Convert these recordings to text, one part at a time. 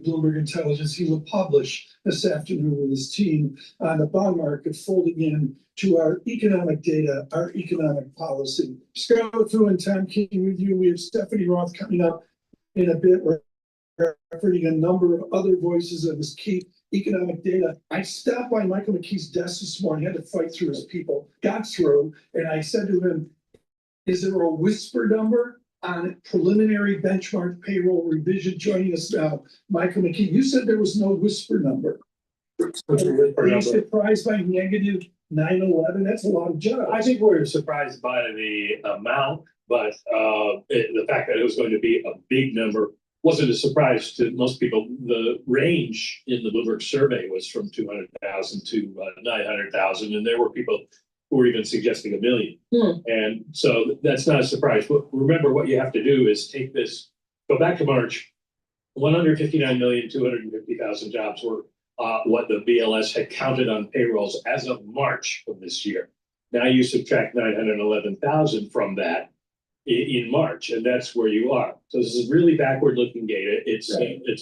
Bloomberg Intelligence. He will publish this afternoon with his team on the bond market folding in to our economic data, our economic policy. Just go through and Tom King with you. We have Stephanie Roth coming up in a bit. We're referencing a number of other voices of this key economic data. I stopped by Michael McKee's desk this morning, had to fight through his people, got through, and I said to him, is there a whisper number on preliminary benchmark payroll revision? Joining us now, Michael McKee. You said there was no whisper number. Are you surprised by negative 911? That's a lot of jobs. I think we're surprised by the amount, but the fact that it was going to be a big number wasn't a surprise to most people. The range in the Bloomberg survey was from 200,000 to 900,000, and there were people who were even suggesting 1 million. And so that's not a surprise. But remember, what you have to do is take this, go back to March, 159,250,000 jobs were what the BLS had counted on payrolls as of March of this year. Now you subtract 911,000 from that in March, and that's where you are. So this is really backward-looking data. It's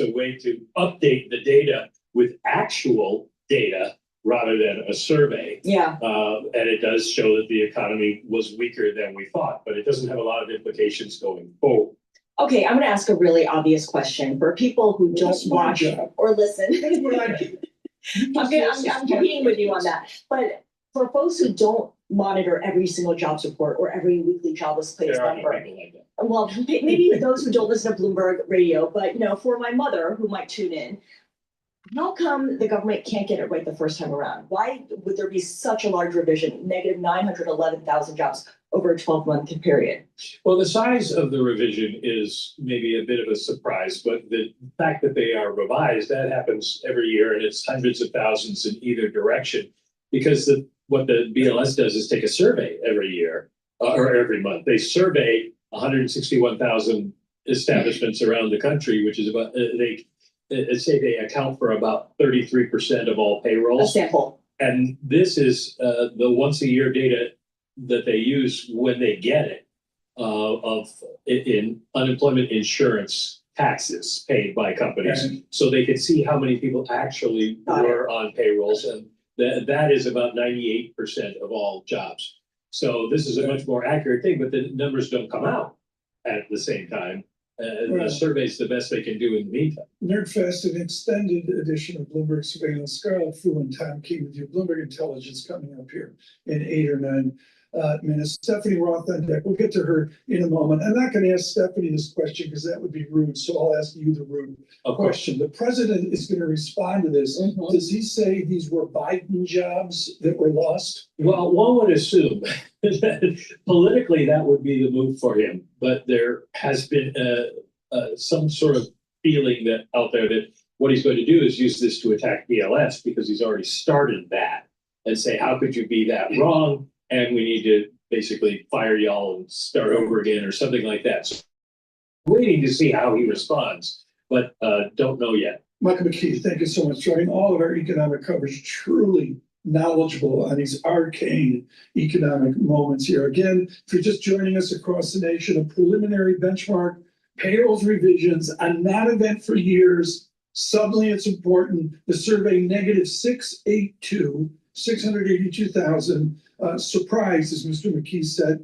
a way to update the data with actual data rather than a survey. Yeah. And it does show that the economy was weaker than we thought, but it doesn't have a lot of implications going forward. Okay, I'm going to ask a really obvious question for people who don't watch or listen. I'm competing with you on that. But for folks who don't monitor every single jobs report or every weekly jobless claims number, well, maybe those who don't listen to Bloomberg radio, but for my mother who might tune in, how come the government can't get it right the first time around? Why would there be such a large revision, negative 911,000 jobs over a 12-month period? Well, the size of the revision is maybe a bit of a surprise, but the fact that they are revised, that happens every year, and it's hundreds of thousands in either direction, because what the BLS does is take a survey every year or every month. They survey 161,000 establishments around the country, which is about, they account for about 33% of all payrolls. A sample. And this is the once a year data that they use when they get it in unemployment insurance taxes paid by companies. So they can see how many people actually were on payrolls, and that is about 98% of all jobs. So this is a much more accurate thing, but the numbers don't come out at the same time. The survey's the best they can do in the meantime. NerdFest, an extended edition of Bloomberg Surveillance. Scarlett Fu and Tom King with you. Bloomberg Intelligence coming up here in 8 or 9 minutes. Stephanie Roth on deck. We'll get to her in a moment. I'm not going to ask Stephanie this question because that would be rude. So I'll ask you the rude question. The president is going to respond to this. Does he say these were Biden jobs that were lost? Well, one would assume that politically that would be the move for him. But there has been some sort of feeling that out there that what he's going to do is use this to attack BLS, because he's already started that and say, how could you be that wrong? And we need to basically fire y'all and start over again or something like that. So waiting to see how he responds, but don't know yet. Michael McKee, thank you so much for joining all of our economic coverage. Truly knowledgeable on these arcane economic moments here. Again, if you're just joining us across the nation, a preliminary benchmark payrolls revisions, a non-event for years. Suddenly it's important. The survey negative 682,000. Surprise, as Mr. McKee said,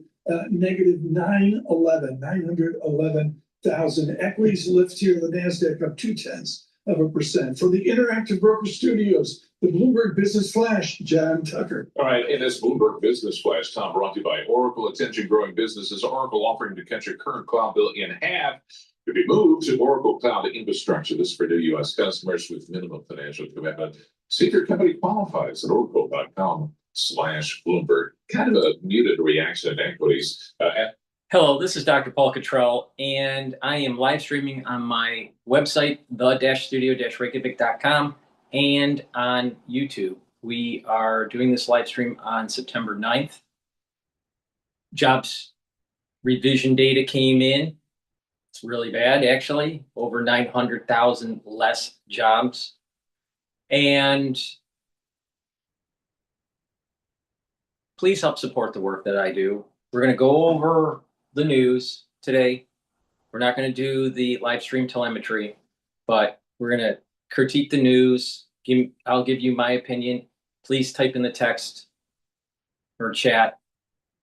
negative 911,000. Equities lift here, the NASDAQ up 0.2%. From the Interactive Broker Studios, the Bloomberg Business Flash, John Tucker. All right, in this Bloomberg Business Flash, Tom, brought to you by Oracle. Attention growing businesses. Oracle offering to cut your current cloud bill in half to be moved to Oracle Cloud Infrastructure. This is for new U.S. customers with minimum financial commitment. See if your company qualifies at oracle.com/Bloomberg. Kind of a muted reaction in equities. Hello, this is DrPaulCottrell, and I am live streaming on my website, the-studio-reykjavik.com, and on YouTube. We are doing this live stream on September 9th. Jobs revision data came in. It's really bad, actually. Over 900,000 less jobs. And please help support the work that I do. We're going to go over the news today. We're not going to do the live stream telemetry, but We're gonna critique the news. I'll give you my opinion. Please type in the text or chat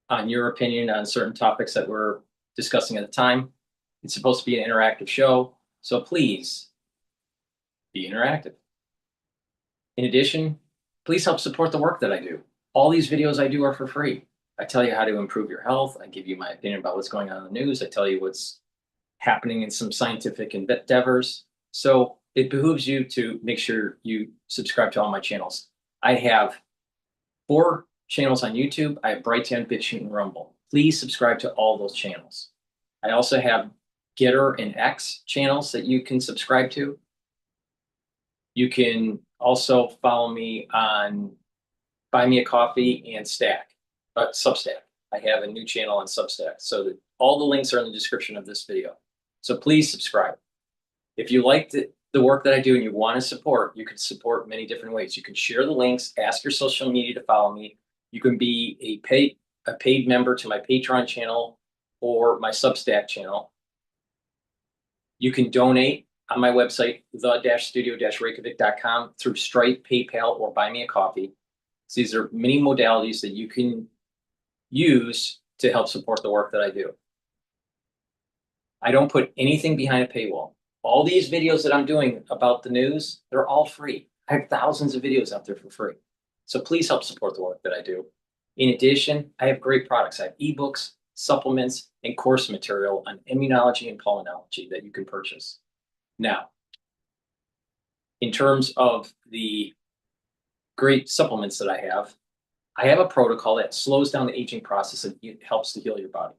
on your opinion on certain topics that we're discussing at the time. It's supposed to be an interactive show, so please be interactive. In addition, please help support the work that I do. All these videos I do are for free. I tell you how to improve your health. I give you my opinion about what's going on in the news. I tell you what's happening in some scientific endeavors. So it behooves you to make sure you subscribe to all my channels. I have 4 channels on YouTube. I have Brighteon, Bitchute, and Rumble. Please subscribe to all those channels. I also have GETTR and X channels that you can subscribe to. You can also follow me on Buy Me a Coffee and Substack. I have a new channel on Substack, so that all the links are in the description of this video. So please subscribe. If you like the work that I do and you want to support, you can support many different ways. You can share the links, ask your social media to follow me. You can be a paid member to my Patreon channel or my Substack channel. You can donate on my website, the-studio-reykjavik.com, through Stripe, PayPal, or Buy Me a Coffee. So these are many modalities that you can use to help support the work that I do. I don't put anything behind a paywall. All these videos that I'm doing about the news, they're all free. I have thousands of videos out there for free. So please help support the work that I do. In addition, I have great products. I have ebooks, supplements, and course material on immunology and pulmonology that you can purchase. Now, in terms of the great supplements that I have a protocol that slows down the aging process and it helps to heal your body,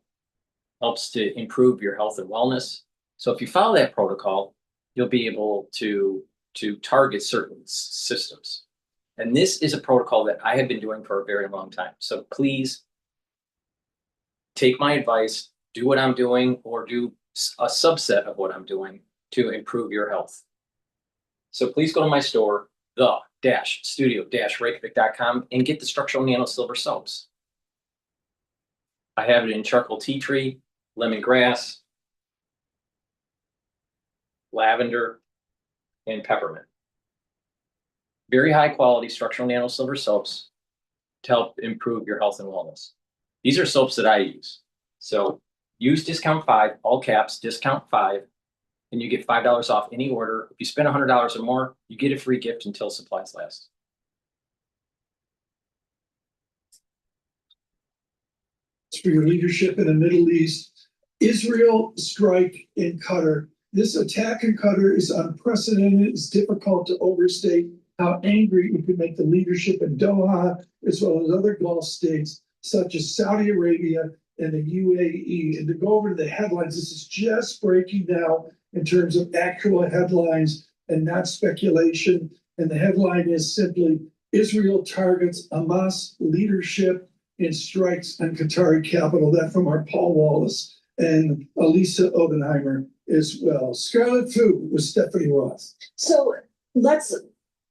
helps to improve your health and wellness. So if you follow that protocol, you'll be able to target certain systems. And this is a protocol that I have been doing for a very long time. So please take my advice, do what I'm doing, or do a subset of what I'm doing to improve your health. So please go to my store, the-studio-reykjavik.com, and get the structural nano silver soaps. I have it in charcoal tea tree, lemongrass, lavender, and peppermint. Very high quality structural nano silver soaps to help improve your health and wellness. These are soaps that I use. So use discount 5, all caps, discount 5, and you get $5 off any order. If you spend $100 or more, you get a free gift until supplies last. For your leadership in the Middle East, Israel strike in Qatar. This attack in Qatar is unprecedented. It's difficult to overstate how angry it could make the leadership in Doha, as well as other Gulf states, such as Saudi Arabia and the UAE. And to go over to the headlines, this is just breaking now in terms of actual headlines and not speculation. And the headline is simply, Israel targets Hamas leadership and strikes on Qatari capital. That from our Paul Wallace and Elisa Odenheimer as well. Scarlet Food with Stephanie Roth. So let's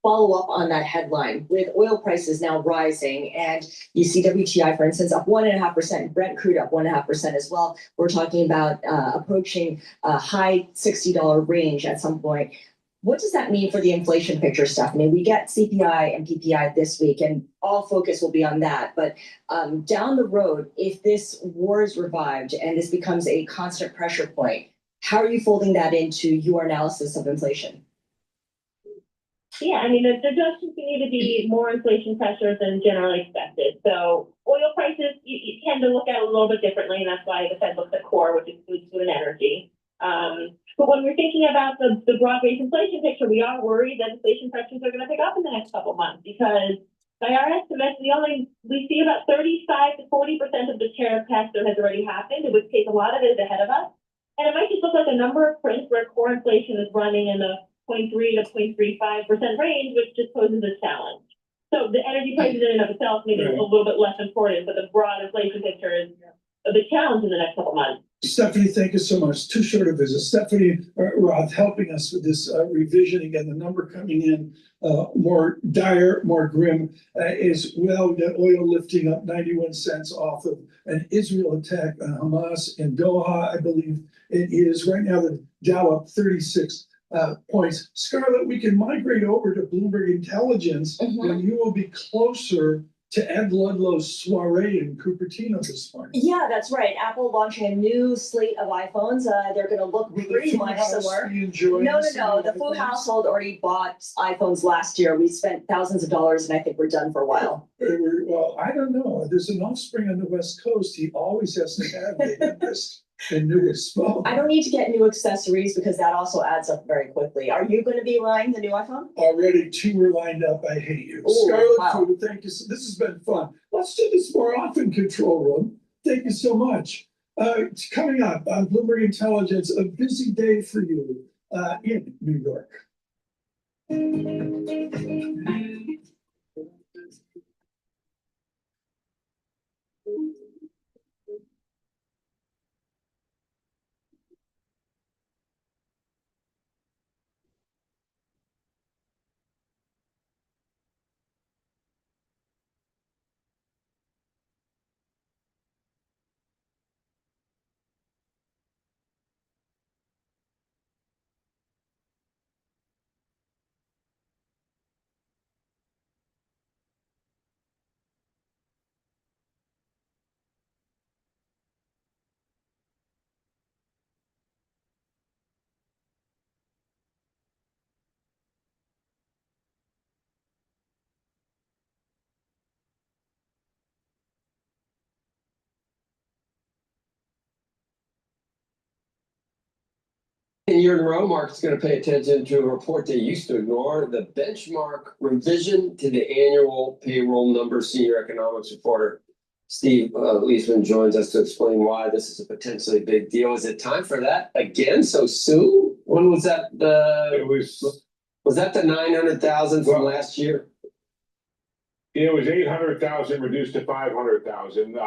follow up on that headline with oil prices now rising, and you see WTI, for instance, up 1.5%, Brent crude up 1.5% as well. We're talking about approaching a high $60 range at some point. What does that mean for the inflation picture, Stephanie? We get CPI and PPI this week, and all focus will be on that. But down the road, if this war is revived and this becomes a constant pressure point, how are you folding that into your analysis of inflation? Yeah, I mean, there does continue to be more inflation pressures than generally expected. So oil prices, you tend to look at it a little bit differently, and that's why the Fed looks at core, which includes food and energy. But when we're thinking about the broad-based inflation picture, we are worried that inflation pressures are going to pick up in the next couple of months, because by our estimates, we see about 35 to 40% of the tariff pass-through has already happened, in which case a lot of it is ahead of us. And it might just look like a number of prints where core inflation is running in the 0.3 to 0.35% range, which just poses a challenge. So the energy prices in and of itself maybe a little bit less important, but the broad inflation picture is a big challenge in the next couple of months. Stephanie, thank you so much. Too short a visit. Stephanie Roth helping us with this revision. Again, the number coming in more dire, more grim as well. We got oil lifting up 91 cents off of an Israel attack on Hamas in Doha, I believe it is. Right now, the Dow up 36 points. Scarlett, we can migrate over to Bloomberg Intelligence when you will be closer to Ed Ludlow's soiree in Cupertino this morning. Yeah, that's right. Apple launching a new slate of iPhones. They're going to look Will the pretty food much house similar. be enjoying No. some The of food things? household already bought iPhones last year. We spent thousands of dollars, and I think we're done for a while. Well, I don't know. There's an offspring on the West Coast. He always has to have the newest and newest phone. I don't need to get new accessories because that also adds up very quickly. Are you going to be buying the new iPhone? Already 2 were lined up. I hate you. Ooh, Scarlett wow. Food, thank you. This has been fun. Let's do this more often, Control Room. Thank you so much. It's coming up on Bloomberg Intelligence, a busy day for you in New York. Year in a row, Mark's going to pay attention to a report they used to ignore, the benchmark revision to the annual payroll numbers. Senior economics reporter Steve Leisman joins us to explain why this is a potentially big deal. Is it time for that again so soon? When was that? Was that the 900,000 from last year? It was 800,000 reduced to 500,000.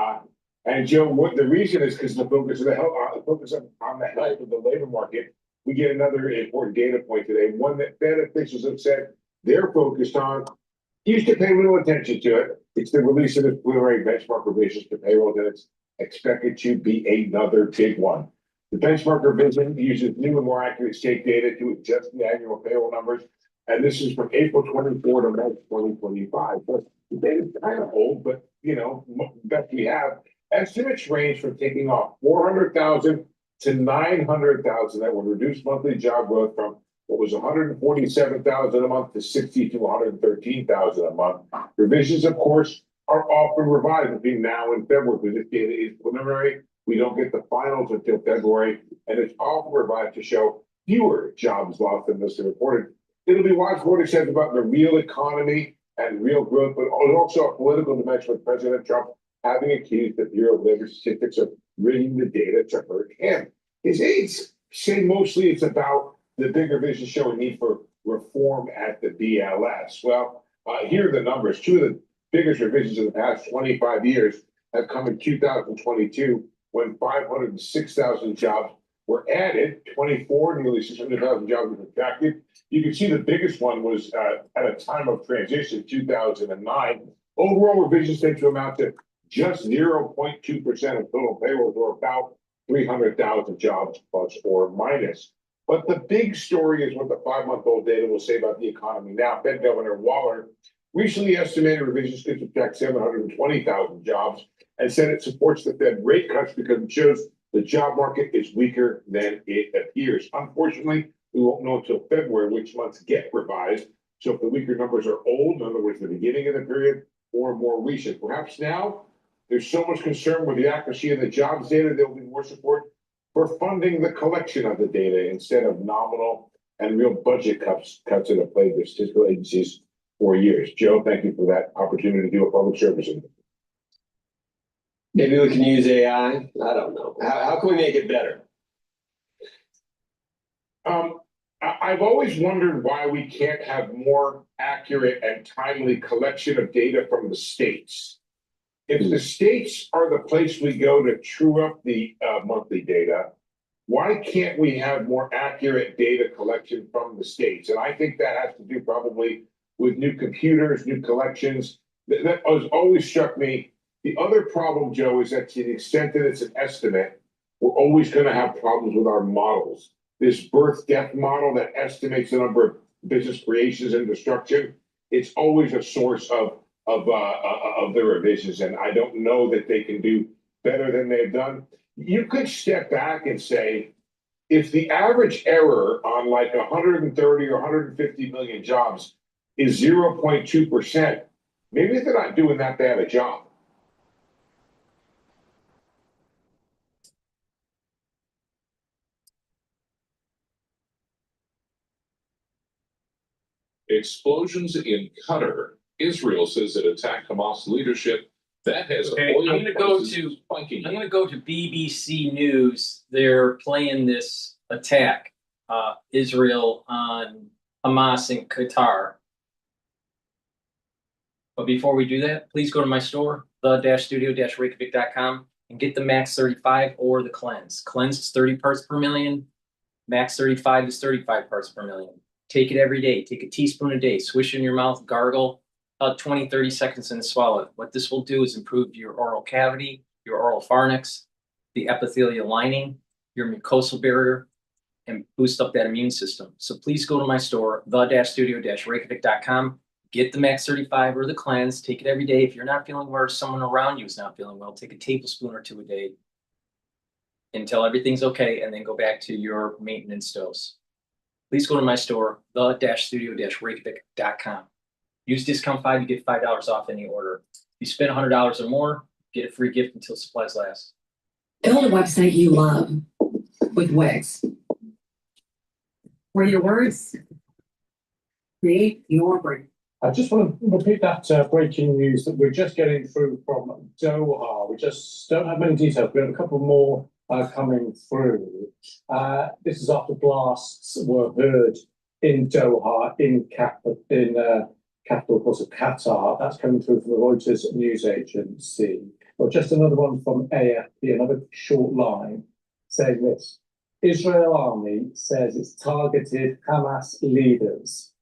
And Joe, what the reason is because the focus of the health, on the health of the labor market. We get another important data point today, one that Fed officials have said they're focused on. Used to pay little attention to it. It's the release of the preliminary benchmark revisions to payroll that it's expected to be another big one. The benchmark revision uses new and more accurate state data to adjust the annual payroll numbers. And this is from April 24 to March 2025. So the data is kind of old, but best we have. Estimates range from taking off 400,000 to 900,000 that would reduce monthly job growth from what was 147,000 a month to 60 to 113,000 a month. Revisions, of course, are often revised between now and February because this data is preliminary. We don't get the finals until February, and it's often revised to show fewer jobs lost than this reported. It'll be watched what it says about the real economy and real growth, but also a political dimension with President Trump having accused the Bureau of Labor Statistics of rigging the data to hurt him. His aides say mostly it's about the bigger vision showing need for reform at the BLS. Well, here are the numbers. Two of the biggest revisions in the past 25 years have come in 2022 when 506,000 jobs were added, 24, nearly 600,000 jobs were contracted. You can see the biggest one was at a time of transition, 2009. Overall revisions tend to amount to just 0.2% of total payrolls, or about 300,000 jobs plus or minus. But the big story is what the 5-month-old data will say about the economy now. Fed Governor Waller recently estimated revisions could subtract 720,000 jobs and said it supports the Fed rate cuts because it shows the job market is weaker than it appears. Unfortunately, we won't know until February which months get revised. So if the weaker numbers are old, in other words, the beginning of the period, or more recent, perhaps now there's so much concern with the accuracy of the jobs data, there will be more support for funding the collection of the data instead of nominal and real budget cuts that have plagued the statistical agencies for years. Joe, thank you for that opportunity to do a public service. Maybe we can use AI. I don't know. How can we make it better? I've always wondered why we can't have more accurate and timely collection of data from the states. If the states are the place we go to true up the monthly data, why can't we have more accurate data collection from the states? And I think that has to do probably with new computers, new collections. That has always struck me. The other problem, Joe, is that to the extent that it's an estimate, we're always going to have problems with our models. this birth-death model that estimates the number of business creations and destruction, it's always a source of the revisions, and I don't know that they can do better than they've done. You could step back and say, if the average error on like 130 or 150 million jobs is 0.2%, maybe they're not doing that bad a job. Explosions in Qatar. Israel says it attacked Hamas leadership. That has Okay, oil I'm gonna go prices to- spiking. I'm gonna go to BBC News. They're playing this attack, Israel on Hamas in Qatar. But before we do that, please go to my store, the-studio-reykjavik.com, and get the Max 35 or the Cleanse. Cleanse is 30 parts per million. Max 35 is 35 parts per million. Take it every day. Take a teaspoon a day. Swish in your mouth, gargle, about 20, 30 seconds and swallow it. What this will do is improve your oral cavity, your oral pharynx, the epithelial lining, your mucosal barrier, and boost up that immune system. So please go to my store, the-studio-reykjavik.com. Get the Max 35 or the Cleanse. Take it every day. If you're not feeling well or someone around you is not feeling well, take a tablespoon or two a day until everything's okay, and then go back to your maintenance dose. Please go to my store, the-studio-reykjavik.com. Use discount 5, you get $5 off any order. If you spend $100 or more, get a free gift until supplies last. Build a website you love with Wix. Where your words create your brand. I just want to repeat that breaking news that we're just getting through from Doha. We just don't have many details. We have a couple more coming through. This is after blasts were heard in Doha, in capital, of course, of Qatar. That's coming through from the Reuters news agency. Well, just another one from AFP, another short line saying this. Israel army says it's targeted Hamas leaders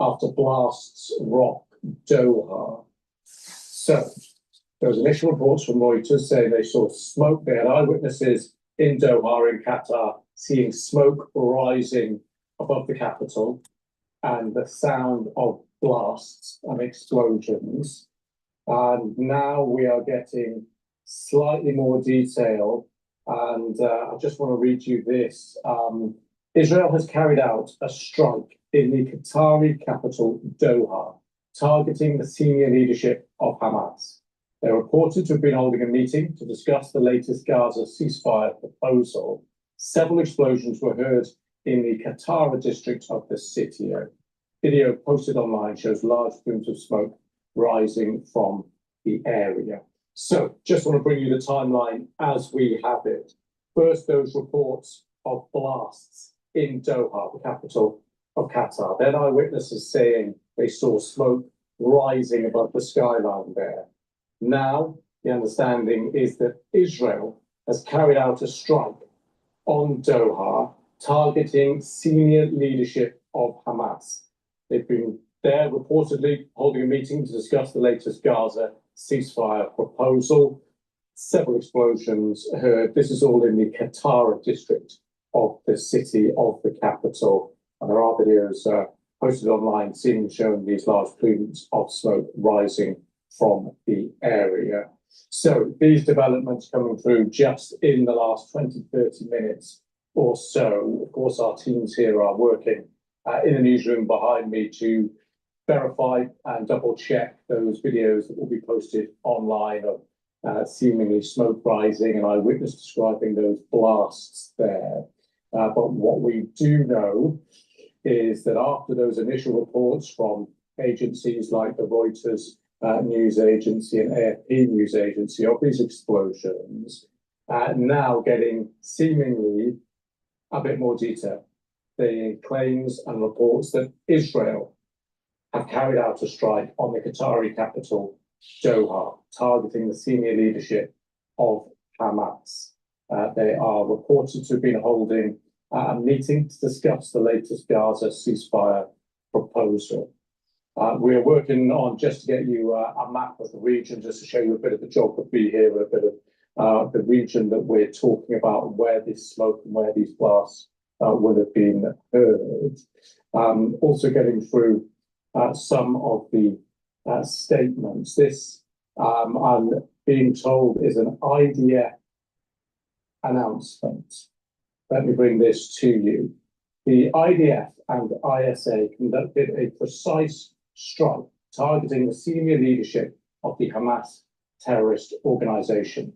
after blasts rock Doha. So there was initial reports from Reuters saying they saw smoke. They had eyewitnesses in Doha, in Qatar, seeing smoke rising above the capital and the sound of blasts and explosions. And now we are getting slightly more detail. And I just want to read you this. Israel has carried out a strike in the Qatari capital, Doha, targeting the senior leadership of Hamas. They're reported to have been holding a meeting to discuss the latest Gaza ceasefire proposal. Several explosions were heard in the Qatar district of the city. A video posted online shows large plumes of smoke rising from the area. So just want to bring you the timeline as we have it. First, those reports of blasts in Doha, the capital of Qatar. Then eyewitnesses saying they saw smoke rising above the skyline there. Now, the understanding is that Israel has carried out a strike on Doha, targeting senior leadership of Hamas. They've been there reportedly holding a meeting to discuss the latest Gaza ceasefire proposal. Several explosions heard. This is all in the Qatar district of the city of the capital. And there are videos posted online showing these large plumes of smoke rising from the area. So these developments coming through just in the last 20, 30 minutes or so. Of course, our teams here are working in the newsroom behind me to verify and double check those videos that will be posted online of seemingly smoke rising and eyewitness describing those blasts there. But what we do know is that after those initial reports from agencies like the Reuters news agency and AFP news agency of these explosions, now getting seemingly a bit more detail. The claims and reports that Israel have carried out a strike on the Qatari capital, Doha, targeting the senior leadership of Hamas. They are reported to have been holding a meeting to discuss the latest Gaza ceasefire proposal. We are working on just to get you a map of the region, just to show you a bit of the geography here, a bit of the region that we're talking about, where this smoke and where these blasts will have been heard. Also getting through some of the statements. This, I'm being told, is an IDF announcement. Let me bring this to you. The IDF and ISA conducted a precise strike targeting the senior leadership of the Hamas terrorist organization.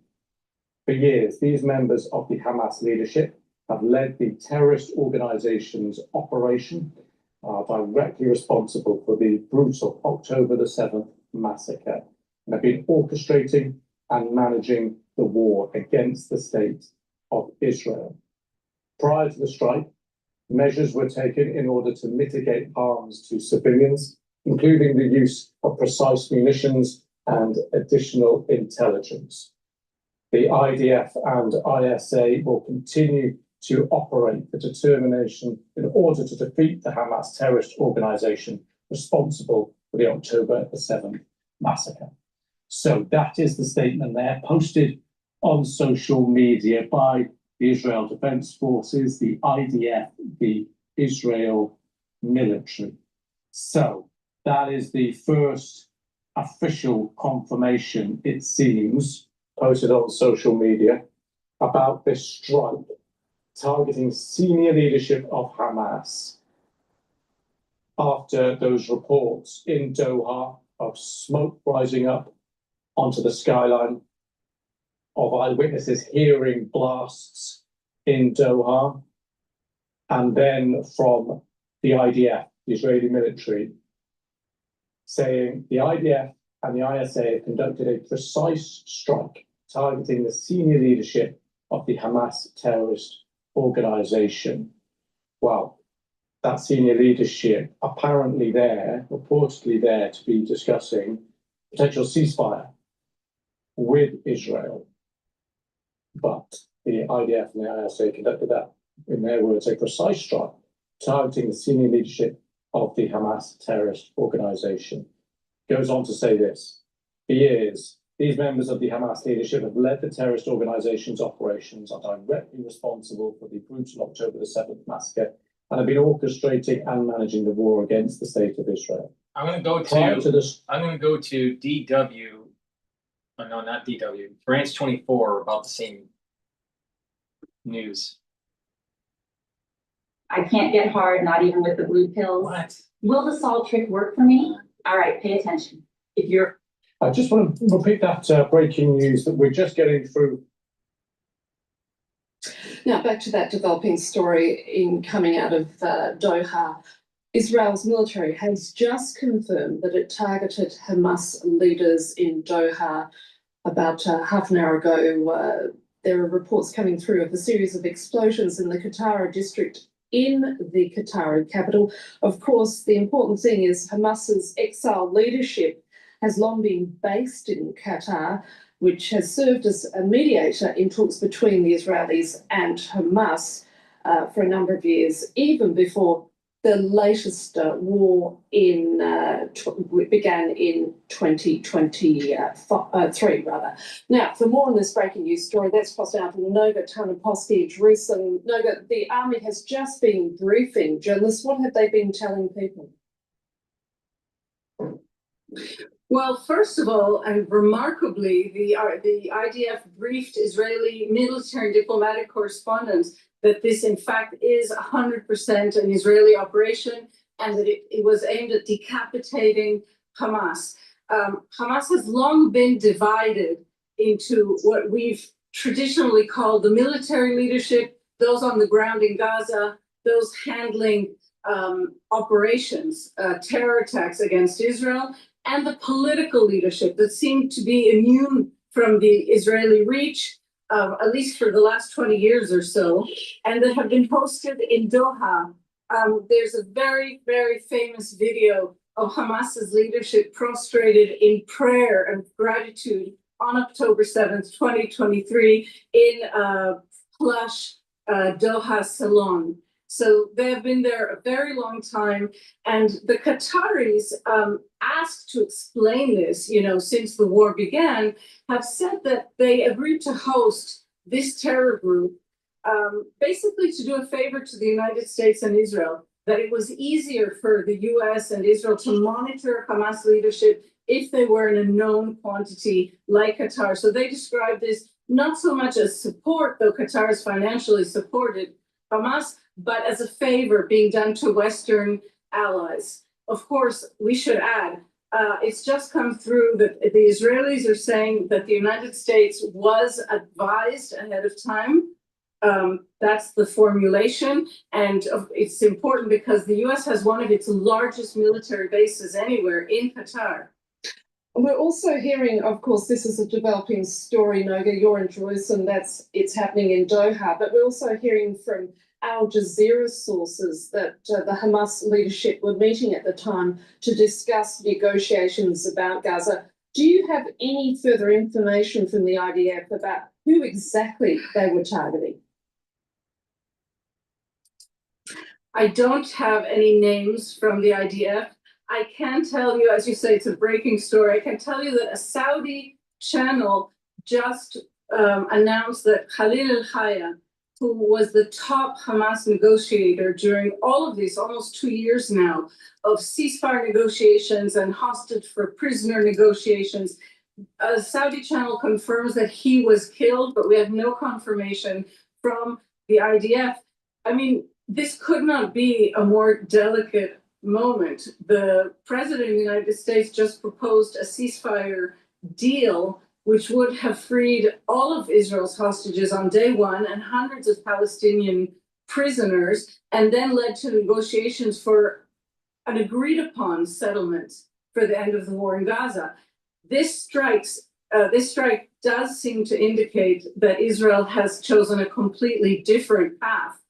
For years, these members of the Hamas leadership have led the terrorist organization's operation, directly responsible for the brutal October the 7th massacre, and have been orchestrating and managing the war against the state of Israel. Prior to the strike, measures were taken in order to mitigate harms to civilians, including the use of precise munitions and additional intelligence. The IDF and ISA will continue to operate with determination in order to defeat the Hamas terrorist organization responsible for the October the 7th massacre. So that is the statement there, posted on social media by the Israel Defense Forces, the IDF, the Israel military. So that is the first official confirmation, it seems, posted on social media about this strike targeting senior leadership of Hamas after those reports in Doha of smoke rising up onto the skyline, of eyewitnesses hearing blasts in Doha, and then from the IDF, the Israeli military, saying the IDF and the ISA have conducted a precise strike targeting the senior leadership of the Hamas terrorist organization. Well, that senior leadership apparently there, reportedly there to be discussing potential ceasefire with Israel. But the IDF and the ISA conducted that, in their words, a precise strike targeting the senior leadership of the Hamas terrorist organization. Goes on to say this: for years, these members of the Hamas leadership have led the terrorist organization's operations, are directly responsible for the brutal October the 7th massacre, and have been orchestrating and managing the war against the state of Israel. I'm going to go Prior to this, I'm going to go to DW. Oh, no, not DW. France 24 about the same news. I can't get hard, not even with the blue pills. What? Will the salt trick work for me? All right, pay attention. If you're I just want to repeat that breaking news that we're just getting through. Now, back to that developing story in coming out of Doha. Israel's military has just confirmed that it targeted Hamas leaders in Doha about half an hour ago. There are reports coming through of a series of explosions in the Qatar district in the Qatari capital. Of course, the important thing is Hamas's exile leadership has long been based in Qatar, which has served as a mediator in talks between the Israelis and Hamas for a number of years, even before the latest war began in 2023, rather. Now, for more on this breaking news story, let's cross down to Nova Tarnopolsky, Jerusalem. Nova, the army has just been briefing journalists. What have they been telling people? Well, first of all, and remarkably, the IDF briefed Israeli military and diplomatic correspondents that this, in fact, is 100% an Israeli operation and that it was aimed at decapitating Hamas. Hamas has long been divided into what we've traditionally called the military leadership, those on the ground in Gaza, those handling operations, terror attacks against Israel, and the political leadership that seemed to be immune from the Israeli reach, at least for the last 20 years or so, and that have been posted in Doha. There's a very, very famous video of Hamas's leadership prostrated in prayer and gratitude on October 7th, 2023, in a plush Doha salon. So they have been there a very long time, and the Qataris, asked to explain this, since the war began, have said that they agreed to host this terror group basically to do a favor to the United States and Israel, that it was easier for the US and Israel to monitor Hamas leadership if they were in a known quantity like Qatar. So they described this not so much as support, though Qatar has financially supported Hamas, but as a favor being done to Western allies. Of course, we should add, it's just come through that the Israelis are saying that the United States was advised ahead of time. That's the formulation, and it's important because the US has one of its largest military bases anywhere in Qatar. We're also hearing, of course, this is a developing story, Noga, you're in Jerusalem, it's happening in Doha, but we're also hearing from Al Jazeera sources that the Hamas leadership were meeting at the time to discuss negotiations about Gaza. Do you have any further information from the IDF about who exactly they were targeting? I don't have any names from the IDF. I can tell you, as you say, it's a breaking story. I can tell you that a Saudi channel just announced that Khalil al-Hayya, who was the top Hamas negotiator during all of these, almost 2 years now, of ceasefire negotiations and hostage for prisoner negotiations, a Saudi channel confirms that he was killed, but we have no confirmation from the IDF. I mean, this could not be a more delicate moment. The president of the United States just proposed a ceasefire deal, which would have freed all of Israel's hostages on day one and hundreds of Palestinian prisoners, and then led to negotiations for an agreed upon settlement for the end of the war in Gaza. This strike does seem to indicate that Israel has chosen a completely different path,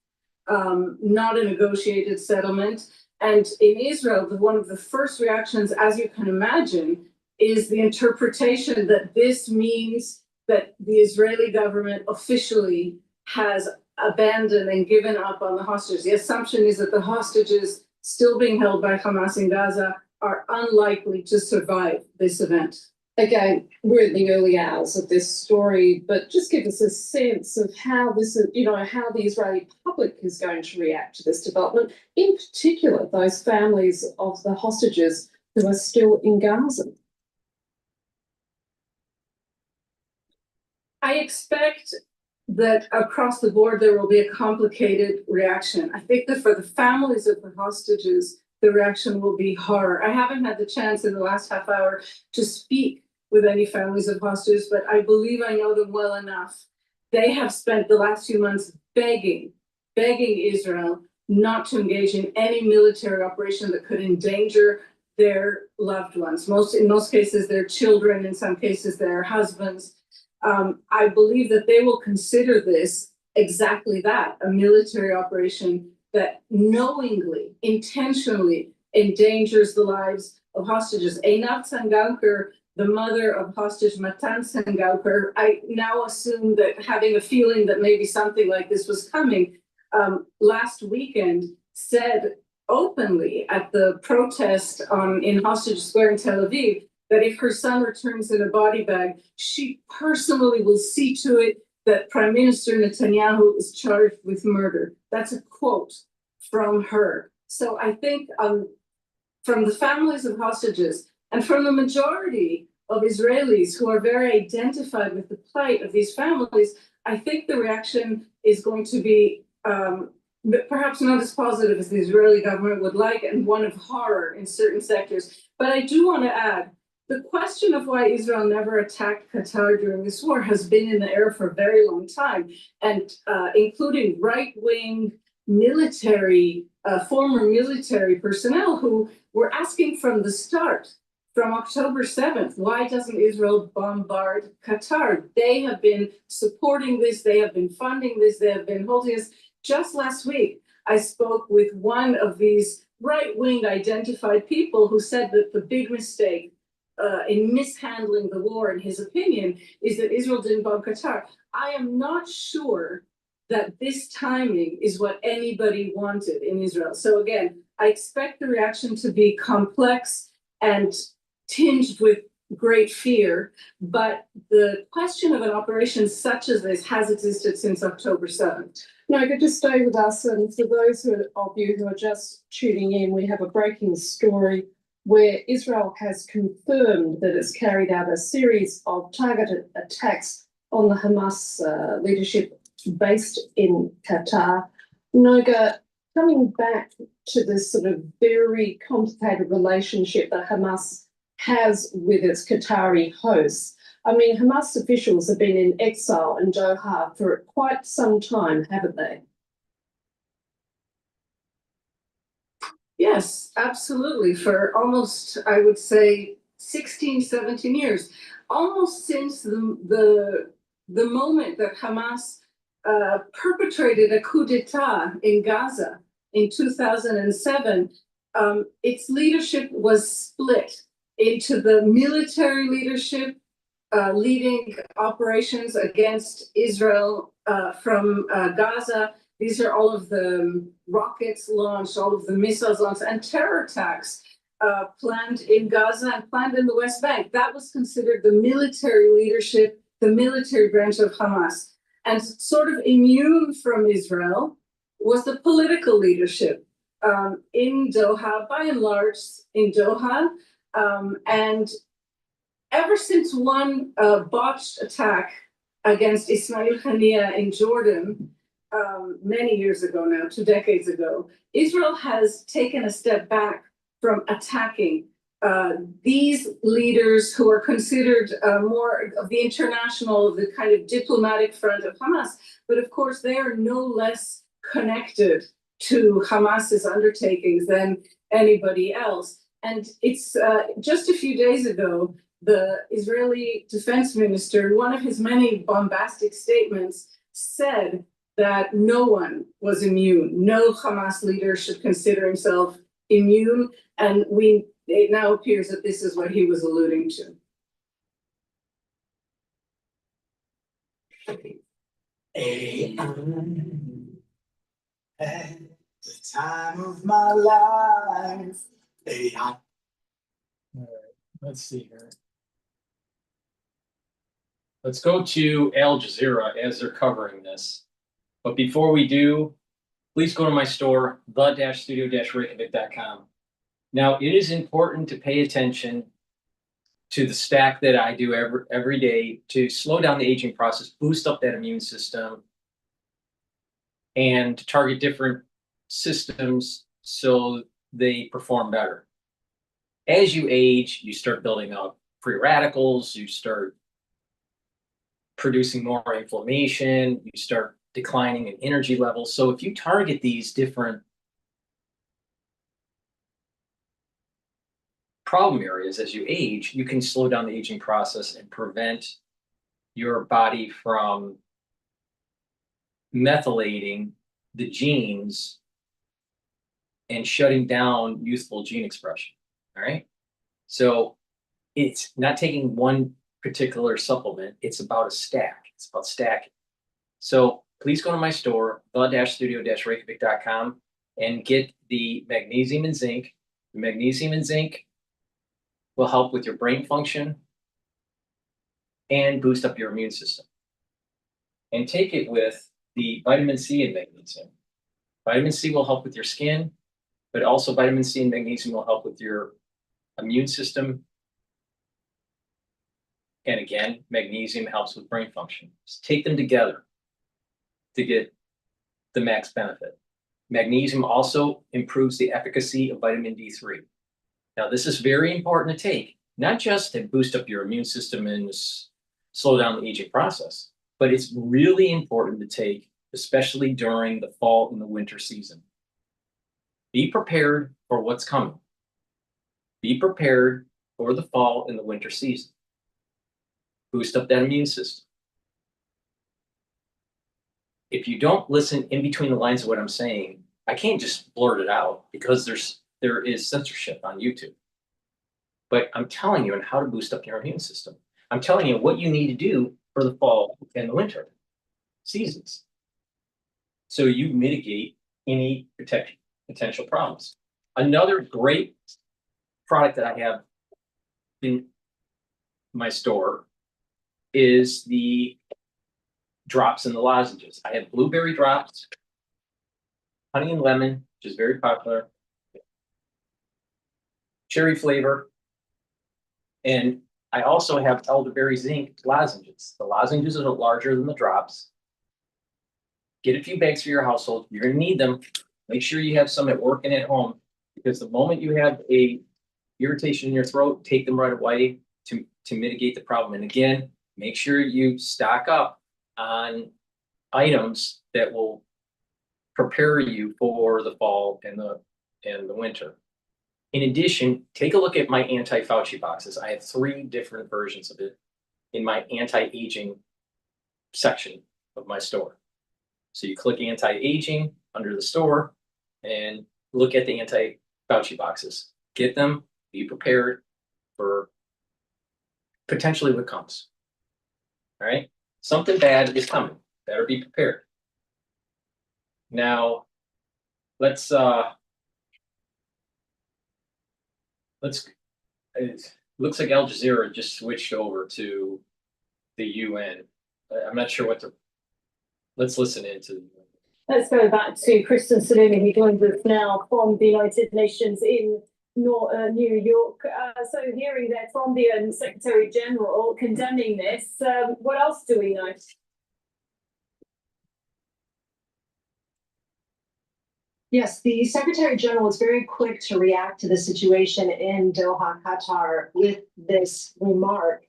not a negotiated settlement. And in Israel, one of the first reactions, as you can imagine, is the interpretation that this means that the Israeli government officially has abandoned and given up on the hostages. The assumption is that the hostages still being held by Hamas in Gaza are unlikely to survive this event. Again, we're in the early hours of this story, but just give us a sense of how this, how the Israeli public is going to react to this development, in particular, those families of the hostages who are still in Gaza. I expect that across the board there will be a complicated reaction. I think that for the families of the hostages, the reaction will be horror. I haven't had the chance in the last half hour to speak with any families of hostages, but I believe I know them well enough. They have spent the last few months begging Israel not to engage in any military operation that could endanger their loved ones. In most cases, their children, in some cases, their husbands. I believe that they will consider this exactly that, a military operation that knowingly, intentionally endangers the lives of hostages. Einat Sangauker, the mother of hostage Matan Sangauker, I now assume that having a feeling that maybe something like this was coming, last weekend said openly at the protest in Hostage Square in Tel Aviv that if her son returns in a body bag, she personally will see to it that Prime Minister Netanyahu is charged with murder. That's a quote from her. So I think from the families of hostages and from the majority of Israelis who are very identified with the plight of these families, I think the reaction is going to be perhaps not as positive as the Israeli government would like, and one of horror in certain sectors. But I do want to add, the question of why Israel never attacked Qatar during this war has been in the air for a very long time, and including right-wing military, former military personnel who were asking from the start, from October 7th, why doesn't Israel bombard Qatar? They have been supporting this, they have been funding this, they have been holding this. Just last week, I spoke with one of these right-wing identified people who said that the big mistake in mishandling the war, in his opinion, is that Israel didn't bomb Qatar. I am not sure that this timing is what anybody wanted in Israel. So again, I expect the reaction to be complex and tinged with great fear, but the question of an operation such as this has existed since October 7th. No, but just stay with us. And for those of you who are just tuning in, we have a breaking story where Israel has confirmed that it's carried out a series of targeted attacks on the Hamas leadership based in Qatar. Noga, coming back to this sort of very complicated relationship that Hamas has with its Qatari hosts. I mean, Hamas officials have been in exile in Doha for quite some time, haven't they? Yes, absolutely. For almost, I would say, 16, 17 years, almost since the moment that Hamas perpetrated a coup d'etat in Gaza in 2007, its leadership was split into the military leadership leading operations against Israel from Gaza. These are all of the rockets launched, all of the missiles launched, and terror attacks planned in Gaza and planned in the West Bank. That was considered the military leadership, the military branch of Hamas. And sort of immune from Israel was the political leadership in Doha, by and large in Doha. And ever since one botched attack against Ismail Haniyeh in Jordan, many years ago now, 2 decades ago, Israel has taken a step back from attacking these leaders who are considered more of the international, the kind of diplomatic front of Hamas. But of course, they are no less connected to Hamas's undertakings than anybody else. And it's just a few days ago, the Israeli defense minister, in one of his many bombastic statements, said that no one was immune. No Hamas leader should consider himself immune. And it now appears that this is what he was alluding to. At the time of my life. All right, let's see here. Let's go to Al Jazeera as they're covering this. But before we do, please go to my store, the-studio-reykjavik.com. Now, it is important to pay attention to the stack that I do every day to slow down the aging process, boost up that immune system, and to target different systems so they perform better. As you age, you start building up free radicals, you start producing more inflammation, you start declining in energy levels. So if you target these different problem areas as you age, you can slow down the aging process and prevent your body from methylating the genes and shutting down youthful gene expression. All right. So it's not taking one particular supplement, it's about a stack. It's about stacking. So please go to my store, the-studio-reykjavik.com, and get the magnesium and zinc. The magnesium and zinc will help with your brain function and boost up your immune system. And take it with the vitamin C and magnesium. Vitamin C will help with your skin, but also vitamin C and magnesium will help with your immune system. And again, magnesium helps with brain function. Just take them together to get the max benefit. Magnesium also improves the efficacy of vitamin D3. Now, this is very important to take, not just to boost up your immune system and slow down the aging process, but it's really important to take, especially during the fall and the winter season. Be prepared for what's coming. Be prepared for the fall and the winter season. Boost up that immune system. If you don't listen in between the lines of what I'm saying, I can't just blurt it out because there is censorship on YouTube. But I'm telling you on how to boost up your immune system. I'm telling you what you need to do for the fall and the winter seasons, so you mitigate any potential problems. Another great product that I have been my store is the drops and the lozenges. I have blueberry drops, honey and lemon, which is very popular, cherry flavor, and I also have elderberry zinc lozenges. The lozenges are larger than the drops. Get a few bags for your household. You're gonna need them. Make sure you have some at work and at home, because the moment you have a irritation in your throat, take them right away to mitigate the problem. And again, make sure you stock up on items that will prepare you for the fall and the winter. In addition, take a look at my anti-Fauci boxes. I have 3 different versions of it in my anti-aging section of my store. So you click anti-aging under the store and look at the anti-Fauci boxes. Get them, be prepared for potentially what comes. All right, something bad is coming. Better be prepared. Now, it looks like Al Jazeera just switched over to the UN. I'm not sure what to. Let's listen into. Let's go back to Kristen Salumi, who joins us now from the United Nations in New York. So hearing that from the Secretary General condemning this, what else do we know? Yes, the Secretary General was very quick to react to the situation in Doha, Qatar, with this remark.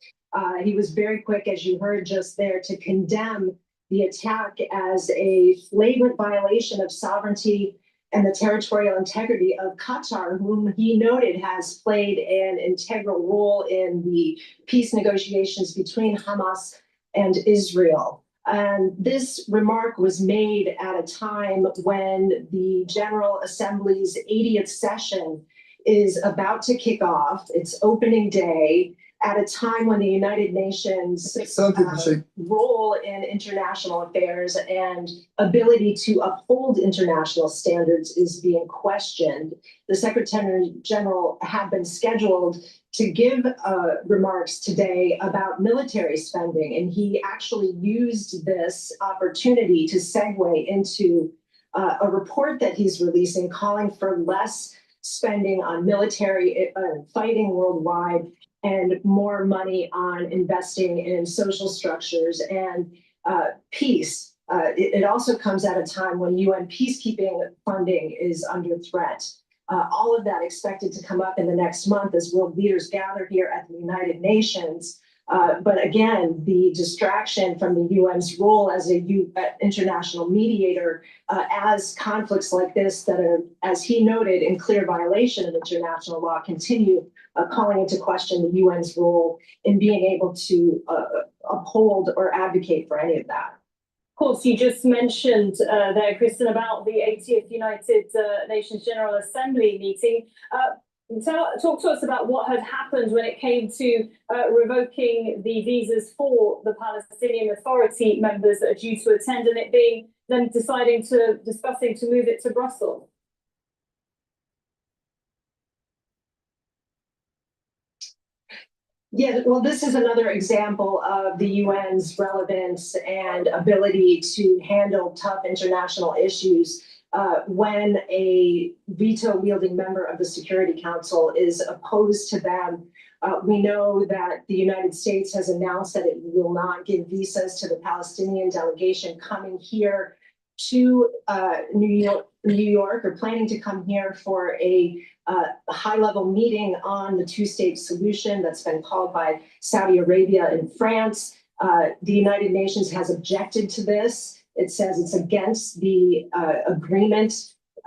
He was very quick, as you heard just there, to condemn the attack as a flagrant violation of sovereignty and the territorial integrity of Qatar, whom he noted has played an integral role in the peace negotiations between Hamas and Israel. And this remark was made at a time when the General Assembly's 80th session is about to kick off, its opening day, at a time when the United Nations role in international affairs and ability to uphold international standards is being questioned. The Secretary General had been scheduled to give remarks today about military spending, and he actually used this opportunity to segue into a report that he's releasing calling for less spending on military fighting worldwide and more money on investing in social structures and peace. It also comes at a time when UN peacekeeping funding is under threat. All of that expected to come up in the next month as world leaders gather here at the United Nations. But again, the distraction from the UN's role as a international mediator as conflicts like this that are, as he noted, in clear violation of international law continue, calling into question the UN's role in being able to uphold or advocate for any of that. Of course, you just mentioned there, Kristen, about the 80th United Nations General Assembly meeting. Talk to us about what had happened when it came to revoking the visas for the Palestinian Authority members that are due to attend, and it being them discussing to move it to Brussels. Yeah, well, this is another example of the UN's relevance and ability to handle tough international issues when a veto-wielding member of the Security Council is opposed to them. We know that the United States has announced that it will not give visas to the Palestinian delegation coming here to New York, or planning to come here for a high-level meeting on the two-state solution that's been called by Saudi Arabia and France. The United Nations has objected to this. It says it's against the agreement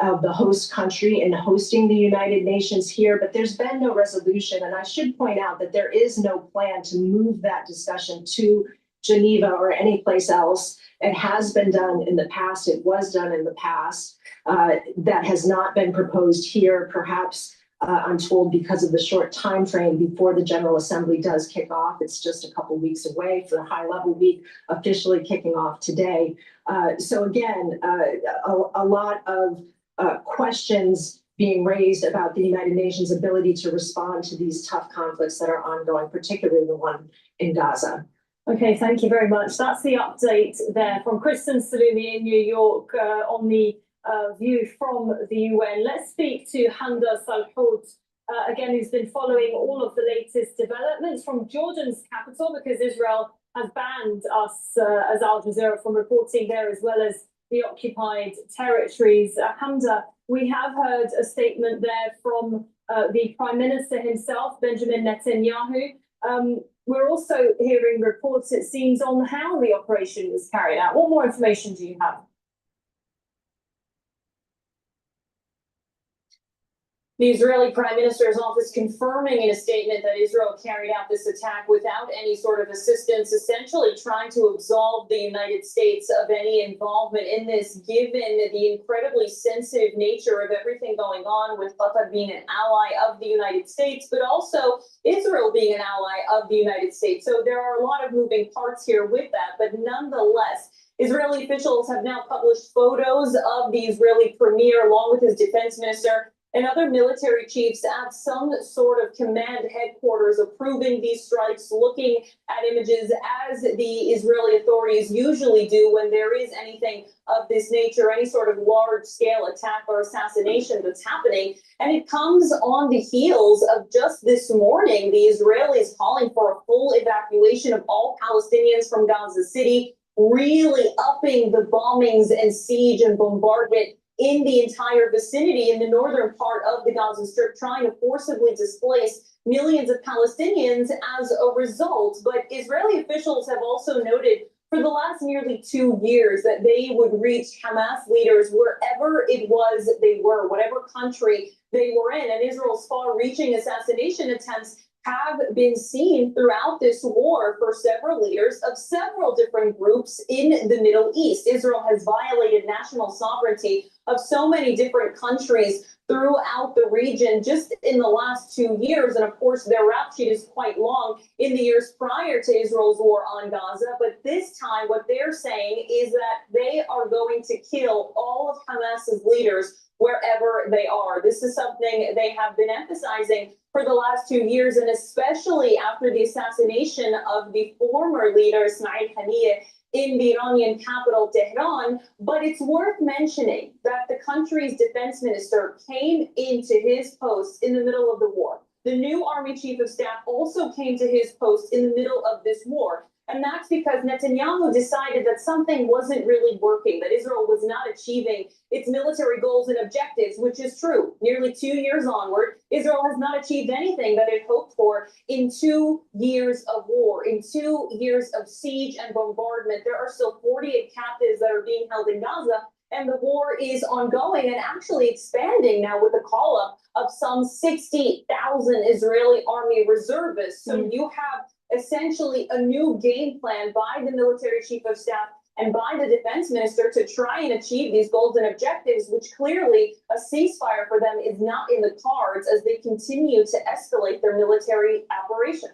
of the host country in hosting the United Nations here, but there's been no resolution. And I should point out that there is no plan to move that discussion to Geneva or any place else. It has been done in the past. It was done in the past. That has not been proposed here, perhaps I'm told because of the short time frame before the General Assembly does kick off. It's just a couple weeks away for the high-level week officially kicking off today. So again, a lot of questions being raised about the United Nations' ability to respond to these tough conflicts that are ongoing, particularly the one in Gaza. Okay, thank you very much. That's the update there from Kristen Salumi in New York on the view from the UN. Let's speak to Handa Salhoud, again, who's been following all of the latest developments from Jordan's capital, because Israel has banned us as Al Jazeera from reporting there, as well as the occupied territories. Hamda, we have heard a statement there from the Prime Minister himself, Benjamin Netanyahu. We're also hearing reports, it seems, on how the operation was carried out. What more information do you have? The Israeli Prime Minister's office confirming in a statement that Israel carried out this attack without any sort of assistance, essentially trying to absolve the United States of any involvement in this, given the incredibly sensitive nature of everything going on, with Qatar being an ally of the United States, but also Israel being an ally of the United States. So there are a lot of moving parts here with that, but nonetheless, Israeli officials have now published photos of the Israeli premier, along with his defense minister, and other military chiefs at some sort of command headquarters approving these strikes, looking at images as the Israeli authorities usually do when there is anything of this nature, any sort of large-scale attack or assassination that's happening. And it comes on the heels of just this morning, the Israelis calling for a full evacuation of all Palestinians from Gaza City, really upping the bombings and siege and bombardment in the entire vicinity in the northern part of the Gaza Strip, trying to forcibly displace millions of Palestinians as a result. But Israeli officials have also noted for the last nearly 2 years that they would reach Hamas leaders wherever it was they were, whatever country they were in. And Israel's far-reaching assassination attempts have been seen throughout this war for several leaders of several different groups in the Middle East. Israel has violated national sovereignty of so many different countries throughout the region just in the last 2 years. And of course, their rap sheet is quite long in the years prior to Israel's war on Gaza. But this time, what they're saying is that they are going to kill all of Hamas's leaders wherever they are. This is something they have been emphasizing for the last 2 years, and especially after the assassination of the former leader, Ismail Haniyeh, in the Iranian capital, Tehran. But it's worth mentioning that the country's defense minister came into his post in the middle of the war. The new army chief of staff also came to his post in the middle of this war. And that's because Netanyahu decided that something wasn't really working, that Israel was not achieving its military goals and objectives, which is true. Nearly 2 years onward, Israel has not achieved anything that it hoped for in 2 years of war, in 2 years of siege and bombardment. There are still 48 captives that are being held in Gaza, and the war is ongoing and actually expanding now with the call-up of some 60,000 Israeli army reservists. So you have essentially a new game plan by the military chief of staff and by the defense minister to try and achieve these goals and objectives, which clearly a ceasefire for them is not in the cards as they continue to escalate their military operation.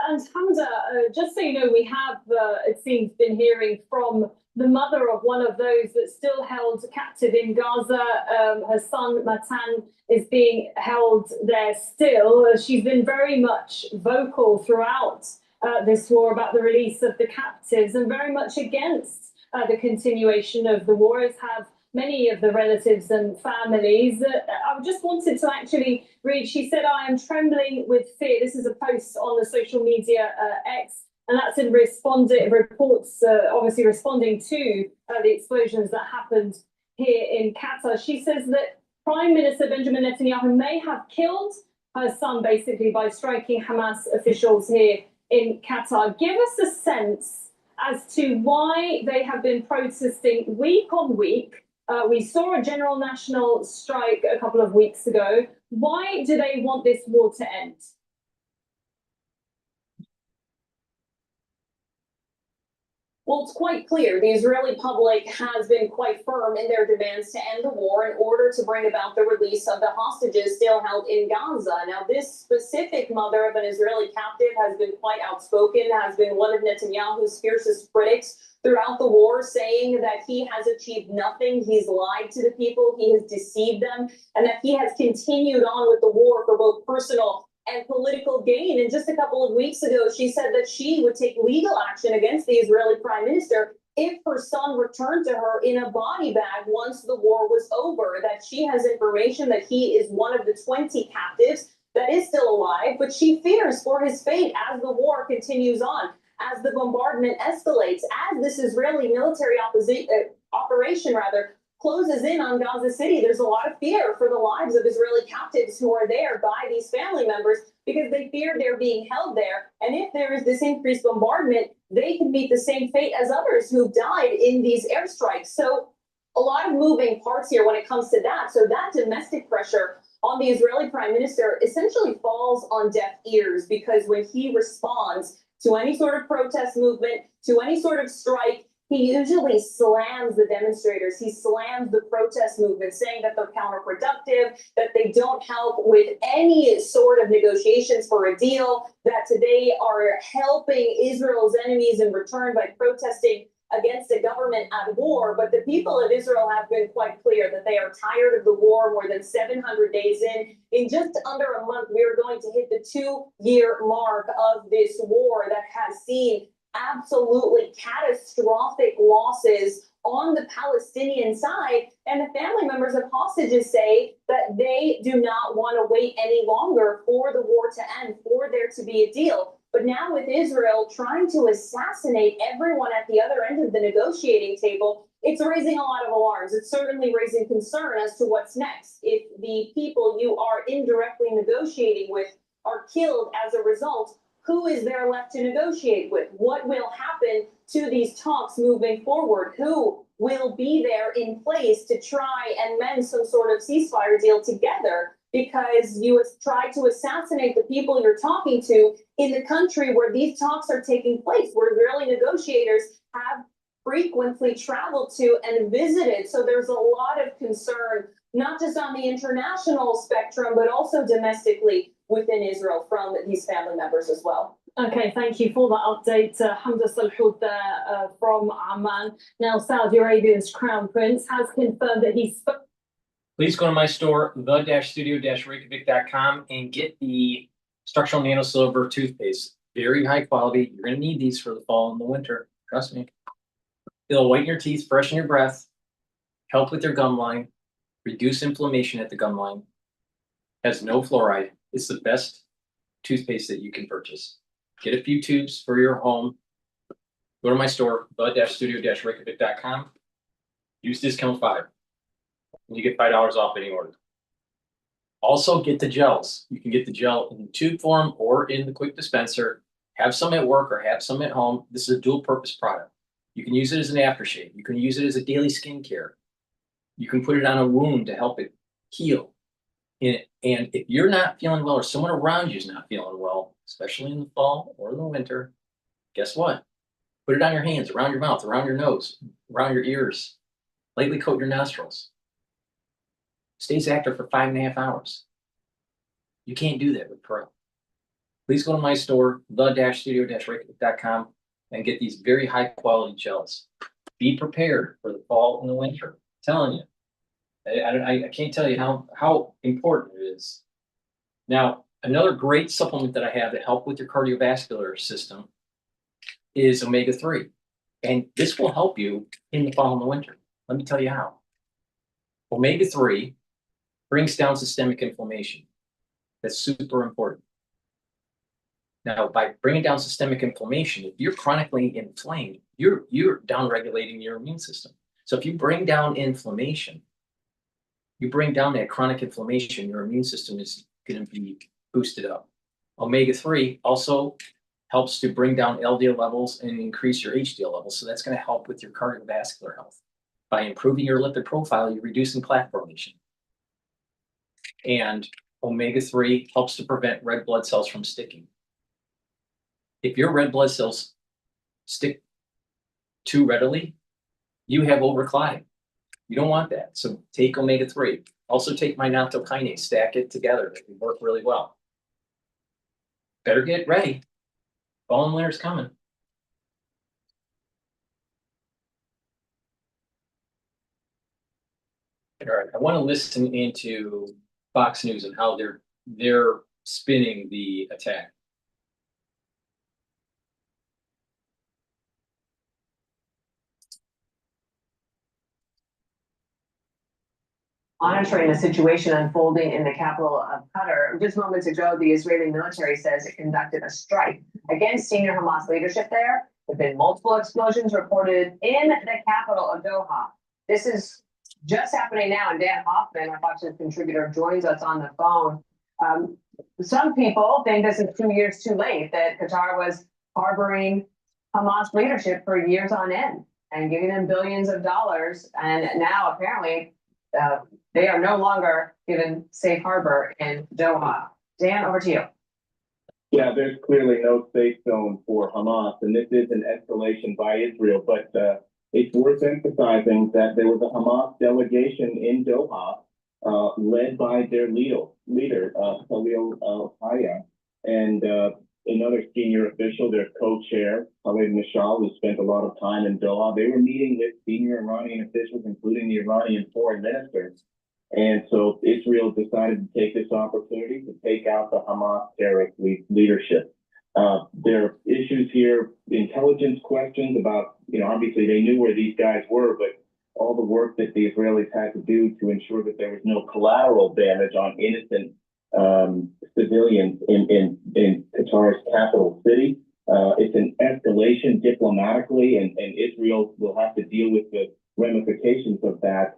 And Hamza, just so you know, we have, it seems, been hearing from the mother of one of those that's still held captive in Gaza. Her son, Matan, is being held there still. She's been very much vocal throughout this war about the release of the captives and very much against the continuation of the war, as have many of the relatives and families. I just wanted to actually read, she said, "I am trembling with fear." This is a post on the social media X, and that's in reports, obviously responding to the explosions that happened here in Qatar. She says that Prime Minister Benjamin Netanyahu may have killed her son, basically, by striking Hamas officials here in Qatar. Give us a sense as to why they have been protesting week on week. We saw a general national strike a couple of weeks ago. Why do they want this war to end? Well, it's quite clear the Israeli public has been quite firm in their demands to end the war in order to bring about the release of the hostages still held in Gaza. Now, this specific mother of an Israeli captive has been quite outspoken, has been one of Netanyahu's fiercest critics throughout the war, saying that he has achieved nothing. He's lied to the people, he has deceived them, and that he has continued on with the war for both personal and political gain. And just a couple of weeks ago, she said that she would take legal action against the Israeli prime minister if her son returned to her in a body bag once the war was over, that she has information that he is one of the 20 captives that is still alive, but she fears for his fate as the war continues on, as the bombardment escalates, as this Israeli military operation closes in on Gaza City. There's a lot of fear for the lives of Israeli captives who are there by these family members because they fear they're being held there. And if there is this increased bombardment, they can meet the same fate as others who've died in these airstrikes. So a lot of moving parts here when it comes to that. So that domestic pressure on the Israeli prime minister essentially falls on deaf ears, because when he responds to any sort of protest movement, to any sort of strike, he usually slams the demonstrators. He slams the protest movement, saying that they're counterproductive, that they don't help with any sort of negotiations for a deal, that they are helping Israel's enemies in return by protesting against a government at war. But the people of Israel have been quite clear that they are tired of the war. More than 700 days in. In just under a month, we are going to hit the 2-year mark of this war that has seen absolutely catastrophic losses on the Palestinian side. And the family members of hostages say that they do not want to wait any longer for the war to end, for there to be a deal. But now with Israel trying to assassinate everyone at the other end of the negotiating table, it's raising a lot of alarms. It's certainly raising concern as to what's next. If the people you are indirectly negotiating with are killed as a result, who is there left to negotiate with? What will happen to these talks moving forward? Who will be there in place to try and mend some sort of ceasefire deal together? Because you have tried to assassinate the people you're talking to in the country where these talks are taking place, where Israeli negotiators have frequently traveled to and visited. So there's a lot of concern, not just on the international spectrum, but also domestically within Israel from these family members as well. Okay, thank you for that update, Hamza Salhoud there from Amman. Now, Saudi Arabia's Crown Prince has confirmed that he spoke. Please go to my store, the-studio-reykjavik.com, and get the structural nano silver toothpaste. Very high quality. You're going to need these for the fall and the winter. Trust me. It'll whiten your teeth, freshen your breath, help with your gum line, reduce inflammation at the gum line. Has no fluoride. It's the best toothpaste that you can purchase. Get a few tubes for your home. Go to my store, the-studio-reykjavik.com. Use discount 5. And you get $5 off any order. Also, get the gels. You can get the gel in tube form or in the quick dispenser. Have some at work or have some at home. This is a dual purpose product. You can use it as an aftershave. You can use it as a daily skincare. You can put it on a wound to help it heal. And if you're not feeling well or someone around you is not feeling well, especially in the fall or the winter, guess what? Put it on your hands, around your mouth, around your nose, around your ears. Lightly coat your nostrils. Stays active for 5.5 hours. You can't do that with Pro. Please go to my store, the-studio-reykjavik.com, and get these very high quality gels. Be prepared for the fall and the winter. I'm telling you. I can't tell you how important it is. Now, another great supplement that I have to help with your cardiovascular system is omega-3. And this will help you in the fall and the winter. Let me tell you how. Omega-3 brings down systemic inflammation. That's super important. Now, by bringing down systemic inflammation, if you're chronically inflamed, you're down-regulating your immune system. So if you bring down inflammation, you bring down that chronic inflammation, your immune system is going to be boosted up. Omega-3 also helps to bring down LDL levels and increase your HDL levels. So that's going to help with your cardiovascular health. By improving your lipid profile, you're reducing plaque formation. And omega-3 helps to prevent red blood cells from sticking. If your red blood cells stick too readily, you have overclotting. You don't want that. So take omega-3. Also take my nattokinase, stack it together. It can work really well. Better get ready. Fall and winter's coming. All right, I want to listen into Fox News and how they're spinning the attack. Monitoring the situation unfolding in the capital of Qatar. Just moments ago, the Israeli military says it conducted a strike against senior Hamas leadership there. There have been multiple explosions reported in the capital of Doha. This is just happening now, and Dan Hoffman, our Fox News contributor, joins us on the phone. Some people think this is 2 years too late, that Qatar was harboring Hamas leadership for years on end and giving them billions of dollars, and now apparently they are no longer given safe harbor in Doha. Dan, over to you. Yeah, there's clearly no safe zone for Hamas, and this is an escalation by Israel. But it's worth emphasizing that there was a Hamas delegation in Doha, led by their leader, Khalil al-Hayya, and another senior official, their co-chair, Khalid Mashal, who spent a lot of time in Doha. They were meeting with senior Iranian officials, including the Iranian foreign minister. And so Israel decided to take this opportunity to take out the Hamas terrorist leadership. There are issues here, intelligence questions about, obviously they knew where these guys were, but all the work that the Israelis had to do to ensure that there was no collateral damage on innocent civilians in Qatar's capital city. It's an escalation diplomatically, and Israel will have to deal with the ramifications of that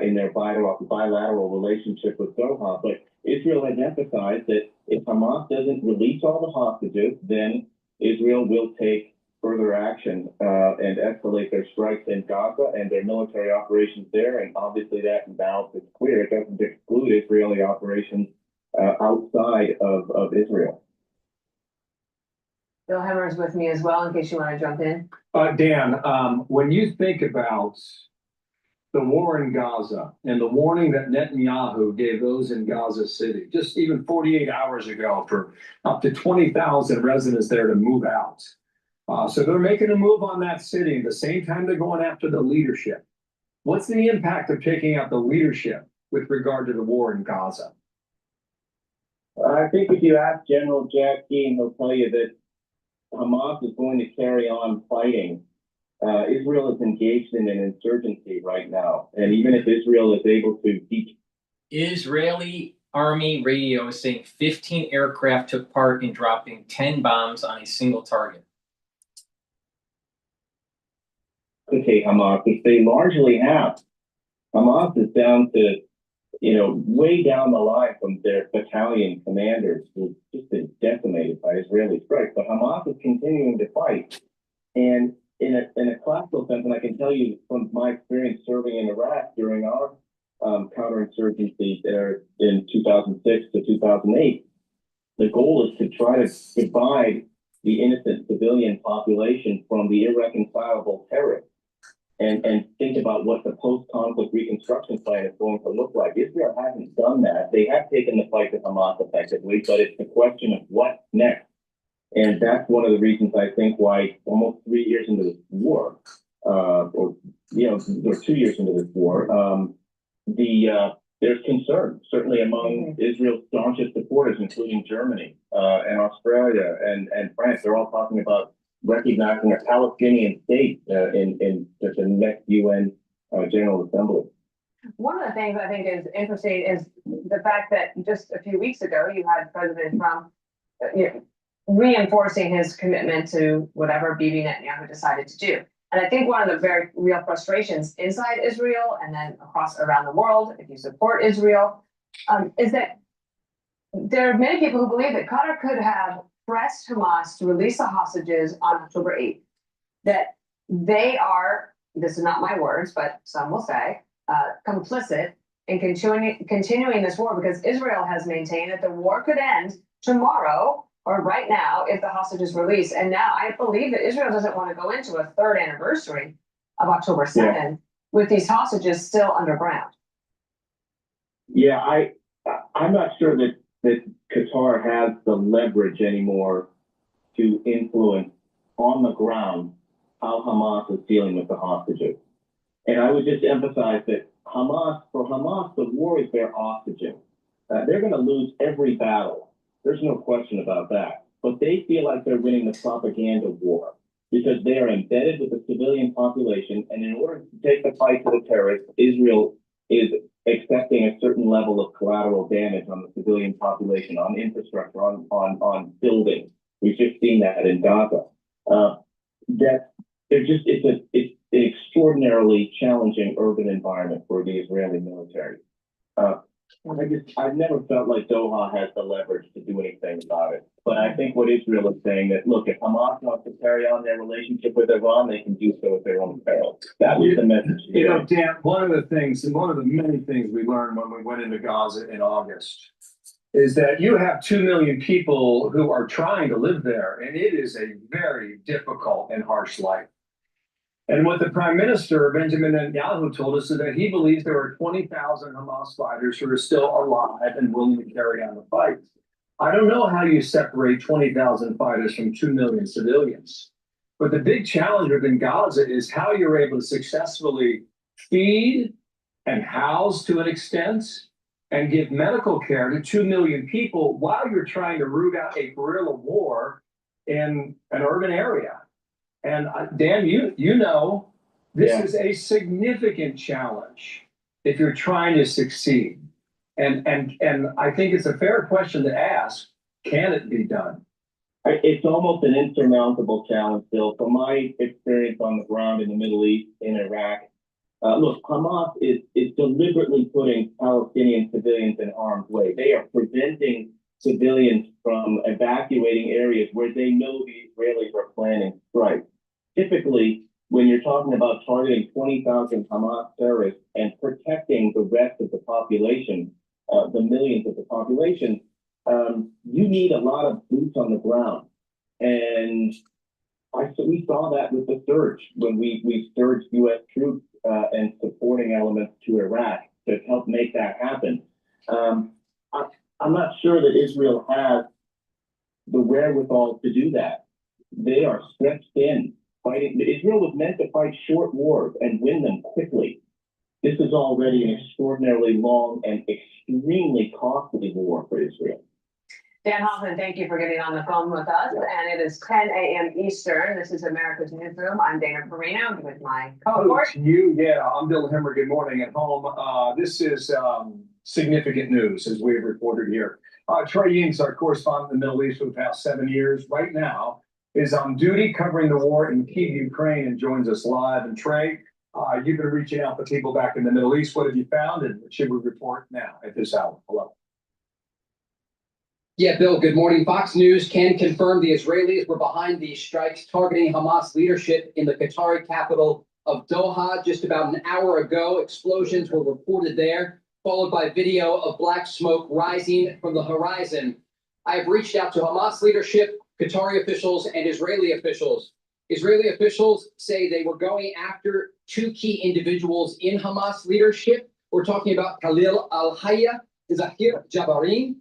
in their bilateral relationship with Doha. But Israel has emphasized that if Hamas doesn't release all the hostages, then Israel will take further action and escalate their strikes in Gaza and their military operations there. And obviously that balance is clear. It doesn't exclude Israeli operations outside of Israel. Bill Hemmer is with me as well, in case you want to jump in. Dan, when you think about the war in Gaza and the warning that Netanyahu gave those in Gaza City, just even 48 hours ago, for up to 20,000 residents there to move out. So they're making a move on that city. At the same time, they're going after the leadership. What's the impact of taking out the leadership with regard to the war in Gaza? I think if you ask General Jack Keane, he'll tell you that Hamas is going to carry on fighting. Israel is engaged in an insurgency right now. And even if Israel is able to keep... Israeli Army radio is saying 15 aircraft took part in dropping 10 bombs on a single target. Okay, Hamas, which they largely have. Hamas is down to, way down the line from their battalion commanders who've just been decimated by Israeli strikes. But Hamas is continuing to fight. And in a classical sense, and I can tell you from my experience serving in Iraq during our counterinsurgency there in 2006 to 2008, the goal is to try to divide the innocent civilian population from the irreconcilable terrorists. And think about what the post-conflict reconstruction plan is going to look like. Israel hasn't done that. They have taken the fight to Hamas effectively, but it's the question of what next. And that's one of the reasons I think why almost 3 years into this war, or 2 years into this war, there's concern, certainly among Israel's staunchest supporters, including Germany and Australia and France. They're all talking about recognizing a Palestinian state in the next UN General Assembly. One of the things I think is interesting is the fact that just a few weeks ago, you had President Trump reinforcing his commitment to whatever Bibi Netanyahu decided to do. And I think one of the very real frustrations inside Israel and then around the world, if you support Israel, is that there are many people who believe that Qatar could have pressed Hamas to release the hostages on October 8th, that they are, this is not my words, but some will say, complicit in continuing this war, because Israel has maintained that the war could end tomorrow or right now, if the hostage is released. And now I believe that Israel doesn't want to go into a third anniversary of October 7th with these hostages still underground. Yeah, I'm not sure that Qatar has the leverage anymore to influence on the ground how Hamas is dealing with the hostages. And I would just emphasize that for Hamas, the war is their oxygen. They're going to lose every battle. There's no question about that. But they feel like they're winning the propaganda war because they are embedded with the civilian population. And in order to take the fight to the terrorists, Israel is accepting a certain level of collateral damage on the civilian population, on infrastructure, on buildings. We've just seen that in Gaza. It's an extraordinarily challenging urban environment for the Israeli military. I've never felt like Doha has the leverage to do anything about it. But I think what Israel is saying that, look, if Hamas wants to carry on their relationship with Iran, they can do so at their own peril. That was the message. You know, Dan, one of the things, and one of the many things we learned when we went into Gaza in August, is that you have 2 million people who are trying to live there, and it is a very difficult and harsh life. And what the Prime Minister, Benjamin Netanyahu, told us is that he believes there are 20,000 Hamas fighters who are still alive and willing to carry on the fight. I don't know how you separate 20,000 fighters from 2 million civilians. But the big challenge within Gaza is how you're able to successfully feed and house to an extent and give medical care to 2 million people while you're trying to root out a guerrilla war in an urban area. And Dan, you know, this is a significant challenge if you're trying to succeed. And I think it's a fair question to ask, can it be done? It's almost an insurmountable challenge, Bill. From my experience on the ground in the Middle East, in Iraq, look, Hamas is deliberately putting Palestinian civilians in harm's way. They are preventing civilians from evacuating areas where they know the Israelis are planning strikes. Typically, when you're talking about targeting 20,000 Hamas terrorists and protecting the rest of the population, the millions of the population, you need a lot of boots on the ground. And we saw that with the surge when we surged U.S. troops and supporting elements to Iraq to help make that happen. I'm not sure that Israel has the wherewithal to do that. They are stretched thin. Israel was meant to fight short wars and win them quickly. This is already an extraordinarily long and extremely costly war for Israel. Dan Hoffman, thank you for getting on the phone with us. And it is 10 a.m. Eastern. This is America's Newsroom. I'm Dana Perino with my co-report. I'm Bill Hemmer. Good morning at home. This is significant news, as we've reported here. Trey Ying's our correspondent in the Middle East for the past 7 years. Right now is on duty covering the war in Kyiv, Ukraine, and joins us live. And Trey, you've been reaching out to people back in the Middle East. What have you found, and what should we report now at this hour? Hello. Yeah, Bill, good morning. Fox News can confirm the Israelis were behind these strikes targeting Hamas leadership in the Qatari capital of Doha. Just about an hour ago, explosions were reported there, followed by video of black smoke rising from the horizon. I have reached out to Hamas leadership, Qatari officials, and Israeli officials. Israeli officials say they were going after two key individuals in Hamas leadership. We're talking about Khalil al-Hayya, Zahir Jabarin.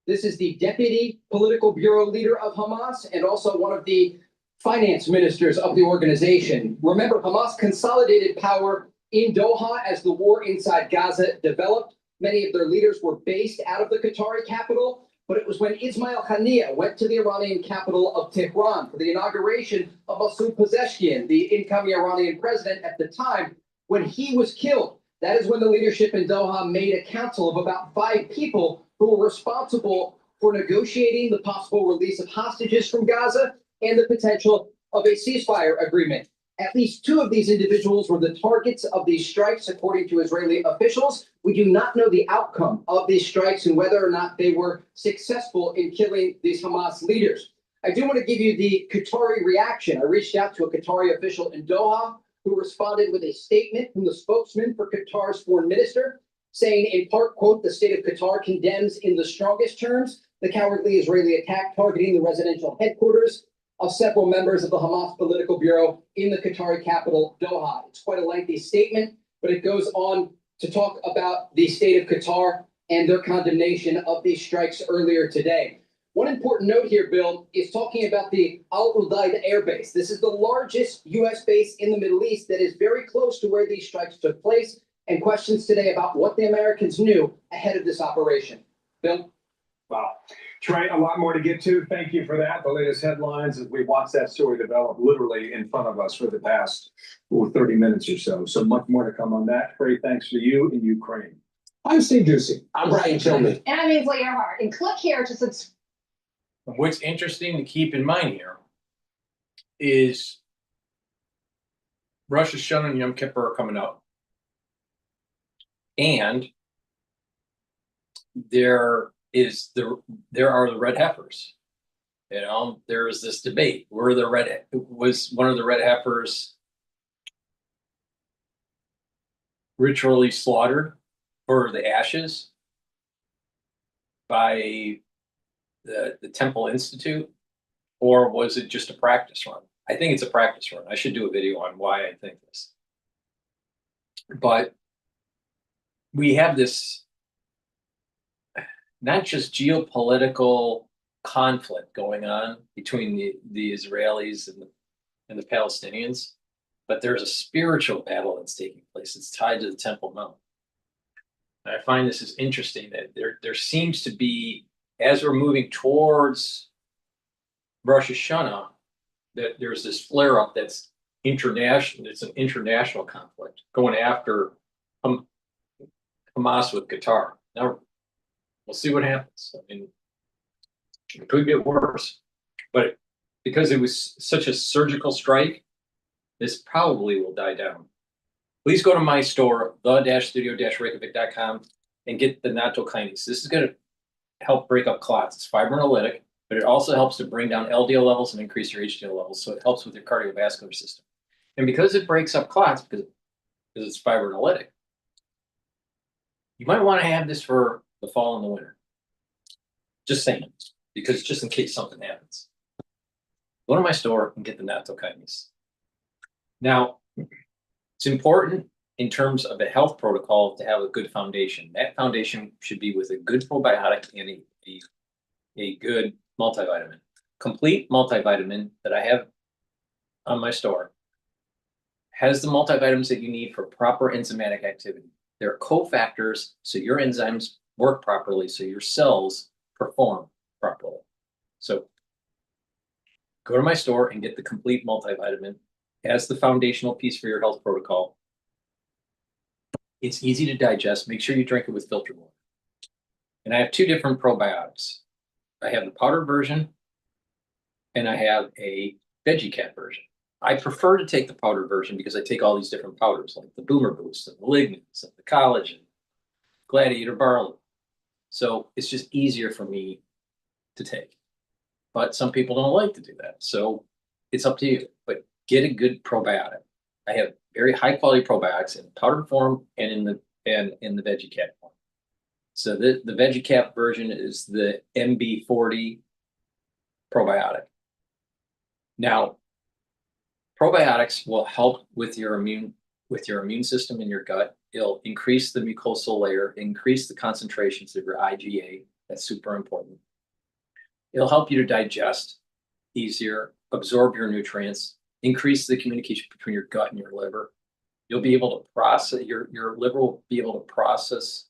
This is the deputy political bureau leader of Hamas and also one of the finance ministers of the organization. Remember, Hamas consolidated power in Doha as the war inside Gaza developed. Many of their leaders were based out of the Qatari capital, but it was when Ismail Haniyeh went to the Iranian capital of Tehran for the inauguration of Masoud Pezeshkian, the incoming Iranian president at the time, when he was killed. That is when the leadership in Doha made a council of about 5 people who were responsible for negotiating the possible release of hostages from Gaza and the potential of a ceasefire agreement. At least 2 of these individuals were the targets of these strikes, according to Israeli officials. We do not know the outcome of these strikes and whether or not they were successful in killing these Hamas leaders. I do want to give you the Qatari reaction. I reached out to a Qatari official in Doha who responded with a statement from the spokesman for Qatar's foreign minister, saying in part, quote, the state of Qatar condemns in the strongest terms the cowardly Israeli attack targeting the residential headquarters of several members of the Hamas political bureau in the Qatari capital, Doha. It's quite a lengthy statement, but it goes on to talk about the state of Qatar and their condemnation of these strikes earlier today. One important note here, Bill, is talking about the Al Udeid Air Base. This is the largest U.S. base in the Middle East that is very close to where these strikes took place, and questions today about what the Americans knew ahead of this operation. Bill? Wow. Trey, a lot more to get to. Thank you for that. The latest headlines as we watch that story develop literally in front of us for the past 30 minutes or so. So much more to come on that. Trey, thanks to you in Ukraine. I'm Steve Ducey. I'm Brighteon Channel. And I'm Ainsley Earhart. And click here to subscribe. What's interesting to keep in mind here is Rosh Hashanah and Yom Kippur are coming up. And there are the red heifers. You know, there is this debate. Was one of the red heifers ritually slaughtered for the ashes by the Temple Institute, or was it just a practice run? I think it's a practice run. I should do a video on why I think this. But we have this not just geopolitical conflict going on between the Israelis and the Palestinians, but there's a spiritual battle that's taking place. It's tied to the Temple Mount. And I find this is interesting that there seems to be, as we're moving towards Rosh Hashanah, that there's this flare-up that's international. It's an international conflict going after Hamas with Qatar. Now, we'll see what happens. I mean, it could get worse, but because it was such a surgical strike, this probably will die down. Please go to my store, the-studio-reykjavik.com, and get the nattokinase. This is going to help break up clots. It's fibrinolytic, but it also helps to bring down LDL levels and increase your HDL levels, so it helps with your cardiovascular system. And because it breaks up clots, because it's fibrinolytic, you might want to have this for the fall and the winter. Just saying, because just in case something happens. Go to my store and get the nattokinase. Now, it's important in terms of a health protocol to have a good foundation. That foundation should be with a good probiotic and a good multivitamin. Complete multivitamin that I have on my store has the multivitamins that you need for proper enzymatic activity. They're cofactors, so your enzymes work properly, so your cells perform properly. So go to my store and get the complete multivitamin as the foundational piece for your health protocol. It's easy to digest. Make sure you drink it with filtered water. And I have two different probiotics. I have the powdered version and I have a veggie cat version. I prefer to take the powdered version because I take all these different powders like the Boomer Boost and the lignans and the collagen, Gladiator barley. So it's just easier for me to take. But some people don't like to do that. So it's up to you. But get a good probiotic. I have very high quality probiotics in powdered form and in the veggie cat form. So the veggie cat version is the MB40 probiotic. Now, probiotics will help with your immune system in your gut. It'll increase the mucosal layer, increase the concentrations of your IgA. That's super important. It'll help you to digest easier, absorb your nutrients, increase the communication between your gut and your liver. You'll be able to process, your liver will be able to process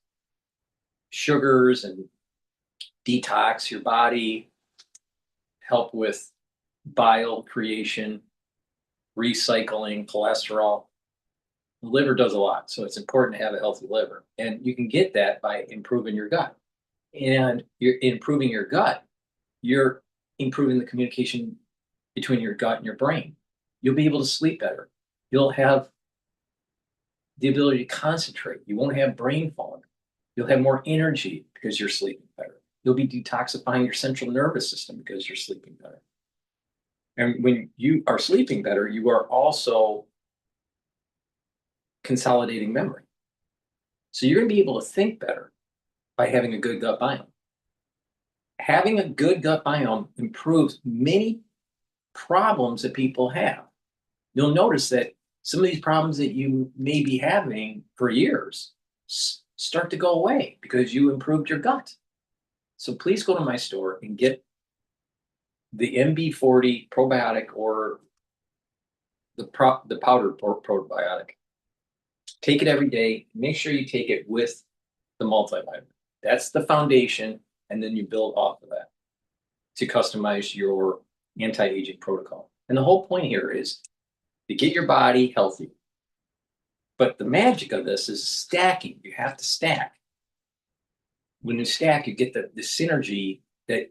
sugars and detox your body, help with bile creation, recycling, cholesterol. The liver does a lot, so it's important to have a healthy liver. And you can get that by improving your gut. And you're improving your gut, you're improving the communication between your gut and your brain. You'll be able to sleep better. You'll have the ability to concentrate. You won't have brain fog. You'll have more energy because you're sleeping better. You'll be detoxifying your central nervous system because you're sleeping better. And when you are sleeping better, you are also consolidating memory. So you're going to be able to think better by having a good gut biome. having a good gut biome improves many problems that people have. You'll notice that some of these problems that you may be having for years start to go away because you improved your gut. So please go to my store and get the MB40 probiotic or the powdered probiotic. Take it every day. Make sure you take it with the multivitamin. That's the foundation, and then you build off of that to customize your anti-aging protocol. And the whole point here is to get your body healthy. But the magic of this is stacking. You have to stack. When you stack, you get the synergy that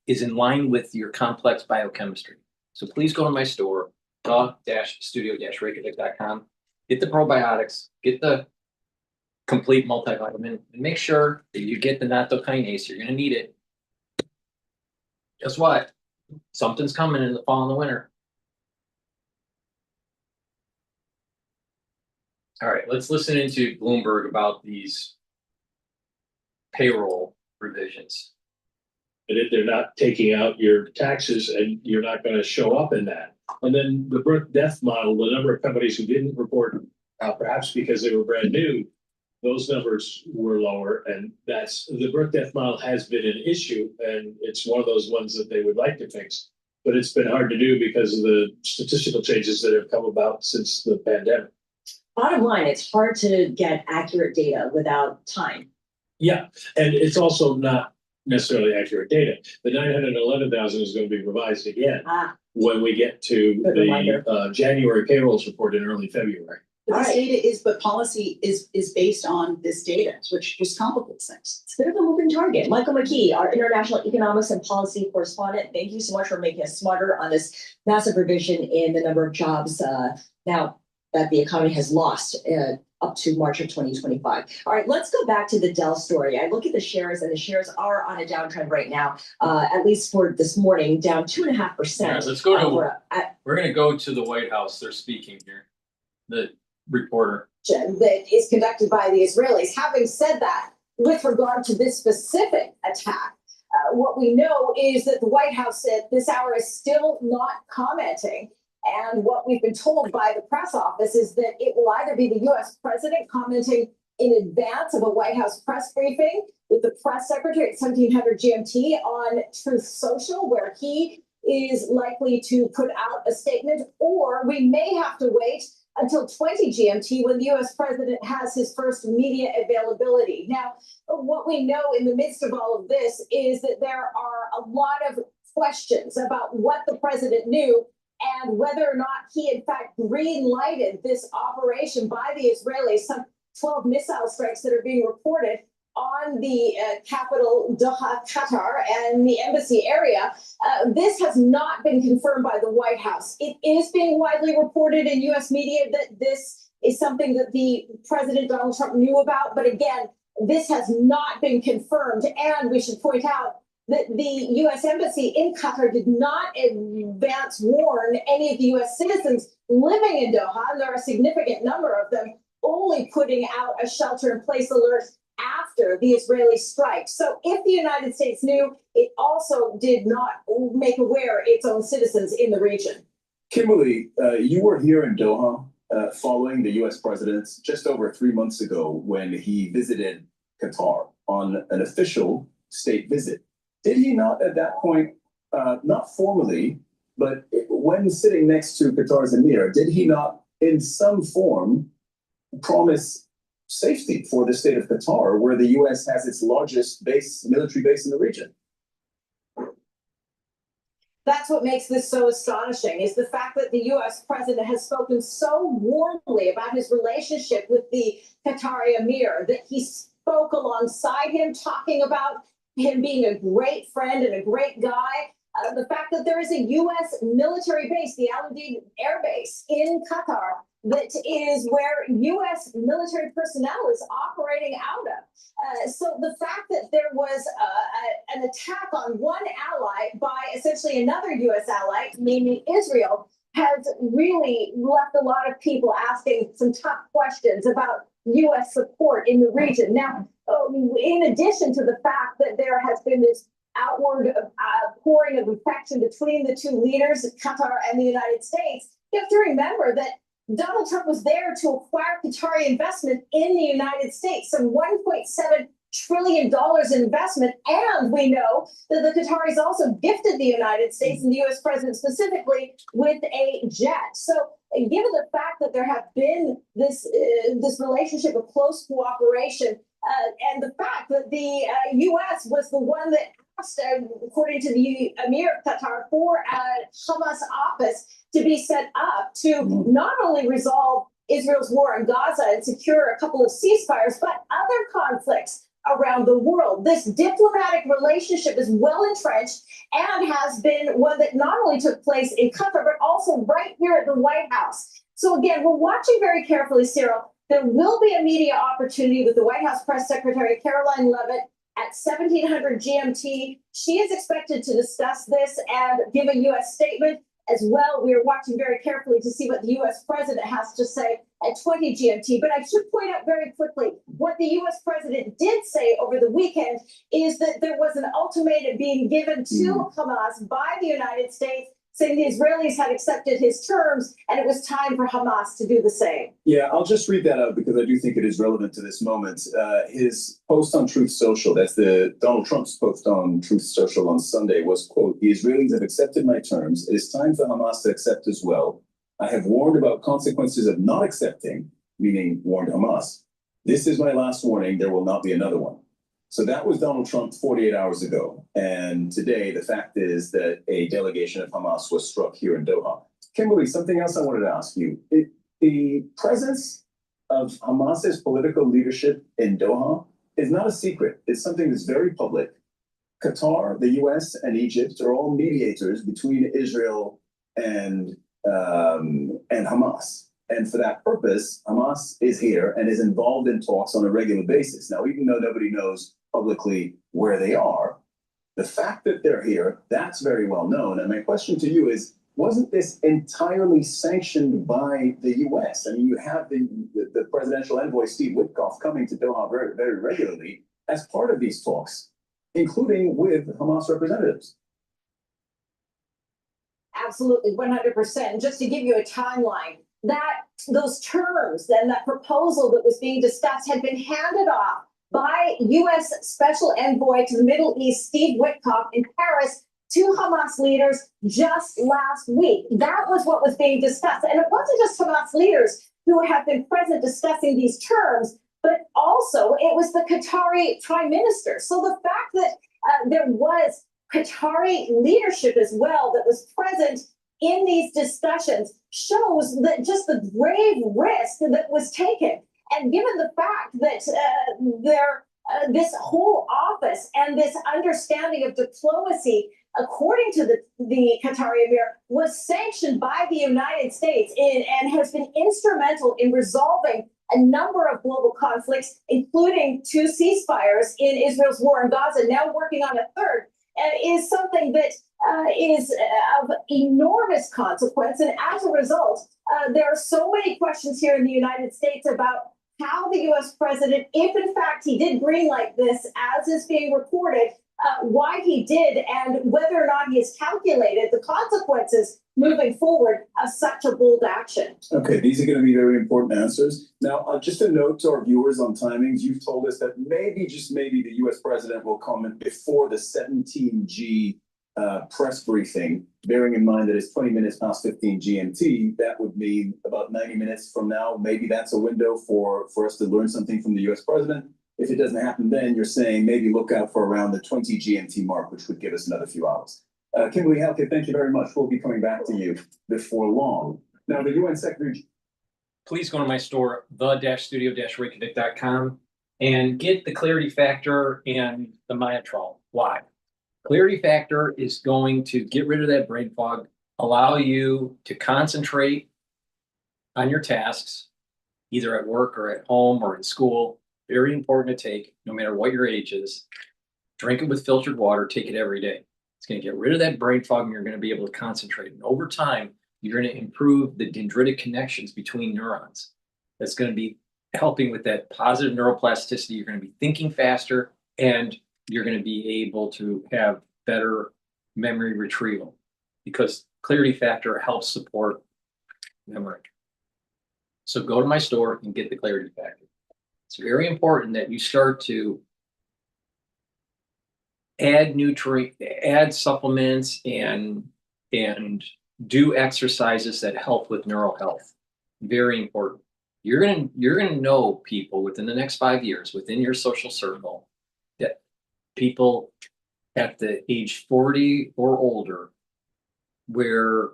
is in line with your complex biochemistry. So please go to my store, studio-reykjavik.com. Get the probiotics, get the complete multivitamin, and make sure that you get the nattokinase. You're going to need it. Guess what? Something's coming in the fall and the winter. All right, let's listen into Bloomberg about these payroll revisions. And if they're not taking out your taxes and you're not going to show up in that. And then the birth death model, the number of companies who didn't report, perhaps because they were brand new, those numbers were lower. And that's the birth death model has been an issue. And it's one of those ones that they would like to fix. But it's been hard to do because of the statistical changes that have come about since the pandemic. Bottom line, it's hard to get accurate data without time. Yeah, and it's also not necessarily accurate data. The 911,000 is going to be revised again when we get to the January payrolls report in early February. But this data is, but policy is based on this data, which just complicates things. It's a bit of a moving target. Michael McKee, our international economics and policy correspondent, thank you so much for making us smarter on this massive revision in the number of jobs now that the economy has lost up to March of 2025. All right, let's go back to the Dell story. I look at the shares, and the shares are on a downtrend right now, at least for this morning, down 2.5%. Yeah, let's go to, we're going to go to the White House. They're speaking here. The reporter. That is conducted by the Israelis. Having said that, with regard to this specific attack, what we know is that the White House at this hour is still not commenting. And what we've been told by the press office is that it will either be the U.S. president commenting in advance of a White House press briefing with the press secretary at 1700 GMT on Truth Social, where he is likely to put out a statement, or we may have to wait until 20 GMT when the U.S. president has his first media availability. Now, what we know in the midst of all of this is that there are a lot of questions about what the president knew and whether or not he, in fact, green-lighted this operation by the Israelis, some 12 missile strikes that are being reported on the capital, Doha, Qatar, and the embassy area. This has not been confirmed by the White House. It is being widely reported in U.S. media that this is something that the President Donald Trump knew about. But again, this has not been confirmed. And we should point out that the U.S. Embassy in Qatar did not advance warn any of the U.S. citizens living in Doha, and there are a significant number of them, only putting out a shelter-in-place alert after the Israeli strike. So if the United States knew, it also did not make aware its own citizens in the region. Kimberly, you were here in Doha following the U.S. president just over 3 months ago when he visited Qatar on an official state visit. Did he not at that point, not formally, but when sitting next to Qatar's emir, did he not in some form promise safety for the state of Qatar, where the U.S. has its largest military base in the region? That's what makes this so astonishing, is the fact that the U.S. president has spoken so warmly about his relationship with the Qatari emir, that he spoke alongside him, talking about him being a great friend and a great guy. The fact that there is a U.S. military base, the Al Udeid Air Base in Qatar, that is where U.S. military personnel is operating out of. So the fact that there was an attack on one ally by essentially another U.S. ally, namely Israel, has really left a lot of people asking some tough questions about U.S. support in the region. Now, in addition to the fact that there has been this outward pouring of affection between the two leaders, Qatar and the United States, you have to remember that Donald Trump was there to acquire Qatari investment in the United States, some $1.7 trillion in investment. And we know that the Qataris also gifted the United States and the US president specifically with a jet. So given the fact that there have been this relationship of close cooperation, and the fact that the US was the one that asked, according to the Emir of Qatar, for a Hamas office to be set up to not only resolve Israel's war in Gaza and secure a couple of ceasefires, but other conflicts around the world. This diplomatic relationship is well entrenched and has been one that not only took place in Qatar, but also right here at the White House. So again, we're watching very carefully, Cyril. There will be a media opportunity with the White House Press Secretary Caroline Leavitt at 1700 GMT. She is expected to discuss this and give a U.S. statement as well. We are watching very carefully to see what the U.S. president has to say at 20 GMT. But I should point out very quickly, what the U.S. president did say over the weekend is that there was an ultimatum being given to Hamas by the United States, saying the Israelis had accepted his terms and it was time for Hamas to do the same. Yeah, I'll just read that out because I do think it is relevant to this moment. His post on Truth Social, that's the Donald Trump's post on Truth Social on Sunday, was, quote, "The Israelis have accepted my terms. It is time for Hamas to accept as well. I have warned about consequences of not accepting," meaning warned Hamas. "This is my last warning. There will not be another one." So that was Donald Trump 48 hours ago. And today, the fact is that a delegation of Hamas was struck here in Doha. Kimberly, something else I wanted to ask you. The presence of Hamas's political leadership in Doha is not a secret. It's something that's very public. Qatar, the US, and Egypt are all mediators between Israel and Hamas. And for that purpose, Hamas is here and is involved in talks on a regular basis. Now, even though nobody knows publicly where they are, the fact that they're here, that's very well known. And my question to you is, wasn't this entirely sanctioned by the US? I mean, you have the presidential envoy, Steve Witkoff, coming to Doha very, very regularly as part of these talks, including with Hamas representatives. Absolutely, 100%. And just to give you a timeline, those terms and that proposal that was being discussed had been handed off by U.S. Special Envoy to the Middle East, Steve Witkoff, in Paris to Hamas leaders just last week. That was what was being discussed. And it wasn't just Hamas leaders who have been present discussing these terms, but also it was the Qatari prime minister. So the fact that there was Qatari leadership as well that was present in these discussions shows that just the grave risk that was taken. And given the fact that this whole office and this understanding of diplomacy, according to the Qatari Emir, was sanctioned by the United States and has been instrumental in resolving a number of global conflicts, including 2 ceasefires in Israel's war in Gaza, now working on a third, is something that is of enormous consequence. And as a result, there are so many questions here in the United States about how the U.S. president, if in fact he did greenlight this, as is being reported, why he did, and whether or not he has calculated the consequences moving forward of such a bold action. Okay, these are going to be very important answers. Now, just a note to our viewers on timings. You've told us that maybe, just maybe, the U.S. president will comment before the 17G press briefing, bearing in mind that it's 20 minutes past 15 GMT. That would mean about 90 minutes from now. Maybe that's a window for us to learn something from the U.S. president. If it doesn't happen then, you're saying maybe look out for around the 20 GMT mark, which would give us another few hours. Kimberly Halkett, thank you very much. We'll be coming back to you before long. Now, the UN Secretary... Please go to my store, the-studio-reykjavik.com, and get the Clarity Factor and the Myotrol. Why? Clarity Factor is going to get rid of that brain fog, allow you to concentrate on your tasks, either at work or at home or in school. Very important to take, no matter what your age is. Drink it with filtered water, take it every day. It's going to get rid of that brain fog and you're going to be able to concentrate. And over time, you're going to improve the dendritic connections between neurons. That's going to be helping with that positive neuroplasticity. You're going to be thinking faster and you're going to be able to have better memory retrieval because clarity factor helps support memory. So go to my store and get the clarity factor. It's very important that you start to add supplements and do exercises that help with neural health. Very important. You're gonna know people within the next 5 years within your social circle that people at the age 40 or older where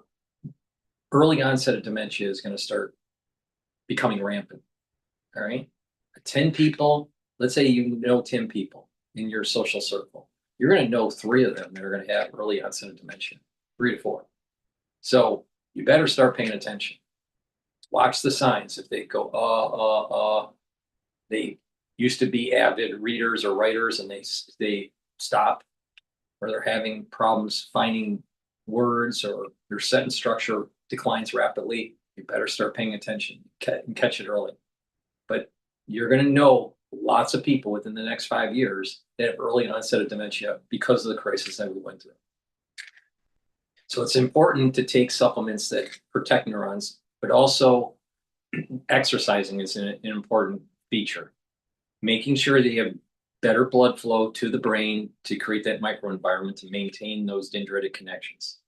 early onset of dementia is going to start becoming rampant. All right. 10 people, let's say you know 10 people in your social circle. You're going to know 3 of them that are going to have early onset of dementia, 3 to 4. So you better start paying attention. Watch the signs. If they go, they used to be avid readers or writers and they stop, or they're having problems finding words, or their sentence structure declines rapidly. You better start paying attention and catch it early. But you're going to know lots of people within the next 5 years that have early onset of dementia because of the crisis that we went through. So it's important to take supplements that protect neurons, but also exercising is an important feature. Making sure that you have better blood flow to the brain to create that microenvironment to maintain those dendritic connections.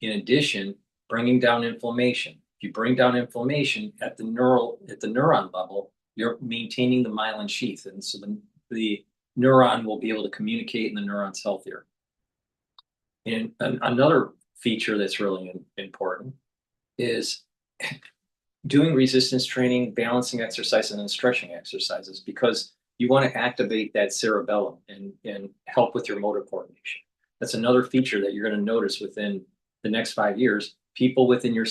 In addition, bringing down inflammation. If you bring down inflammation at the neuron level, you're maintaining the myelin sheath, and so the neuron will be able to communicate and the neuron's healthier. And another feature that's really important is doing resistance training, balancing exercises, and stretching exercises, because you want to activate that cerebellum and help with your motor coordination. That's another feature that you're going to notice within the next 5 years. People within your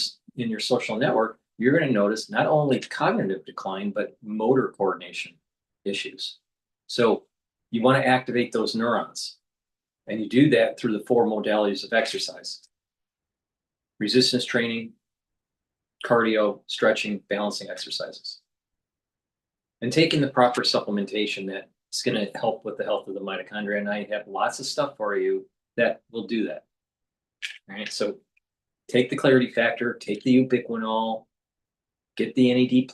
social network, you're going to notice not only cognitive decline, but motor coordination issues. So you want to activate those neurons. And you do that through the 4 modalities of exercise: resistance training, cardio, stretching, balancing exercises. And taking the proper supplementation that's going to help with the health of the mitochondria. And I have lots of stuff for you that will do that. All right, so take the clarity factor, take the ubiquinol, get the NAD+,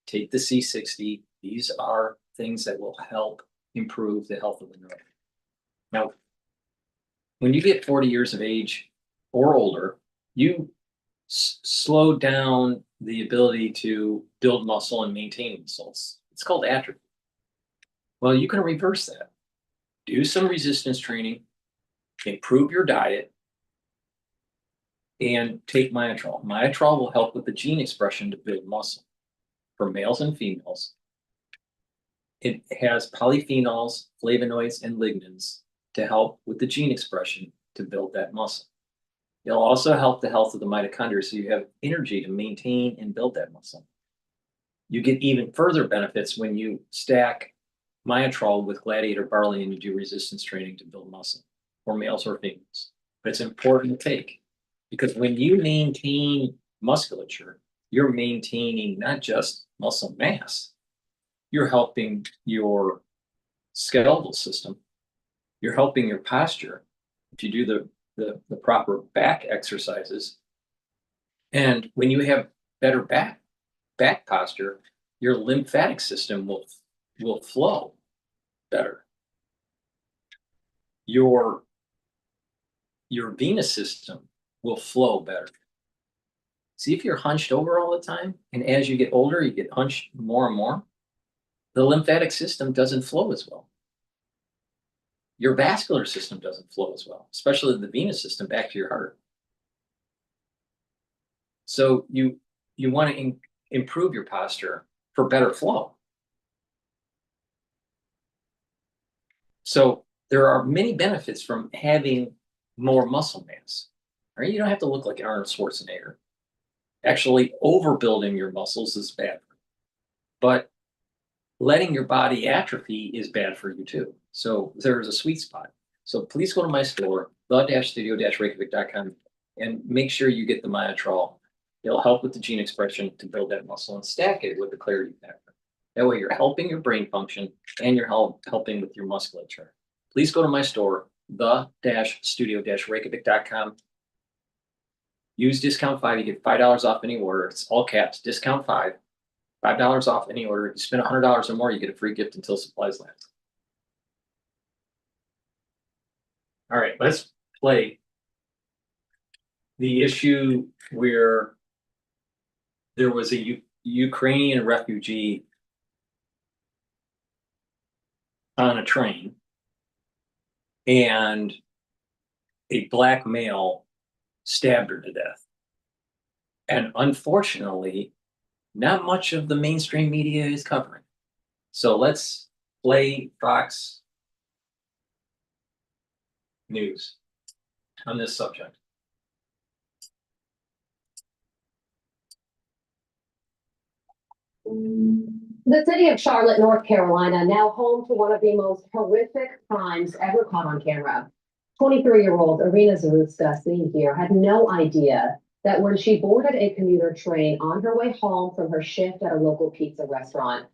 take the C60. These are things that will help improve the health of the neuron. Now, when you get 40 years of age or older, you slow down the ability to build muscle and maintain muscles. It's called atrophy. Well, you can reverse that. Do some resistance training, improve your diet, and take myotrol. Myotrol will help with the gene expression to build muscle for males and females. It has polyphenols, flavonoids, and lignans to help with the gene expression to build that muscle. It'll also help the health of the mitochondria, so you have energy to maintain and build that muscle. You get even further benefits when you stack myotrol with gladiator barley and you do resistance training to build muscle, for males or females. But it's important to take, because when you maintain musculature, you're maintaining not just muscle mass, you're helping your skeletal system, you're helping your posture. If you do the proper back exercises, and when you have better back posture, your lymphatic system will flow better. Your venous system will flow better. See, if you're hunched over all the time, and as you get older, you get hunched more and more, the lymphatic system doesn't flow as well. Your vascular system doesn't flow as well, especially the venous system back to your heart. So you want to improve your posture for better flow. So there are many benefits from having more muscle mass. Right? You don't have to look like Arnold Schwarzenegger. Actually, overbuilding your muscles is bad, but letting your body atrophy is bad for you too. So there's a sweet spot. So please go to my store, the-studio-reykjavik.com, and make sure you get the myotrol. It'll help with the gene expression to build that muscle, and stack it with the clarity factor. That way you're helping your brain function and you're helping with your musculature. please go to my store, the-studio-reykjavik.com. Use discount 5, you get $5 off any order. It's all caps, discount 5, $5 off any order. If you spend $100 or more, you get a free gift until supplies last. All right, let's play the issue where there was a Ukrainian refugee on a train, and a black male stabbed her to death. And unfortunately, not much of the mainstream media is covering. So let's play Fox News on this subject. The city of Charlotte, North Carolina, now home to one of the most horrific crimes ever caught on camera. 23-year-old Irina Zarutska, seen here, had no idea that when she boarded a commuter train on her way home from her shift at a local pizza restaurant,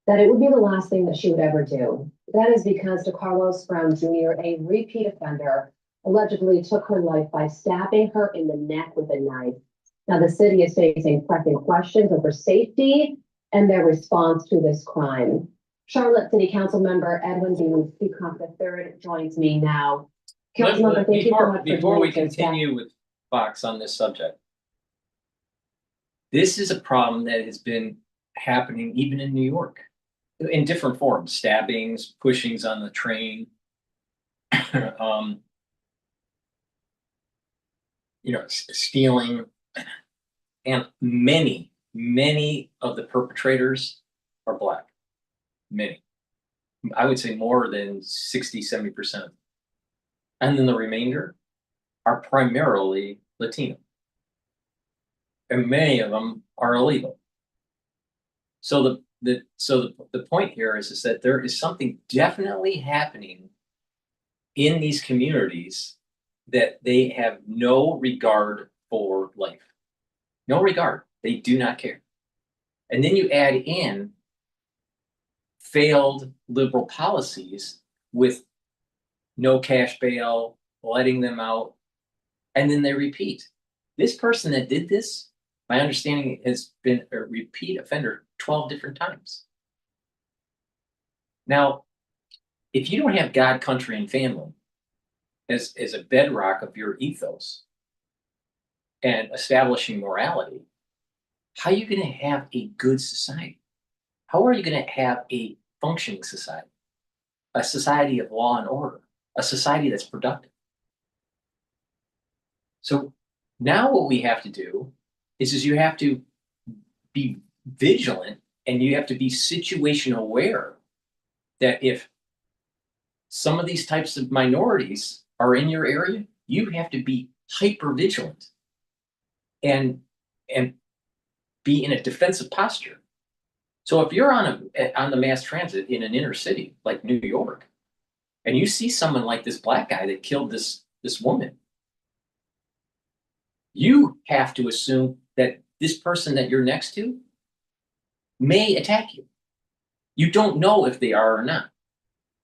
that it would be the last thing that she would ever do. That is because DeCarlos Brown Jr., a repeat offender, allegedly took her life by stabbing her in the neck with a knife. Now, the city is facing pressing questions over safety and their response to this crime. Charlotte City Council member Edwin D. Peacock III joins me now. Councilmember, thank you so much before we continue with Fox on this subject, this is a problem that has been happening even in New York in different forms: stabbings, pushings on the train, stealing, and many of the perpetrators are Black. Many. I would say more than 60–70%. And then the remainder are primarily Latino. And many of them are illegal. So the point here is that there is something definitely happening in these communities that they have no regard for life. No regard. They do not care. And then you add in failed liberal policies with no cash bail, letting them out, and then they repeat. This person that did this, my understanding, has been a repeat offender 12 different times. Now, if you don't have God, country, and family as a bedrock of your ethos and establishing morality, how are you going to have a good society? How are you going to have a functioning society? A society of law and order, a society that's productive. So now what we have to do is you have to be vigilant and you have to be situation aware that if some of these types of minorities are in your area, you have to be hyper vigilant and be in a defensive posture. So if you're on the mass transit in an inner city like New York, and you see someone like this Black guy that killed this woman, you have to assume that this person that you're next to may attack you. You don't know if they are or not,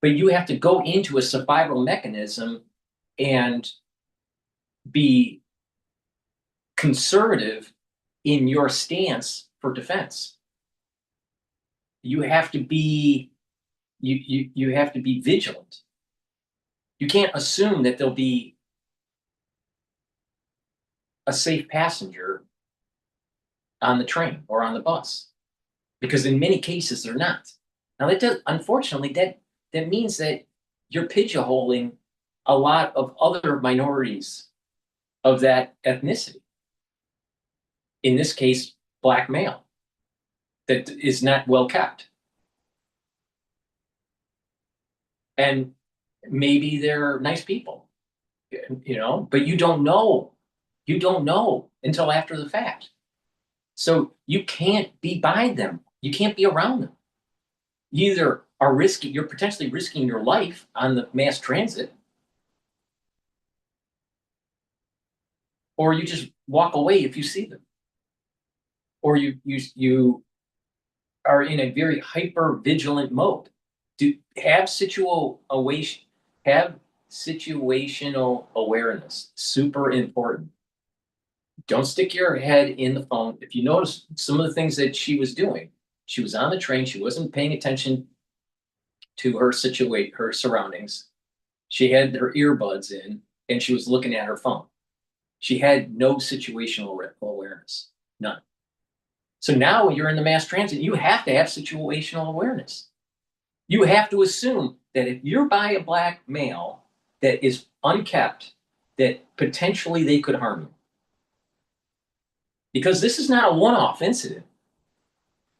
but you have to go into a survival mechanism and be conservative in your stance for defense. You have to be you have to be vigilant. You can't assume that there'll be a safe passenger on the train or on the bus, because in many cases they're not. Now that does, unfortunately, that means that you're pigeonholing a lot of other minorities of that ethnicity. In this case, Black male, that is not well kept. And maybe they're nice people, but you don't know. You don't know until after the fact. So you can't be by them. You can't be around them. You either are you're potentially risking your life on the mass transit, or you just walk away if you see them. Or you are in a very hyper vigilant mode. To have Have situational awareness, super important. Don't stick your head in the phone. If you notice some of the things that she was doing, she was on the train, she wasn't paying attention to her her surroundings. She had her earbuds in and she was looking at her phone. She had no situational awareness, none. So now when you're in the mass transit, you have to have situational awareness. You have to assume that if you're by a black male that is unkept, that potentially they could harm you. Because this is not a one-off incident.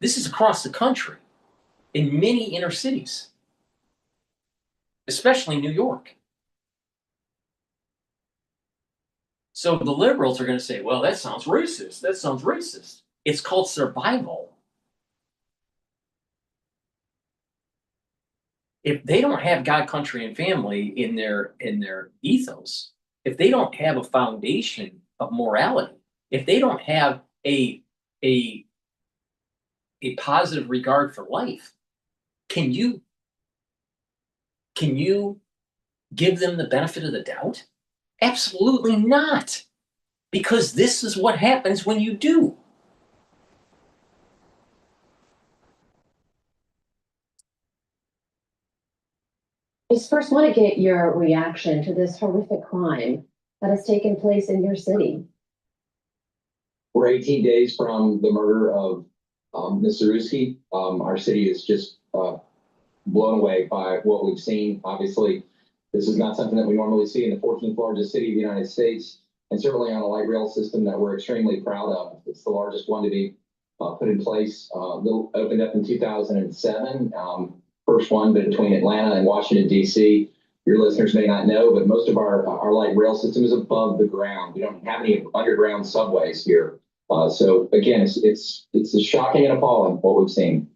This is across the country, in many inner cities, especially New York. So the liberals are going to say, well, that sounds racist. That sounds racist. It's called survival. If they don't have God, country, and family in their ethos, if they don't have a foundation of morality, if they don't have a positive regard for life, can you give them the benefit of the doubt? Absolutely not. Because this is what happens when you do. I just first want to get your reaction to this horrific crime that has taken place in your city. We're 18 days from the murder of Mr. Ruski. Our city is just blown away by what we've seen. Obviously, this is not something that we normally see in the 14th largest city of the United States, and certainly on a light rail system that we're extremely proud of. It's the largest one to be put in place. Opened up in 2007. First one between Atlanta and Washington, D.C. Your listeners may not know, but most of our light rail system is above the ground. We don't have any underground subways here. So again, it's shocking and appalling what we've seen.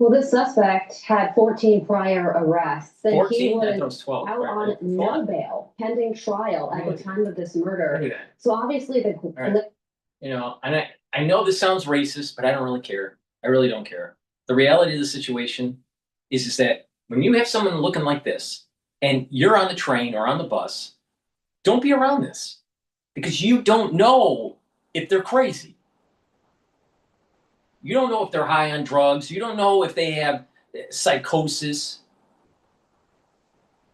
Well, this suspect had 14 prior arrests. And 14? he was That was 12. out on no bail pending trial at the time of this murder. Look at that. So obviously the Right. You know, and I know this sounds racist, but I don't really care. I really don't care. The reality of the situation is that when you have someone looking like this and you're on the train or on the bus, don't be around this because you don't know if they're crazy. You don't know if they're high on drugs. You don't know if they have psychosis.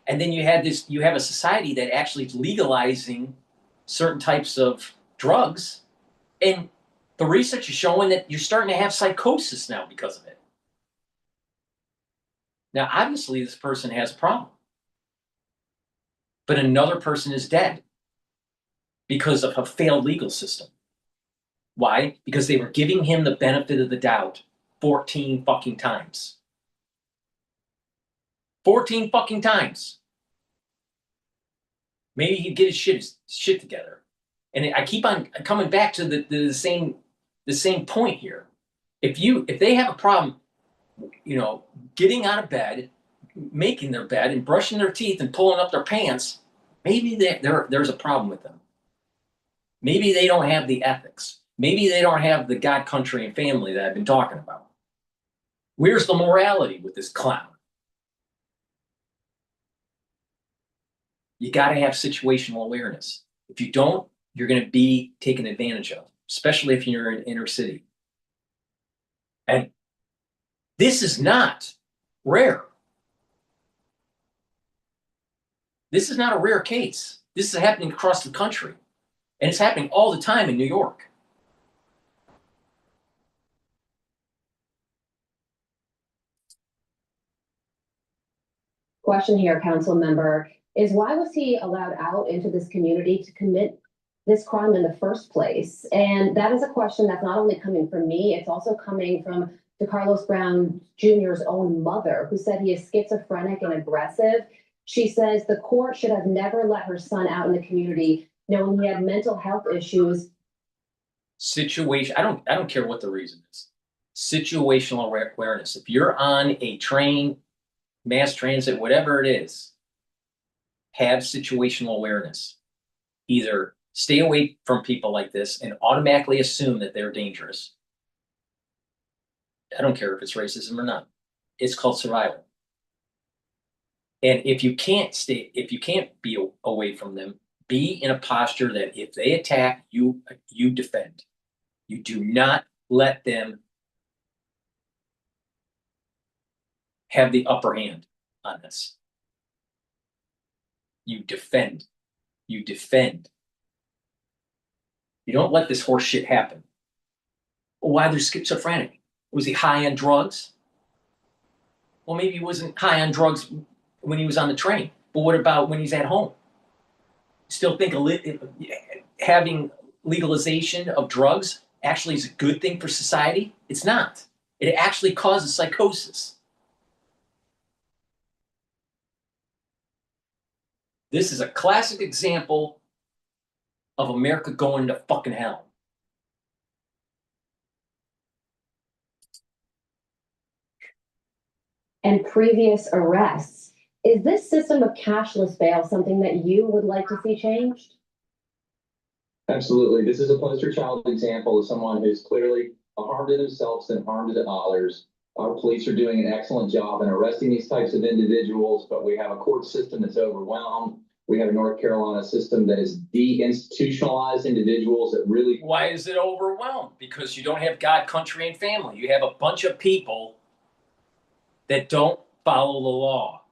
And then you have a society that actually is legalizing certain types of drugs. And the research is showing that you're starting to have psychosis now because of it. Now, obviously, this person has a problem. But another person is dead because of a failed legal system. Why? Because they were giving him the benefit of the doubt 14 fucking times. 14 fucking times. Maybe he'd get his shit together. And I keep on coming back to the same point here. If they have a problem, you know, getting out of bed, making their bed and brushing their teeth and pulling up their pants, maybe there's a problem with them. Maybe they don't have the ethics. Maybe they don't have the God, country, and family that I've been talking about. Where's the morality with this clown? You got to have situational awareness. If you don't, you're going to be taken advantage of, especially if you're in inner city. And this is not rare. This is not a rare case. This is happening across the country. And it's happening all the time in New York. question here, council member, is why was he allowed out into this community to commit this crime in the first place? And that is a question that's not only coming from me, it's also coming from DeCarlos Brown Jr.'s own mother, who said he is schizophrenic and aggressive. She says the court should have never let her son out in the community, knowing he had mental health issues. Situation. I don't care what the reason is. Situational awareness. If you're on a train, mass transit, whatever it is, have situational awareness. Either stay away from people like this and automatically assume that they're dangerous. I don't care if it's racism or not. It's called survival. And if you can't be away from them, be in a posture that if they attack, you defend. You do not let them have the upper hand on this. You defend. You defend. You don't let this horse shit happen. Why they're schizophrenic? Was he high on drugs? Well, maybe he wasn't high on drugs when he was on the train. But what about when he's at home? Still think having legalization of drugs actually is a good thing for society? It's not. It actually causes psychosis. This is a classic example of America going to fucking hell. And previous arrests. Is this system of cashless bail something that you would like to see changed? Absolutely. This is a poster child example of someone who's clearly a harm to themselves and harm to others. Our police are doing an excellent job in arresting these types of individuals, but we have a court system that's overwhelmed. We have a North Carolina system that has deinstitutionalized individuals that really... Why is it overwhelmed? Because you don't have God, country, and family. You have a bunch of people that don't follow the law.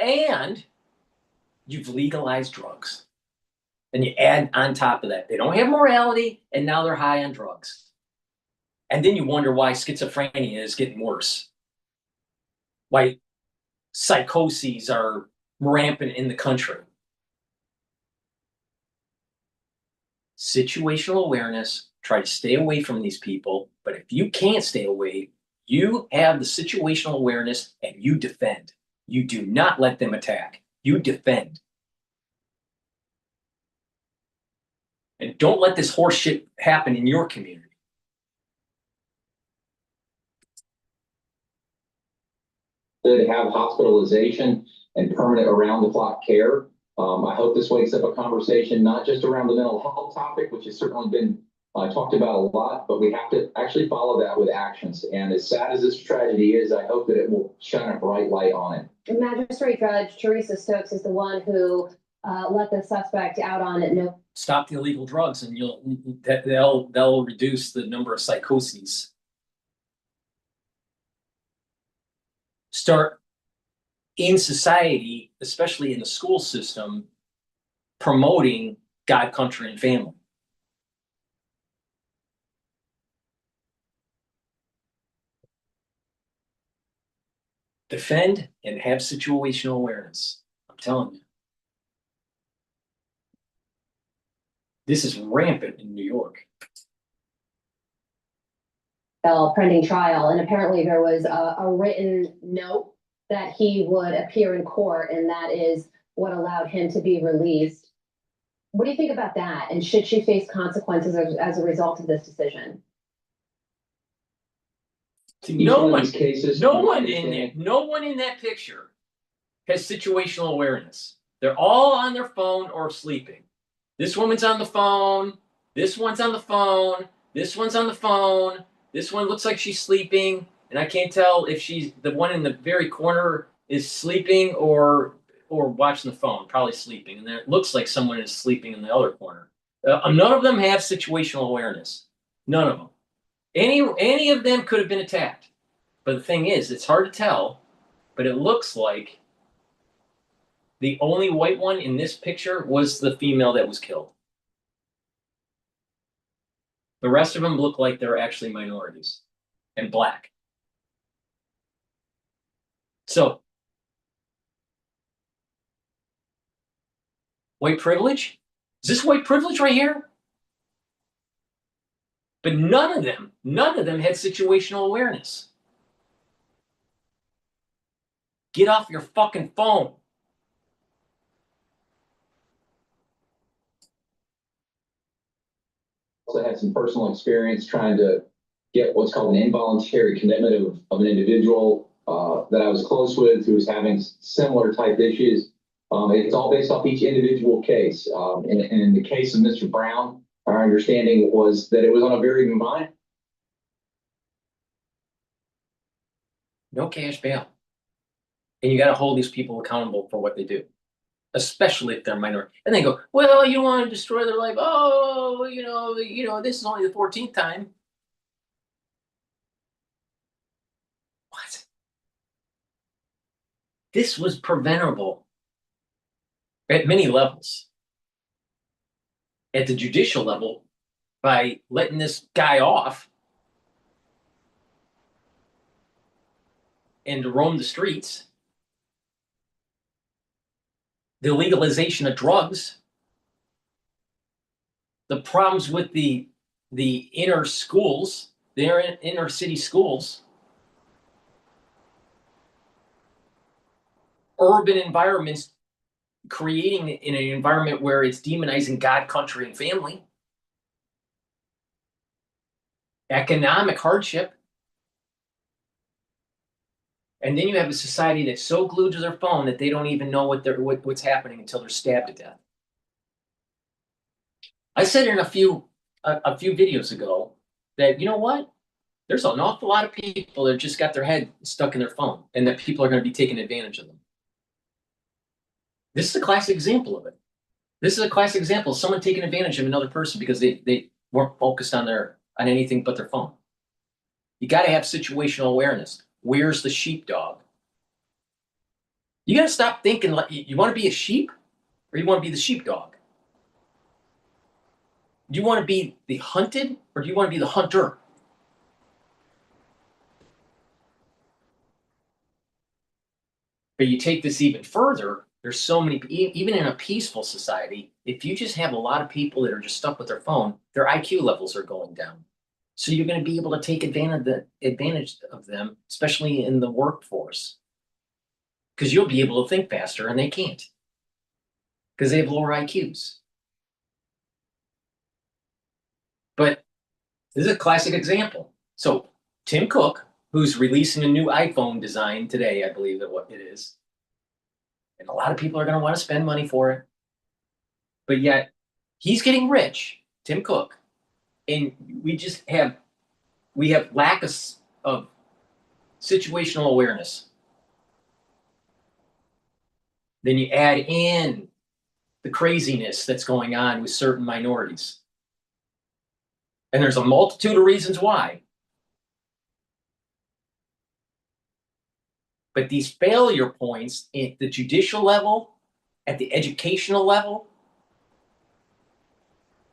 And you've legalized drugs. And you add on top of that, they don't have morality, and now they're high on drugs. And then you wonder why schizophrenia is getting worse. Why psychoses are rampant in the country. Situational awareness, try to stay away from these people, but if you can't stay away, you have the situational awareness and you defend. You do not let them attack. You defend. And don't let this horse shit happen in your community. To have hospitalization and permanent around-the-clock care. I hope this wakes up a conversation, not just around the mental health topic, which has certainly been talked about a lot, but we have to actually follow that with actions. And as sad as this tragedy is, I hope that it will shine a bright light on it. Magistrate Judge Teresa Stokes is the one who let the suspect out on it. No. Stop the illegal drugs, and they'll reduce the number of psychoses. Start in society, especially in the school system, promoting God, country, and family. Defend and have situational awareness. I'm telling you. This is rampant in New York. Pending trial, and apparently there was a written note that he would appear in court, and that is what allowed him to be released. What do you think about that? And should she face consequences as a result of this decision? No one in that picture has situational awareness. They're all on their phone or sleeping. This woman's on the phone. This one's on the phone. This one's on the phone. This one looks like she's sleeping, and I can't tell if she's the one in the very corner is sleeping or watching the phone, probably sleeping. And then it looks like someone is sleeping in the other corner. None of them have situational awareness. None of them. Any of them could have been attacked. But the thing is, it's hard to tell, but it looks like the only white one in this picture was the female that was killed. The rest of them look like they're actually minorities and black. So, white privilege? Is this white privilege right here? But none of them had situational awareness. Get off your fucking phone. Also had some personal experience trying to get what's called an involuntary commitment of an individual that I was close with who was having similar type issues. It's all based off each individual case. And in the case of Mr. Brown, our understanding was that it was on a very minor. No cash bail. And you gotta hold these people accountable for what they do, especially if they're minority. And they go, well, you want to destroy their life. Oh, this is only the 14th time. What? This was preventable at many levels. At the judicial level, by letting this guy off and to roam the streets, the legalization of drugs, the problems with the inner schools, the inner city schools, urban environments, creating in an environment where it's demonizing God, country, and family, economic hardship. And then you have a society that's so glued to their phone that they don't even know what's happening until they're stabbed to death. I said in a few videos ago that, you know what? There's an awful lot of people that just got their head stuck in their phone, and that people are going to be taking advantage of them. This is a classic example of it. This is a classic example of someone taking advantage of another person because they weren't focused on anything but their phone. You got to have situational awareness. Where's the sheepdog? You got to stop thinking like you want to be a sheep or you want to be the sheepdog. Do you want to be the hunted or do you want to be the hunter? But you take this even further, there's so many, even in a peaceful society, if you just have a lot of people that are just stuck with their phone, their IQ levels are going down. So you're going to be able to take advantage of them, especially in the workforce. Because you'll be able to think faster and they can't. Because they have lower IQs. But this is a classic example. So Tim Cook, who's releasing a new iPhone design today, I believe that what it is. And a lot of people are going to want to spend money for it. But yet he's getting rich, Tim Cook. And we have lack of situational awareness. Then you add in the craziness that's going on with certain minorities. And there's a multitude of reasons why. But these failure points at the judicial level, at the educational level,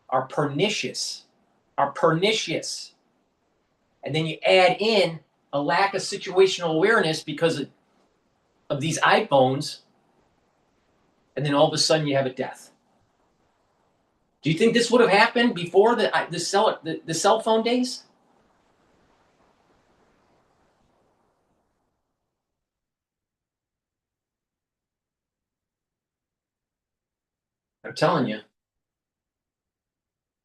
are pernicious. And then you add in a lack of situational awareness because of these iPhones, and then all of a sudden you have a death. Do you think this would have happened before the cell phone days? I'm telling you.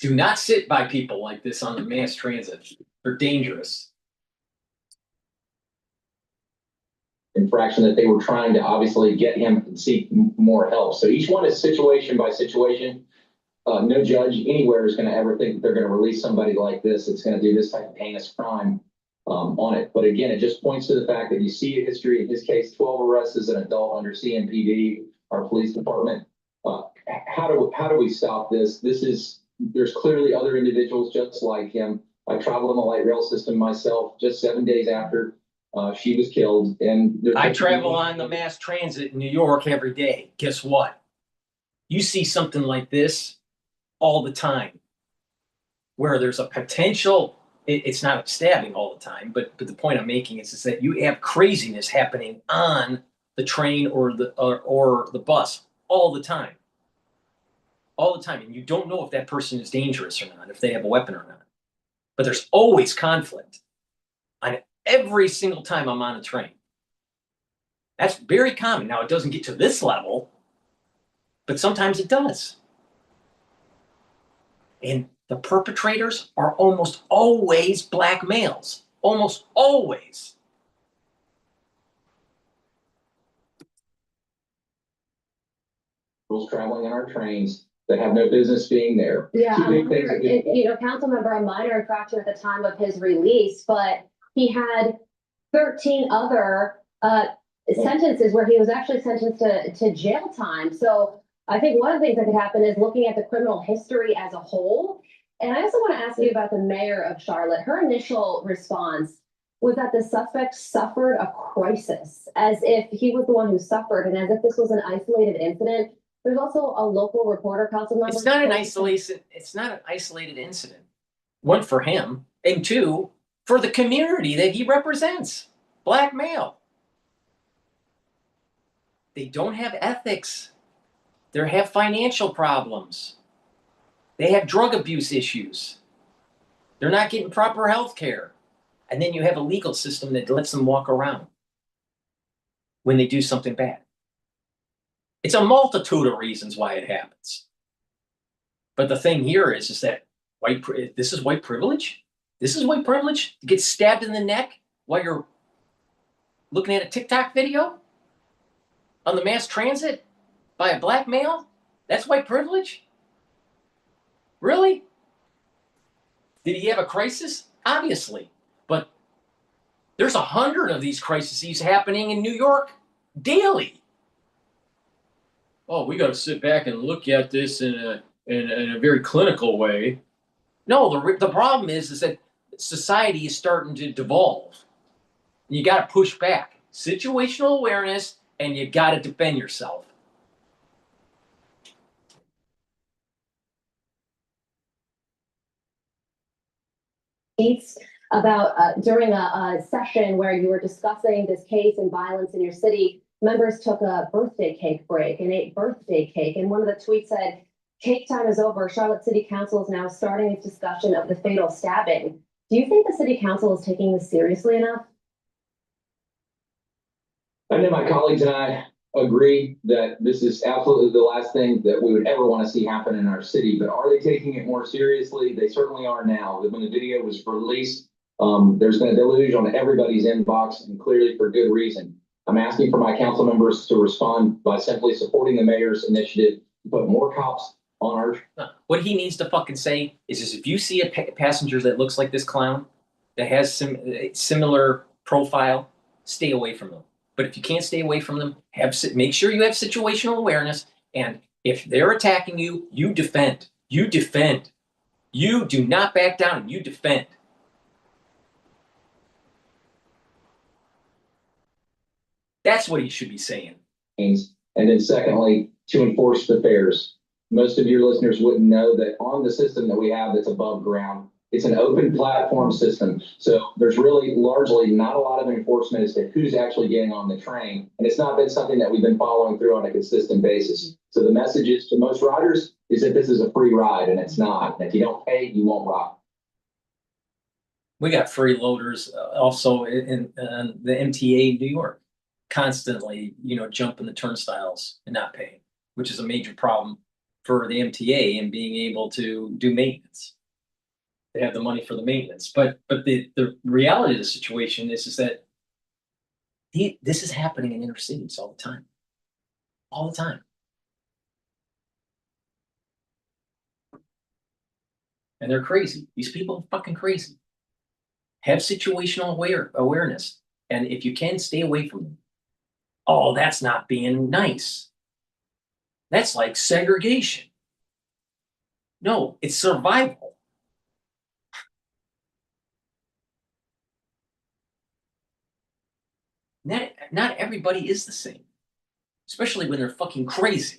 Do not sit by people like this on the mass transit. They're dangerous. Infraction that they were trying to obviously get him to seek more help. So each one is situation by situation. No judge anywhere is going to ever think that they're going to release somebody like this that's going to do this type of heinous crime on it. But again, it just points to the fact that you see a history. In his case, 12 arrests as an adult under CMPD, our police department. How do we stop this? There's clearly other individuals just like him. I traveled on the light rail system myself just 7 days after she was killed. And I travel on the mass transit in New York every day. Guess what? You see something like this all the time, where there's a potential. It's not stabbing all the time, but the point I'm making is that you have craziness happening on the train or the bus all the time. All the time. And you don't know if that person is dangerous or not, if they have a weapon or not. But there's always conflict on every single time I'm on a train. That's very common. Now, it doesn't get to this level, but sometimes it does. And the perpetrators are almost always black males. Almost always. Traveling on our trains that have no business being there. Yeah, council member, a minor infraction at the time of his release, but he had 13 other sentences where he was actually sentenced to jail time. So I think one of the things that could happen is looking at the criminal history as a whole. And I also want to ask you about the mayor of Charlotte. Her initial response was that the suspect suffered a crisis, as if he was the one who suffered and as if this was an isolated incident. There's also a local reporter, council member. It's not an isolated incident. One, for him, and two, for the community that he represents. Black male. They don't have ethics. They have financial problems. They have drug abuse issues. They're not getting proper health care. And then you have a legal system that lets them walk around when they do something bad. It's a multitude of reasons why it happens. But the thing here is that this is white privilege? This is white privilege? To get stabbed in the neck while you're looking at a TikTok video on the mass transit by a black male? That's white privilege? Really? Did he have a crisis? Obviously. But there's 100 of these crises happening in New York daily. Oh, we got to sit back and look at this in a very clinical way. No, the problem is that society is starting to devolve. You got to push back. Situational awareness, and you got to defend yourself. About during a session where you were discussing this case and violence in your city, members took a birthday cake break and ate birthday cake. And one of the tweets said, "Cake time is over. Charlotte City Council is now starting its discussion of the fatal stabbing." Do you think the city council is taking this seriously enough? I know my colleagues and I agree that this is absolutely the last thing that we would ever want to see happen in our city, but are they taking it more seriously? They certainly are now. When the video was released, there's been a deluge on everybody's inbox, and clearly for good reason. I'm asking for my council members to respond by simply supporting the mayor's initiative to put more cops on our. What he needs to fucking say is if you see a passenger that looks like this clown, that has similar profile, stay away from them. But if you can't stay away from them, make sure you have situational awareness. And if they're attacking you, you defend. You defend. You do not back down, and you defend. That's what he should be saying. And then secondly, to enforce the fares. Most of your listeners wouldn't know that on the system that we have that's above ground, it's an open platform system. So there's really largely not a lot of enforcement as to who's actually getting on the train. And it's not been something that we've been following through on a consistent basis. So the message is to most riders is that this is a free ride, and it's not. And if you don't pay, you won't ride. We got freeloaders also in the MTA in New York, constantly, jumping the turnstiles and not paying, which is a major problem for the MTA and being able to do maintenance. They have the money for the maintenance, but the reality of the situation is that this is happening in inner cities all the time, and they're crazy. These people are fucking crazy. Have situational awareness, and if you can, stay away from them. Oh, that's not being nice. That's like segregation. No, it's survival. Not everybody is the same, especially when they're fucking crazy.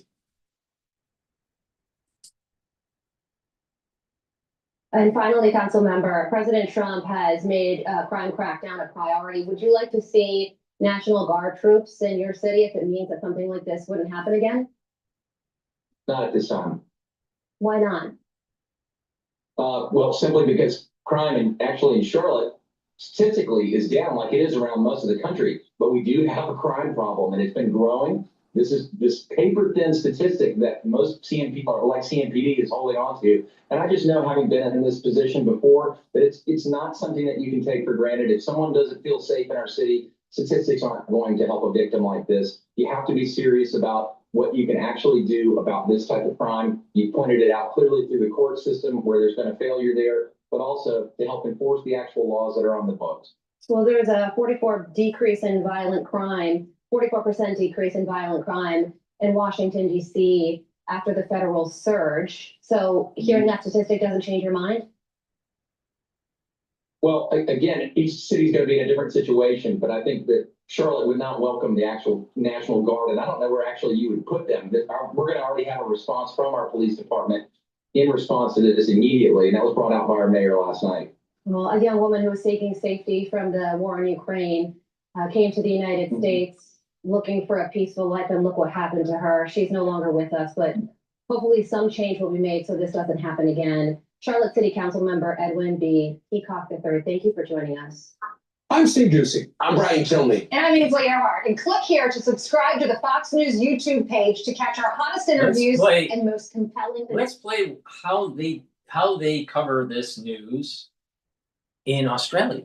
And finally, council member, President Trump has made crime crackdown a priority. Would you like to see National Guard troops in your city if it means that something like this wouldn't happen again? Not at this time. Why not? Well, simply because crime actually in Charlotte statistically is down like it is around most of the country, but we do have a crime problem and it's been growing. This is this paper thin statistic that most CMPD is holding on to. And I just know, having been in this position before, that it's not something that you can take for granted. If someone doesn't feel safe in our city, statistics aren't going to help a victim like this. You have to be serious about what you can actually do about this type of crime. You pointed it out clearly through the court system where there's been a failure there, but also to help enforce the actual laws that are on the books. Well, there's a 44% decrease in violent crime 44% decrease in violent crime in Washington, D.C. after the federal surge. So hearing that statistic doesn't change your mind? Well, again, each city's gonna be in a different situation, but I think that Charlotte would not welcome the actual National Guard, and I don't know where actually you would put them. We're gonna already have a response from our police department in response to this immediately, and that was brought out by our mayor last night. Well, a young woman who was seeking safety from the war in Ukraine came to the United States looking for a peaceful life, and look what happened to her. She's no longer with us, but hopefully some change will be made so this doesn't happen again. Charlotte City Council Member Edwin B. Peacock III, thank you for joining us. I'm Steve Ducey. I'm Brian Kilney. And I'm Ainsley Earhart. And click here to subscribe to the Fox News YouTube page to catch our hottest interviews and most compelling. Let's play how they cover this news in Australia.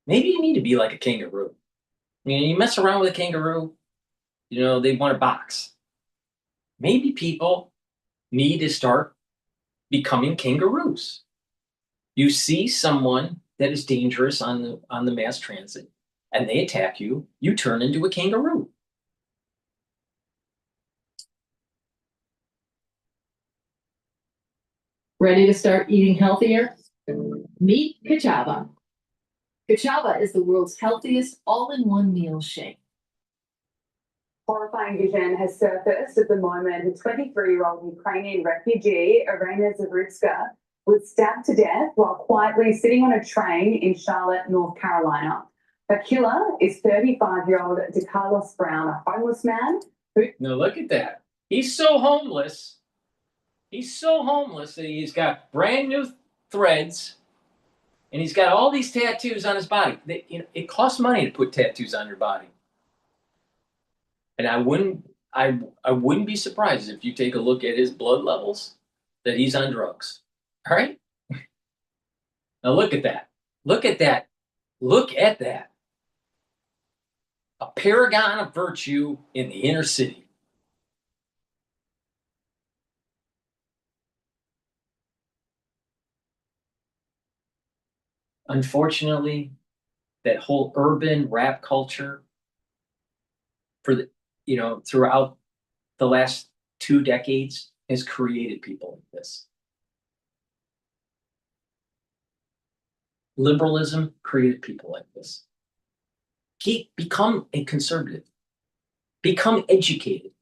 Maybe you need to be like a kangaroo. You mess around with a kangaroo, they want a box. Maybe people need to start becoming kangaroos. You see someone that is dangerous on the mass transit and they attack you, you turn into a kangaroo. Ready to start eating healthier? Meet Kachava. Kachava is the world's healthiest all-in-one meal shake. Horrifying vision has surfaced at the moment. A 23-year-old Ukrainian refugee, Irina Zavrutska, was stabbed to death while quietly sitting on a train in Charlotte, North Carolina. Her killer is 35-year-old DeCarlos Brown, a homeless man who... Now look at that. He's so homeless. He's so homeless that he's got brand new threads and he's got all these tattoos on his body. It costs money to put tattoos on your body. And I wouldn't be surprised if you take a look at his blood levels that he's on drugs. All right? Now look at that. Look at that. Look at that. A paragon of virtue in the inner city. Unfortunately, that whole urban rap culture throughout the last 2 decades has created people like this. Liberalism created people like this. Become a conservative. Become educated.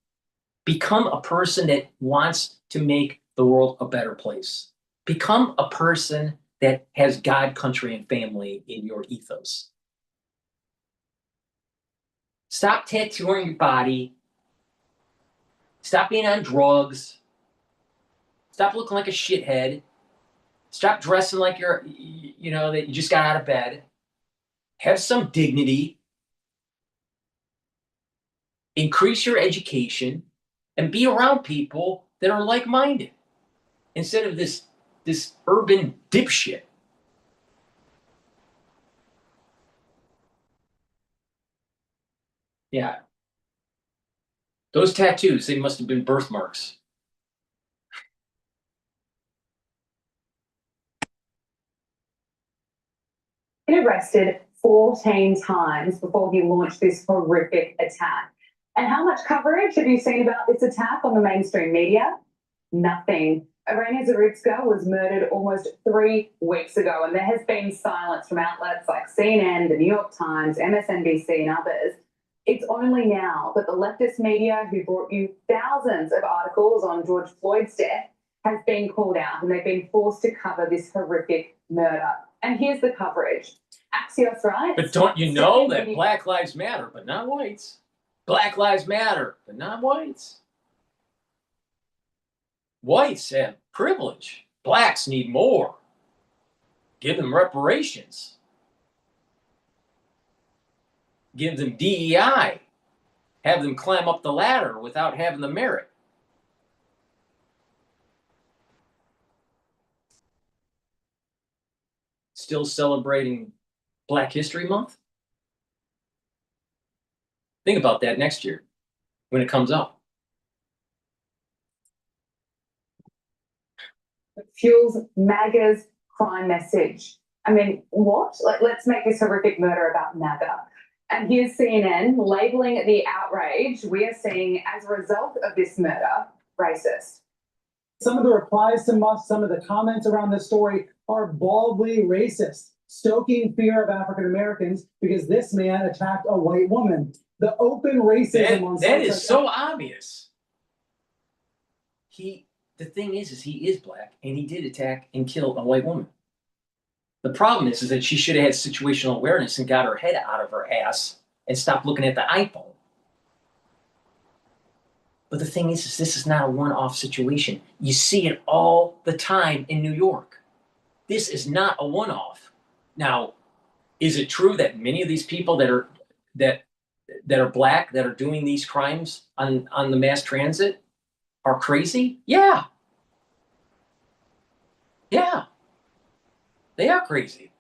Become a person that wants to make the world a better place. Become a person that has God, country, and family in your ethos. Stop tattooing your body. Stop being on drugs. Stop looking like a shithead. Stop dressing like that you just got out of bed. Have some dignity. Increase your education and be around people that are like-minded instead of this urban dipshit. Yeah. Those tattoos, they must have been birthmarks. Been arrested 14 times before he launched this horrific attack. And how much coverage have you seen about this attack on the mainstream media? Nothing. Irina Zavrutska was murdered almost 3 weeks ago, and there has been silence from outlets like CNN, the New York Times, MSNBC, and others. It's only now that the leftist media, who brought you thousands of articles on George Floyd's death, has been called out, and they've been forced to cover this horrific murder. And here's the coverage. Axios, right? But don't you know that Black Lives Matter, but not whites? Black Lives Matter, but not whites. Whites have privilege. Blacks need more. Give them reparations. Give them DEI. Have them climb up the ladder without having the merit. Still celebrating Black History Month? Think about that next year when it comes up. Fuels MAGA's crime message. I mean, what? Let's make this horrific murder about MAGA. And here's CNN labeling the outrage we are seeing as a result of this murder racist. Some of the replies to Musk, some of the comments around this story are baldly racist, stoking fear of African Americans because this man attacked a white woman. The open racism on That is so obvious. The thing is he is black and he did attack and kill a white woman. The problem is that she should have had situational awareness and got her head out of her ass and stopped looking at the iPhone. But the thing is this is not a one-off situation. You see it all the time in New York. This is not a one-off. Now, is it true that many of these people that are black that are doing these crimes on the mass transit are crazy? Yeah. Yeah. They are crazy.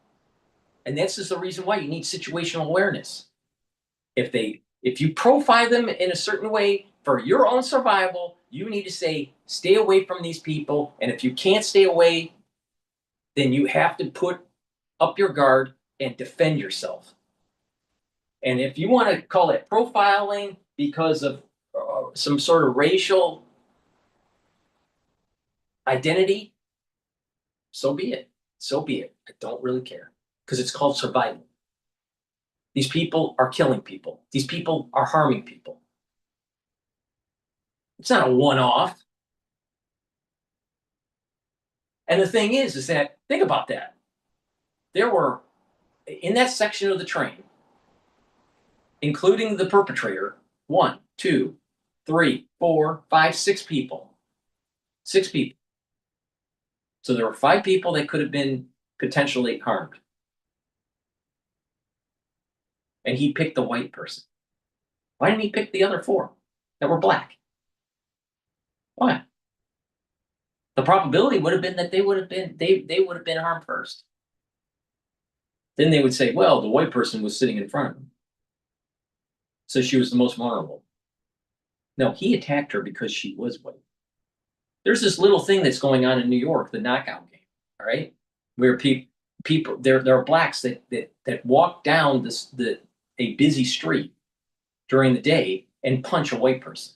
And this is the reason why you need situational awareness. If you profile them in a certain way for your own survival, you need to say, stay away from these people. And if you can't stay away, then you have to put up your guard and defend yourself. And if you want to call it profiling because of some sort of racial identity, so be it. So be it. I don't really care because it's called survival. These people are killing people. These people are harming people. It's not a one-off. And the thing is that, think about that. There were, in that section of the train, including the perpetrator, 1, 2, 3, 4, 5, 6 people. 6 people. So there were 5 people that could have been potentially harmed. And he picked the white person. Why didn't he pick the other 4 that were black? Why? The probability would have been that they would have been harmed first. Then they would say, well, the white person was sitting in front of him, so she was the most vulnerable. No, he attacked her because she was white. There's this little thing that's going on in New York, the knockout game, all right, where people there are blacks that walk down a busy street during the day and punch a white person.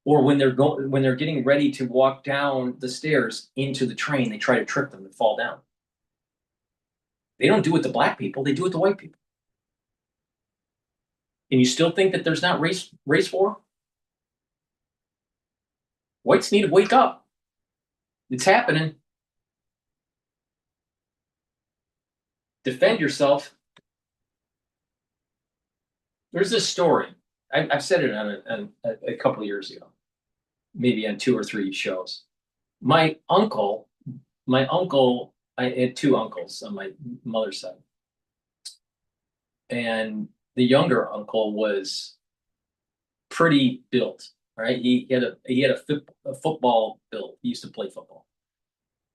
Or when they're getting ready to walk down the stairs into the train, they try to trip them and fall down. They don't do it to black people, they do it to white people. And you still think that there's not race war? Whites need to wake up. It's happening. Defend yourself. There's this story. I've said it on a couple of years ago, maybe on 2 or 3 shows. My uncle, I had 2 uncles on my mother's side. And the younger uncle was pretty built, right? He had a football build. He used to play football,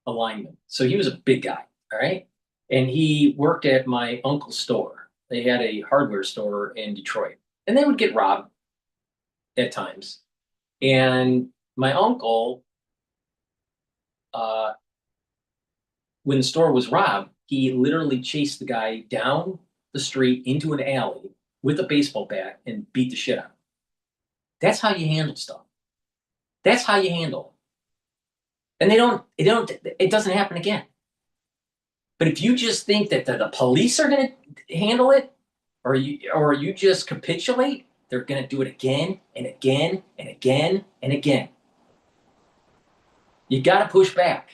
a lineman. So he was a big guy, all right? And he worked at my uncle's store. They had a hardware store in Detroit. And they would get robbed at times. And my uncle, when the store was robbed, he literally chased the guy down the street into an alley with a baseball bat and beat the shit out of him. That's how you handle stuff. That's how you handle it. And it doesn't happen again. But if you just think that the police are going to handle it, or you just capitulate, they're going to do it again and again and again and again. You got to push back.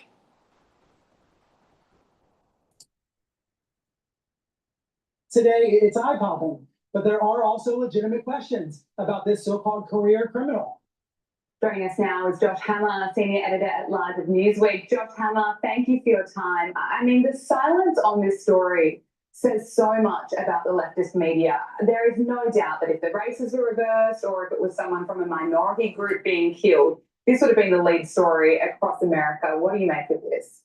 Today, it's eye-popping, but there are also legitimate questions about this so-called career criminal. Joining us now is Josh Hammer, Senior Editor-at-Large of Newsweek. Josh Hammer, thank you for your time. I mean, the silence on this story says so much about the leftist media. There is no doubt that if the races were reversed or if it was someone from a minority group being killed, this would have been the lead story across America. What do you make of this?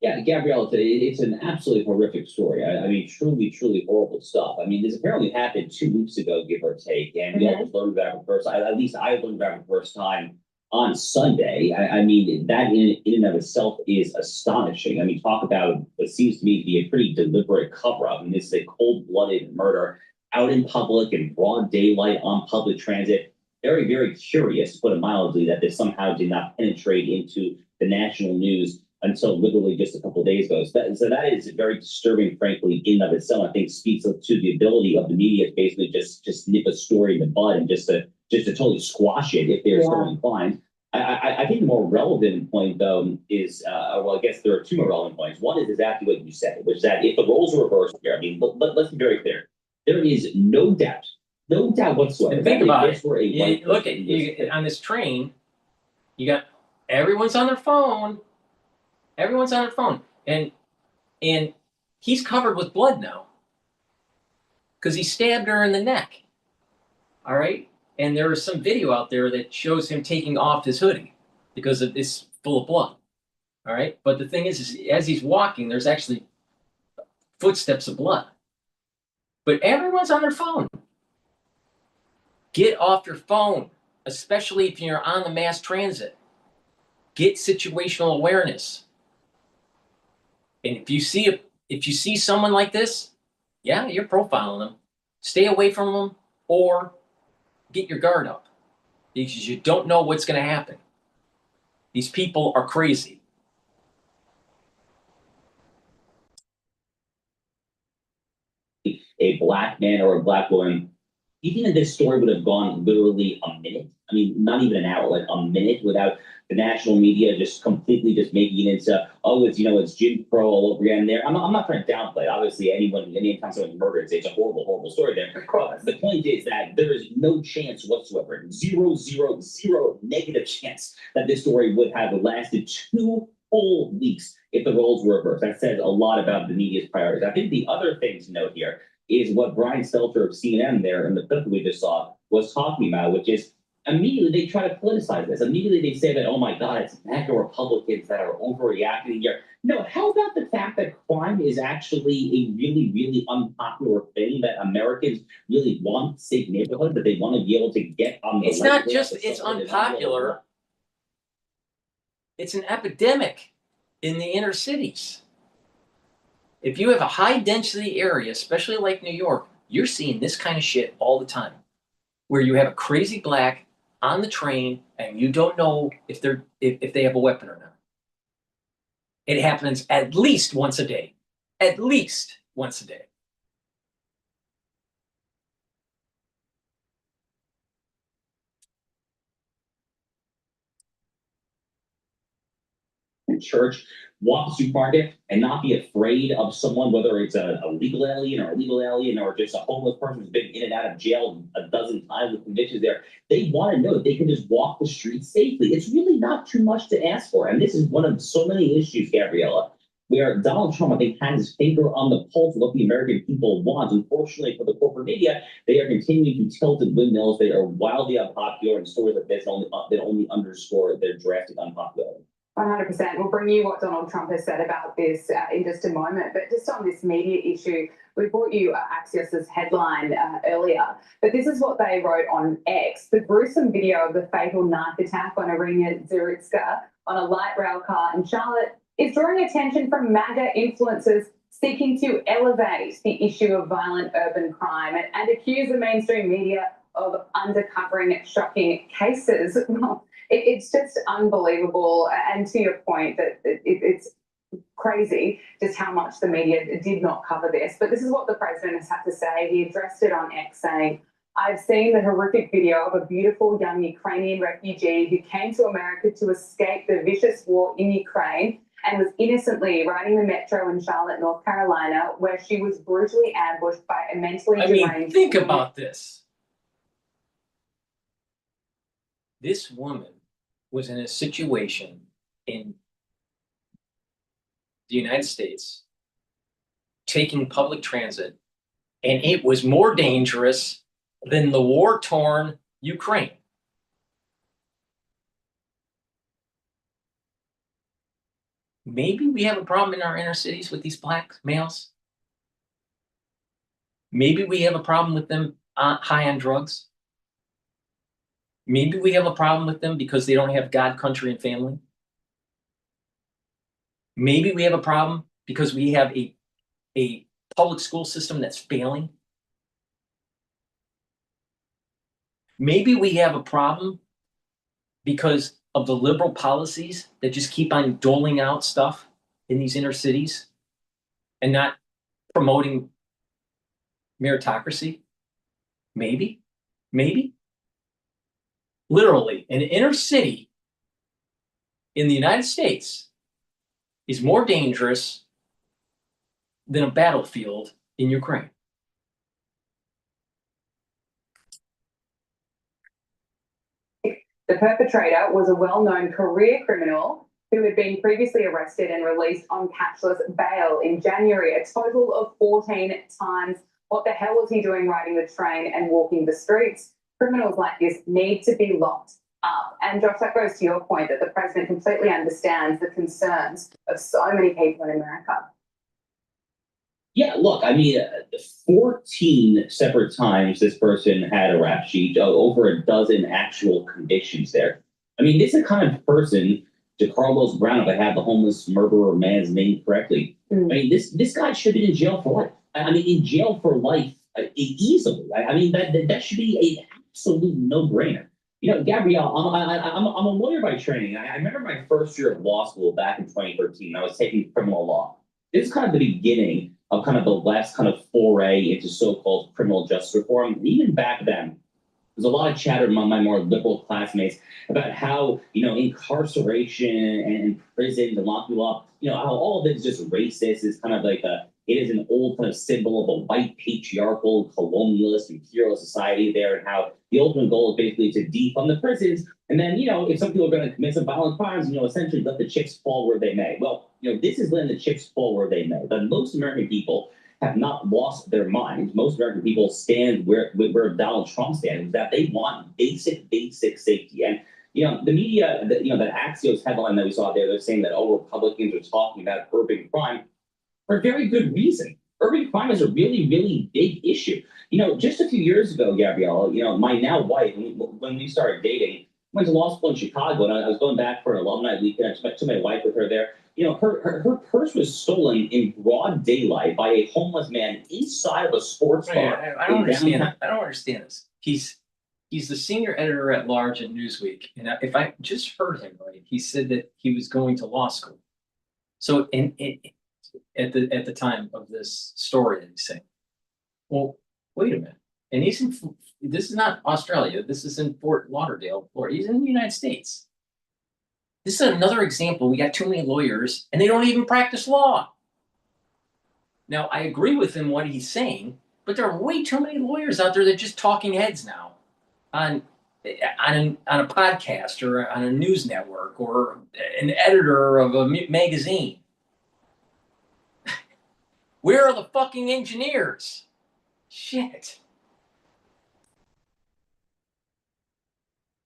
Yeah, Gabriella, it's an absolutely horrific story. I mean, truly, truly horrible stuff. I mean, this apparently happened 2 weeks ago, give or take, and we all just learned about it for the first time. At least I learned about it for the first time on Sunday. I mean, that in and of itself is astonishing. I mean, talk about what seems to me to be a pretty deliberate cover-up. And this is a cold-blooded murder out in public in broad daylight on public transit. Very, very curious, to put it mildly, that this somehow did not penetrate into the national news until literally just a couple of days ago. So that is very disturbing, frankly, in and of itself. I think speaks to the ability of the media to basically just nip a story in the bud and just to totally squash it if they're so inclined. I think the more relevant point, though, is, well, I guess there are two more relevant points. One is exactly what you said, which is that if the roles are reversed here, I mean, let's be very clear. There is no doubt whatsoever. And think about it. You Look at on this train, you got everyone's on their phone. Everyone's on their phone. And he's covered with blood now. Because he stabbed her in the neck. All right? And there is some video out there that shows him taking off his hoodie because it's full of blood. All right? But the thing is as he's walking, there's actually footsteps of blood. But everyone's on their phone. Get off your phone, especially if you're on the mass transit. Get situational awareness. And if you see someone like this, yeah, you're profiling them. Stay away from them or get your guard up because you don't know what's going to happen. These people are crazy. A black man or a black woman, even if this story would have gone literally a minute, I mean, not even an hour, like a minute without the national media just completely just making it into, oh, it's Jim Crow all over again there. I'm not trying to downplay it. Obviously, anytime someone's murdered, it's a horrible, horrible story there. Of course. The point is that there is no chance whatsoever, zero negative chance that this story would have lasted 2 whole weeks if the roles were reversed. That says a lot about the media's priorities. I think the other thing to note here is what Brian Stelter of CNN there in the clip that we just saw was talking about, which is immediately they try to politicize this. Immediately they say that, oh my God, it's MAGA Republicans that are overreacting here. No, how about the fact that crime is actually a really, really unpopular thing that Americans really want safe neighborhoods, that they want to be able to get on the It's not just it's unpopular. It's an epidemic in the inner cities. If you have a high density area, especially like New York, you're seeing this kind of shit all the time. Where you have a crazy black on the train and you don't know if they have a weapon or not. It happens at least once a day. At least once a day. Church, walk the supermarket and not be afraid of someone, whether it's a legal alien or just a homeless person who's been in and out of jail a dozen times with convictions there. They want to know that they can just walk the streets safely. It's really not too much to ask for. And this is one of so many issues, Gabriella, where Donald Trump, I think, has his finger on the pulse of what the American people want. Unfortunately for the corporate media, they are continuing to tilt at windmills. They are wildly unpopular, and stories like this only underscore their drastic unpopularity. 100%. We'll bring you what Donald Trump has said about this in just a moment. But just on this media issue, we brought you Axios's headline earlier. But this is what they wrote on X. The gruesome video of the fatal knife attack on Irina Zuricka on a light rail car in Charlotte is drawing attention from MAGA influencers seeking to elevate the issue of violent urban crime and accuse the mainstream media of undercovering shocking cases. Well, it's just unbelievable. And to your point, that it's crazy just how much the media did not cover this. But this is what the president has had to say. He addressed it on X saying, I've seen the horrific video of a beautiful young Ukrainian refugee who came to America to escape the vicious war in Ukraine and was innocently riding the metro in Charlotte, North Carolina, where she was brutally ambushed by a mentally deranged... Think about this. This woman was in a situation in the United States taking public transit, and it was more dangerous than the war-torn Ukraine. Maybe we have a problem in our inner cities with these black males. Maybe we have a problem with them high on drugs. Maybe we have a problem with them because they don't have God, country, and family. Maybe we have a problem because we have a public school system that's failing. Maybe we have a problem because of the liberal policies that just keep on doling out stuff in these inner cities and not promoting meritocracy. Maybe. Literally, an inner city in the United States is more dangerous than a battlefield in Ukraine. The perpetrator was a well-known career criminal who had been previously arrested and released on cashless bail in January, a total of 14 times. What the hell was he doing riding the train and walking the streets? Criminals like this need to be locked up. And Josh, that goes to your point that the president completely understands the concerns of so many people in America. Yeah, look, I mean, 14 separate times this person had a rap sheet, over a dozen actual convictions there. I mean, this is the kind of person, DeCarlos Brown, if I have the homeless murderer man's name correctly, I mean, this guy should be in jail for life. I mean, in jail for life, easily. I mean, that should be an absolute no-brainer. You know, Gabrielle, I'm a lawyer by training. I remember my first year of law school back in 2013. I was taking criminal law. This is kind of the beginning of kind of the last kind of foray into so-called criminal justice reform. And even back then, there's a lot of chatter among my more liberal classmates about how, you know, incarceration and prisons and locking people up, you know, how all of this is just racist. It's kind of like it is an old kind of symbol of a white patriarchal colonialist imperialist society there, and how the ultimate goal is basically to defund the prisons. And then, you know, if some people are going to commit some violent crimes, you know, essentially let the chips fall where they may. Well, you know, this is letting the chips fall where they may. But most American people have not lost their minds. Most American people stand where Donald Trump stands, that they want basic safety. And, you know, the media, you know, that Axios headline that we saw there, they're saying that, oh, Republicans are talking about urban crime for a very good reason. Urban crime is a really, really big issue. You know, just a few years ago, Gabrielle, you know, my now wife, when we started dating, went to law school in Chicago, and I was going back for an alumni weekend. I took my wife with her there. You know, her purse was stolen in broad daylight by a homeless man inside of a sports bar. I don't understand. I don't understand this. He's the senior editor at large at Newsweek, and if I just heard him right, he said that he was going to law school. So, at the time of this story that he's saying, well, wait a minute, and he's in. This is not Australia. This is in Fort Lauderdale, Florida. He's in the United States. This is another example. We got too many lawyers, and they don't even practice law. Now, I agree with him what he's saying, but there are way too many lawyers out there that are just talking heads now on a podcast or on a news network or an editor of a magazine. Where are the fucking engineers? Shit.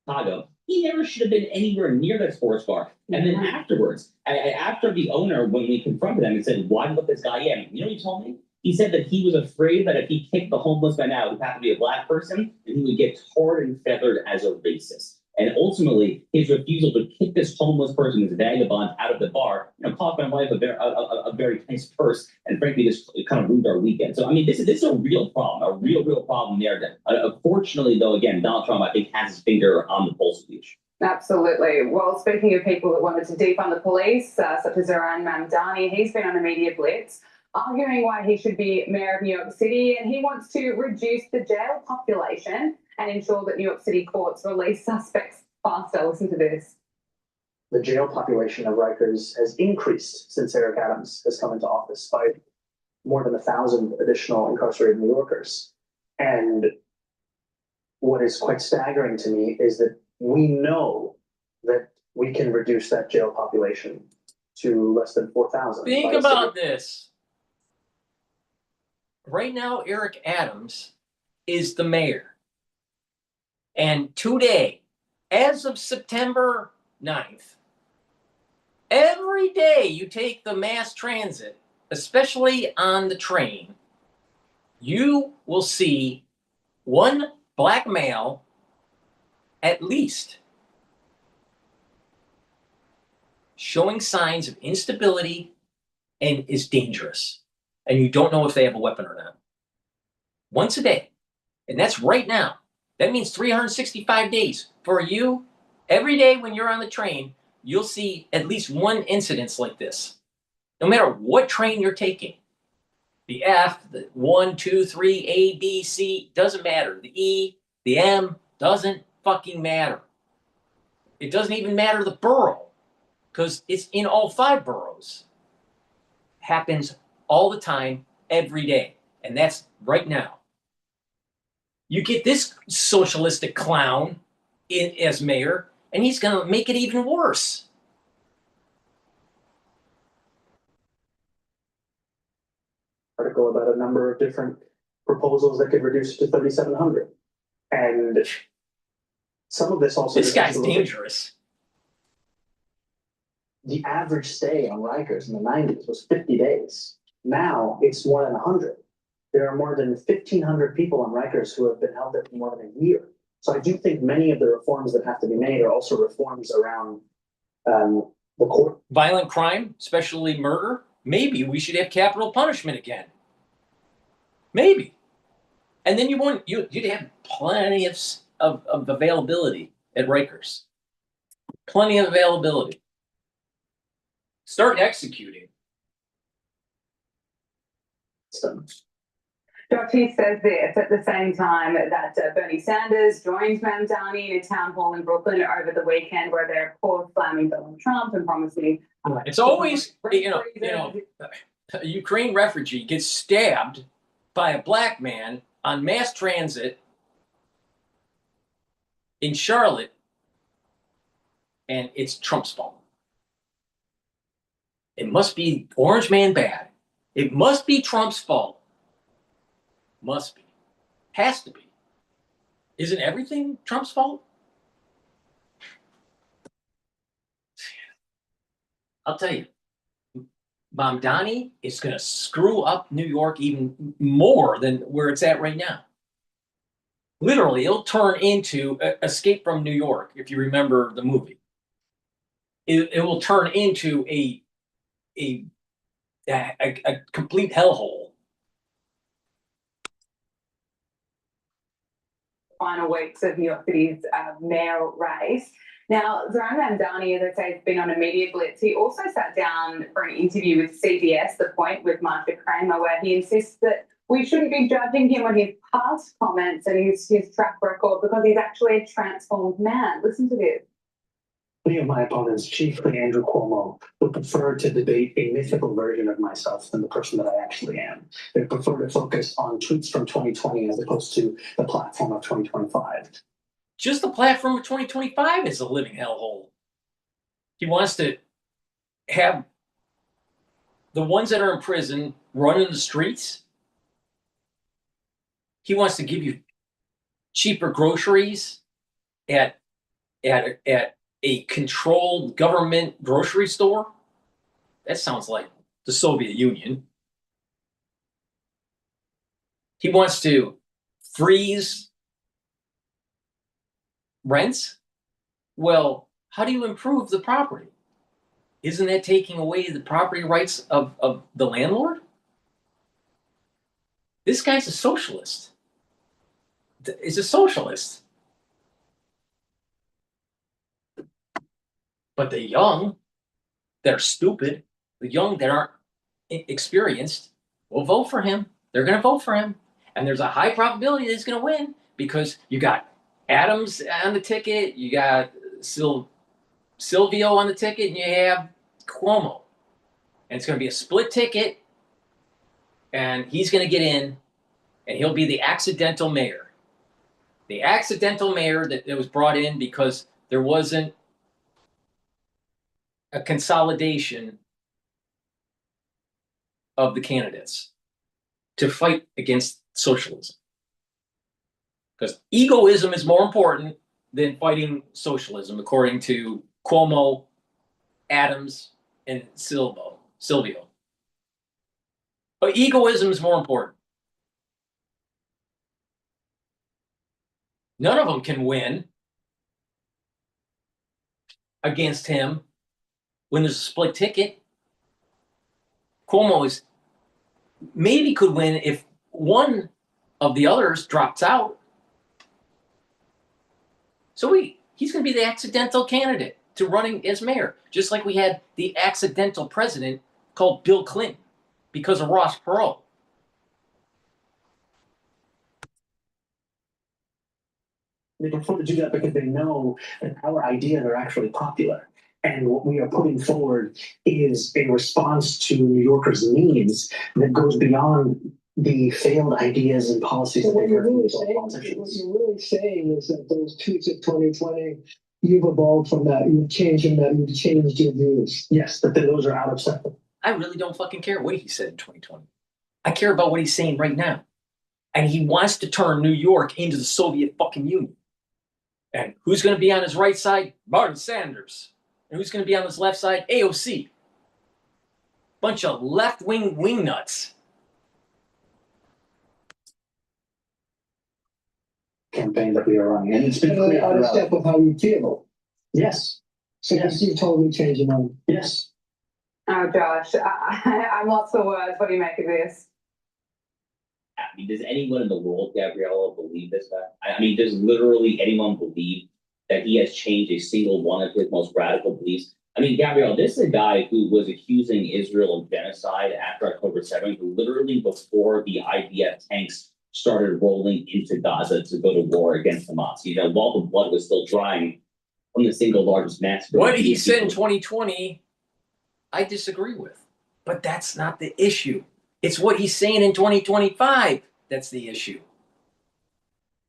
Chicago. He never should have been anywhere near that sports bar. And then afterwards, after the owner, when we confronted him and said, why did you let this guy in? You know what he told me? He said that he was afraid that if he kicked the homeless man out, it would have to be a black person, and he would get tarred and feathered as a racist. And ultimately, his refusal to kick this homeless person, this vagabond, out of the bar, you know, cost my wife a very nice purse, and frankly, this kind of ruined our weekend. So, I mean, this is a real problem, a real problem there. Unfortunately, though, again, Donald Trump, I think, has his finger on the pulse of the issue. Absolutely. Well, speaking of people that wanted to defund the police, such as Zoran Mamdani, he's been on a media blitz, arguing why he should be mayor of New York City, and he wants to reduce the jail population and ensure that New York City courts release suspects faster. Listen to this. The jail population of Rikers has increased since Eric Adams has come into office by more than 1,000 additional incarcerated New Yorkers. And what is quite staggering to me is that we know that we can reduce that jail population to less than 4,000. Think about this. Right now, Eric Adams is the mayor. And today, as of September 9th, every day you take the mass transit, especially on the train, you will see one black male at least showing signs of instability and is dangerous, and you don't know if they have a weapon or not. Once a day. And that's right now. That means 365 days. For you, every day when you're on the train, you'll see at least one incident like this. No matter what train you're taking. The F, the 1, 2, 3, A, B, C, doesn't matter. The E, the M, doesn't fucking matter. It doesn't even matter the borough, because it's in all 5 boroughs. Happens all the time, every day. And that's right now. You get this socialistic clown as mayor, and he's going to make it even worse. Article about a number of different proposals that could reduce it to 3,700. And some of this also. This guy's dangerous. The average stay on Rikers in the 90s was 50 days. Now it's more than 100. There are more than 1,500 people on Rikers who have been held there for more than a year. So I do think many of the reforms that have to be made are also reforms around the court. Violent crime, especially murder. Maybe we should have capital punishment again. Maybe. And then you'd have plenty of availability at Rikers. Plenty of availability. Start executing. Dottie says this at the same time that Bernie Sanders joined Mamdani in a town hall in Brooklyn over the weekend where they're of course slamming Donald Trump and promising. It's always, a Ukraine refugee gets stabbed by a black man on mass transit in Charlotte, and it's Trump's fault. It must be Orange Man bad. It must be Trump's fault. Must be. Has to be. Isn't everything Trump's fault? I'll tell you, Mamdani is going to screw up New York even more than where it's at right now. Literally, it'll turn into Escape from New York, if you remember the movie. It will turn into a complete hellhole. Final weeks of New York City's mayor race. Now, Zoran Mamdani, as I say, has been on a media blitz. He also sat down for an interview with CBS, The Point, with Marsha Kramer, where he insists that we shouldn't be judging him on his past comments and his track record because he's actually a transformed man. Listen to this. Many of my opponents, chiefly Andrew Cuomo, would prefer to debate a mythical version of myself than the person that I actually am. They prefer to focus on tweets from 2020 as opposed to the platform of 2025. Just the platform of 2025 is a living hellhole. He wants to have the ones that are in prison running the streets. He wants to give you cheaper groceries at a controlled government grocery store. That sounds like the Soviet Union. He wants to freeze rents. Well, how do you improve the property? Isn't that taking away the property rights of the landlord? This guy's a socialist. He's a socialist. But the young, that are stupid, the young that aren't experienced, will vote for him. They're going to vote for him. And there's a high probability that he's going to win because you got Adams on the ticket, you got Silvio on the ticket, and you have Cuomo. And it's going to be a split ticket, and he's going to get in, and he'll be the accidental mayor. The accidental mayor that was brought in because there wasn't a consolidation of the candidates to fight against socialism. Because egoism is more important than fighting socialism, according to Cuomo, Adams, and Silvio. But egoism is more important. None of them can win against him when there's a split ticket. Cuomo is maybe could win if one of the others drops out. So he's going to be the accidental candidate to running as mayor, just like we had the accidental president called Bill Clinton because of Ross Perot. They prefer to do that because they know that our ideas are actually popular. And what we are putting forward is a response to New Yorkers' needs that goes beyond the failed ideas and policies. What you're really saying is that those tweets of 2020, you've evolved from that, you've changed from that, you've changed your views. Yes, but then those are out of step. I really don't fucking care what he said in 2020. I care about what he's saying right now. And he wants to turn New York into the Soviet fucking Union. And who's going to be on his right side? Bernie Sanders. And who's going to be on his left side? AOC. Bunch of left-wing wingnuts. Campaign that we are running, and it's been clear out of step with how you feel. Yes. So yes, you totally changed your mind. Yes. Oh, Josh, I'm lost for words. What do you make of this? I mean, does anyone in the world, Gabriella, believe this guy? I mean, does literally anyone believe that he has changed a single one of his most radical beliefs? I mean, Gabrielle, this is a guy who was accusing Israel of genocide after October 7th, literally before the IDF tanks started rolling into Gaza to go to war against Hamas. You know, while the blood was still drying from the single largest massacre. What he said in 2020, I disagree with. But that's not the issue. It's what he's saying in 2025 that's the issue.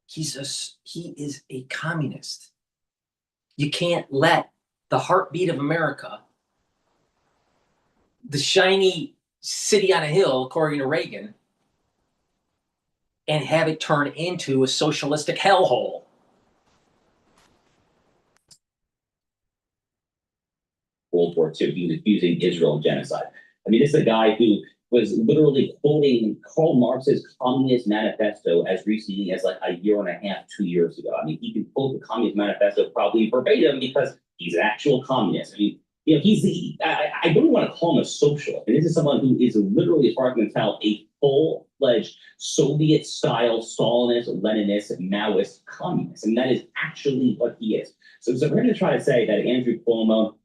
He is a communist. You can't let the heartbeat of America, the shiny city on a hill, according to Reagan, and have it turn into a socialistic hellhole. World War II, he was accusing Israel of genocide. I mean, this is a guy who was literally quoting Karl Marx's Communist Manifesto as recently as like a year and a half, 2 years ago. I mean, he can quote the Communist Manifesto probably verbatim because he's an actual communist. I mean, you know, I don't want to call him a socialist. And this is someone who is literally, as far as I can tell, a full-fledged Soviet-style Stalinist, Leninist, Maoist communist. And that is actually what he is. So we're going to try to say that Andrew Cuomo,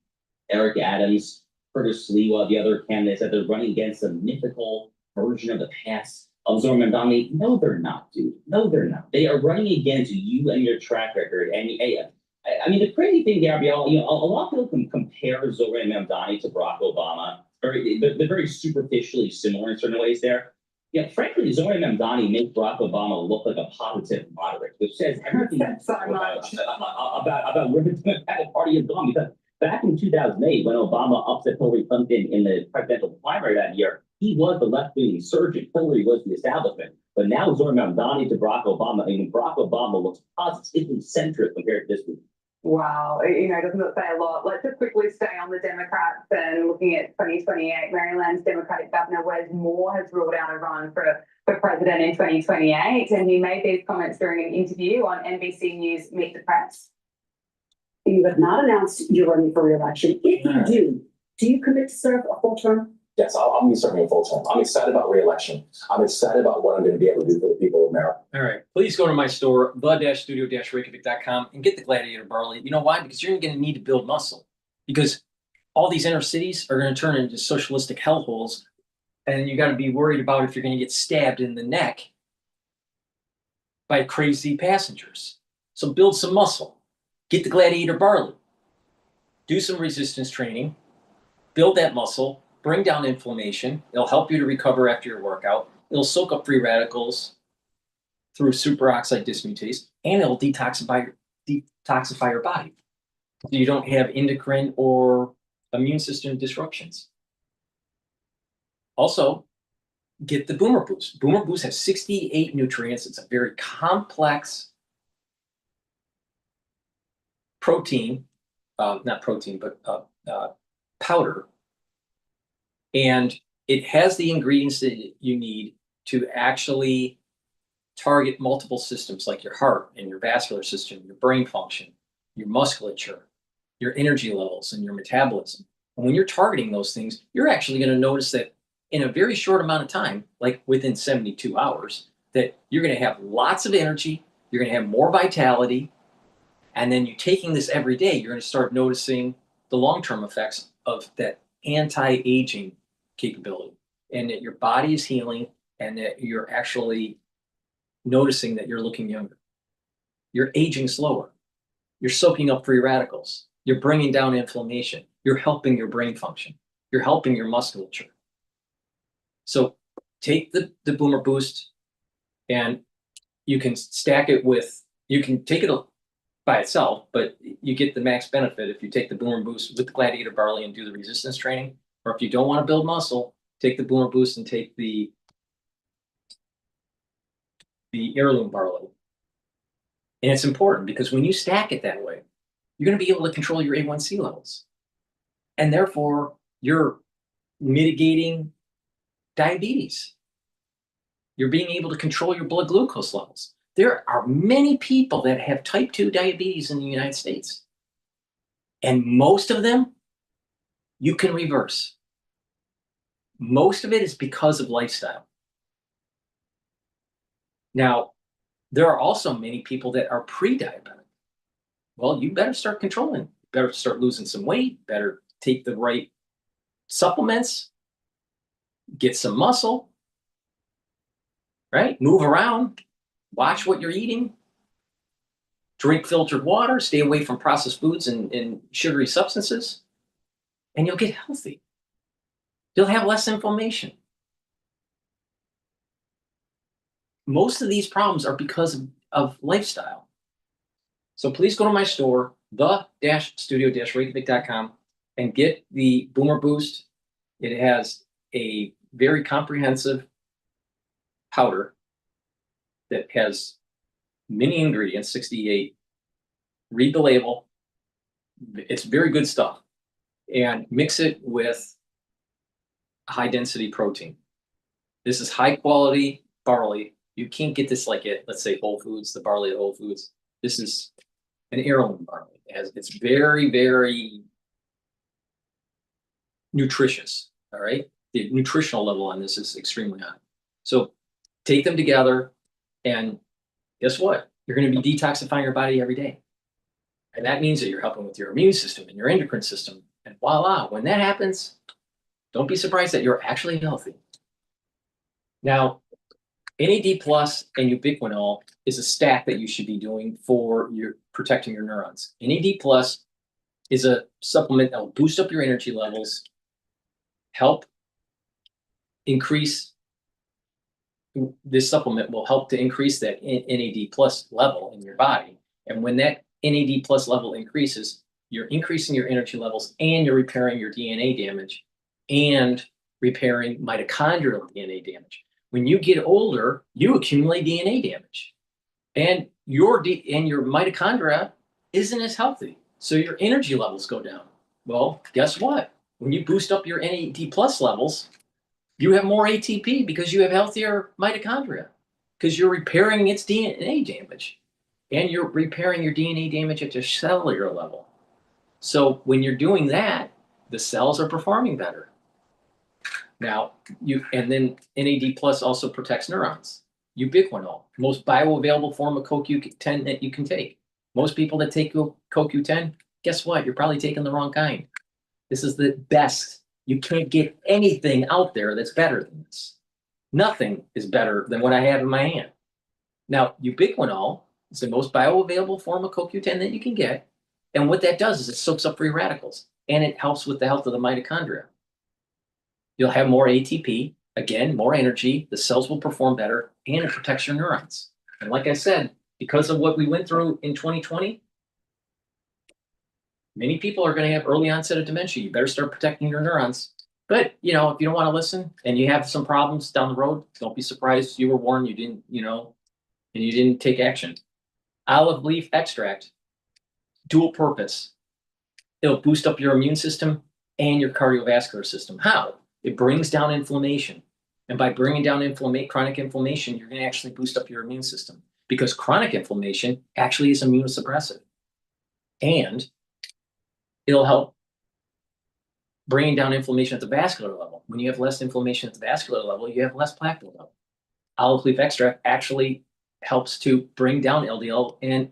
Eric Adams, Curtis Sliwa, the other candidates, that they're running against a mythical version of the past of Zohar Mamdani. No, they're not, dude. No, they're not. They are running against you and your track record. And I mean, the crazy thing, Gabrielle, you know, a lot of people can compare Zohar Mamdani to Barack Obama. They're very superficially similar in certain ways there. You know, frankly, Zohar Mamdani makes Barack Obama look like a positive moderate, which says everything about where the Democratic Party has gone. Because back in 2008, when Obama upset Hillary Clinton in the presidential primary that year, he was the left-wing insurgent. Hillary was the establishment. But now Zohar Mamdani to Barack Obama, I mean, Barack Obama looks positively centrist compared to this group. Wow, you know, doesn't it say a lot? Let's just quickly stay on the Democrats and looking at 2028. Maryland's Democratic Governor Wes Moore has ruled out a run for president in 2028, and he made these comments during an interview on NBC News Meet the Press. You have not announced you're running for re-election. If you do you commit to serve a full term? Yes, I'm going to be serving a full term. I'm excited about re-election. I'm excited about what I'm going to be able to do for the people of Maryland. All right. Please go to my store, the-studio-reykjavik.com, and get the Gladiator Barley. You know why? Because you're going to need to build muscle. Because all these inner cities are going to turn into socialistic hellholes, and you got to be worried about if you're going to get stabbed in the neck by crazy passengers. So build some muscle. Get the Gladiator Barley. Do some resistance training. Build that muscle. Bring down inflammation. It'll help you to recover after your workout. It'll soak up free radicals through superoxide dismutase, and it'll detoxify your body so you don't have endocrine or immune system disruptions. Also, get the Boomer Boost. Boomer Boost has 68 nutrients. It's a very complex protein, not protein, but powder. And it has the ingredients that you need to actually target multiple systems like your heart and your vascular system, your brain function, your musculature, your energy levels and your metabolism. And when you're targeting those things, you're actually going to notice that in a very short amount of time, like within 72 hours, that you're going to have lots of energy, you're going to have more vitality, and then you taking this every day, you're going to start noticing the long-term effects of that anti-aging capability, and that your body is healing, and that you're actually noticing that you're looking younger. You're aging slower. You're soaking up free radicals. You're bringing down inflammation. You're helping your brain function. You're helping your musculature. So take the Boomer Boost, and you can stack it with, you can take it by itself, but you get the max benefit if you take the Boomer Boost with the Gladiator Barley and do the resistance training. Or if you don't want to build muscle, take the Boomer Boost and take the Heirloom Barley. And it's important because when you stack it that way, you're going to be able to control your A1C levels. And therefore, you're mitigating diabetes. You're being able to control your blood glucose levels. There are many people that have type 2 diabetes in the United States. And most of them, you can reverse. Most of it is because of lifestyle. Now, there are also many people that are pre-diabetic. Well, you better start controlling. You better start losing some weight. Better take the right supplements. Get some muscle. Right? Move around. Watch what you're eating. Drink filtered water. Stay away from processed foods and sugary substances. And you'll get healthy. You'll have less inflammation. Most of these problems are because of lifestyle. So please go to my store, the-studio-reykjavik.com, and get the Boomer Boost. It has a very comprehensive powder that has many ingredients, 68. Read the label. It's very good stuff. And mix it with high density protein. This is high quality barley. You can't get this like at, let's say, Whole Foods, the barley at Whole Foods. This is an heirloom barley. It's very, very nutritious, all right? The nutritional level on this is extremely high. So take them together, and guess what? You're going to be detoxifying your body every day. And that means that you're helping with your immune system and your endocrine system. And voila, when that happens, don't be surprised that you're actually healthy. Now, NAD plus and ubiquinol is a stack that you should be doing for your protecting your neurons. NAD plus is a supplement that will boost up your energy levels, help increase. This supplement will help to increase that NAD plus level in your body. And when that NAD plus level increases, you're increasing your energy levels and you're repairing your DNA damage and repairing mitochondrial DNA damage. When you get older, you accumulate DNA damage, and your mitochondria isn't as healthy, so your energy levels go down. Well, guess what? When you boost up your NAD plus levels, you have more ATP because you have healthier mitochondria, because you're repairing its DNA damage, and you're repairing your DNA damage at your cellular level. So when you're doing that, the cells are performing better. Now, and then NAD plus also protects neurons. Ubiquinol, most bioavailable form of CoQ10 that you can take. Most people that take CoQ10, guess what? You're probably taking the wrong kind. This is the best. You can't get anything out there that's better than this. Nothing is better than what I have in my hand. Now, ubiquinol is the most bioavailable form of CoQ10 that you can get. And what that does is it soaks up free radicals, and it helps with the health of the mitochondria. You'll have more ATP, again, more energy, the cells will perform better, and it protects your neurons. And like I said, because of what we went through in 2020, many people are going to have early onset of dementia. You better start protecting your neurons. But, if you don't want to listen and you have some problems down the road, don't be surprised you were warned, you didn't, and you didn't take action. Olive leaf extract, dual purpose. It'll boost up your immune system and your cardiovascular system. How? It brings down inflammation. And by bringing down chronic inflammation, you're going to actually boost up your immune system, because chronic inflammation actually is immunosuppressive. And It'll help bringing down inflammation at the vascular level. When you have less inflammation at the vascular level, you have less plaque buildup. Olive leaf extract actually helps to bring down LDL and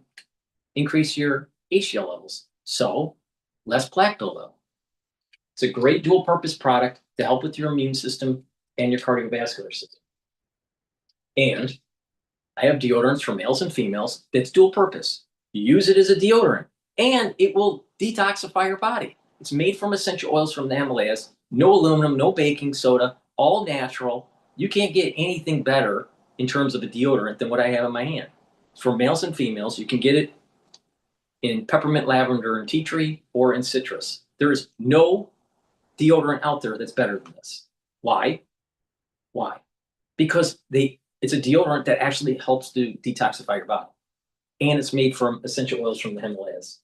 increase your HDL levels. So less plaque buildup. It's a great dual purpose product to help with your immune system and your cardiovascular system. And I have deodorants for males and females that's dual purpose. You use it as a deodorant and it will detoxify your body. It's made from essential oils from the Himalayas, no aluminum, no baking soda, all natural. You can't get anything better in terms of a deodorant than what I have in my hand. It's for males and females. You can get it in peppermint, lavender, and tea tree, or in citrus. There is no deodorant out there that's better than this. Why? Why? Because it's a deodorant that actually helps to detoxify your body. And it's made from essential oils from the Himalayas.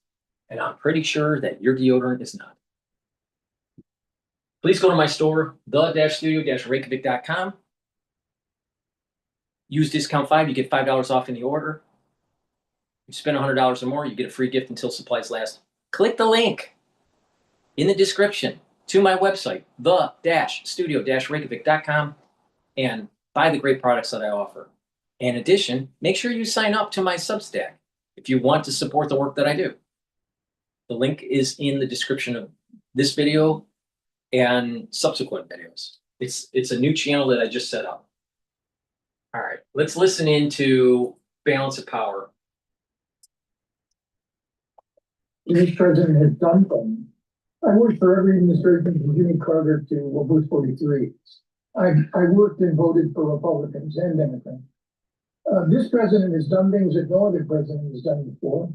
And I'm pretty sure that your deodorant is not. Please go to my store, the-studio-reykjavik.com. Use discount 5, you get $5 off any order. You spend $100 or more, you get a free gift until supplies last. Click the link in the description to my website, the-studio-reykjavik.com, and buy the great products that I offer. In addition, make sure you sign up to my Substack if you want to support the work that I do. The link is in the description of this video and subsequent videos. It's a new channel that I just set up. All right, let's listen into Balance of Power. This president has done things. I worked for every administration from Jimmy Carter to Bush 43. I worked and voted for Republicans and Democrats. This president has done things that no other president has done before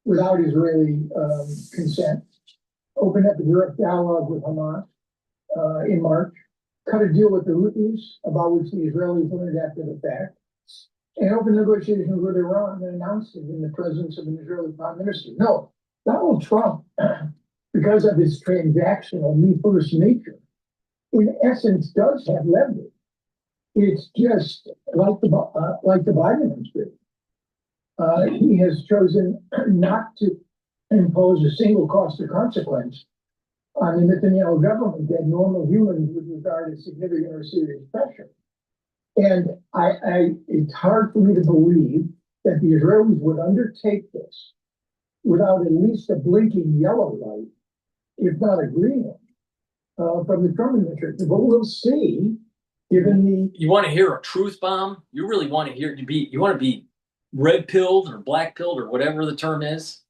without Israeli consent. Opened up a direct dialogue with Hamas in March, cut a deal with the Houthis, about which the Israelis learned after the fact, and opened negotiations with Iran and announced it in the presence of an Israeli prime minister. No, Donald Trump, because of his transactional me first nature, in essence does have leverage. It's just like the Biden administration. He has chosen not to impose a single cost or consequence on the Netanyahu government that normal humans would regard as significant or serious pressure. And it's hard for me to believe that the Israelis would undertake this without at least a blinking yellow light, if not a green one, from the Trump administration. But we'll see, given the... You want to hear a truth bomb? You really want to hear, you want to be red-pilled or black-pilled or whatever the term is?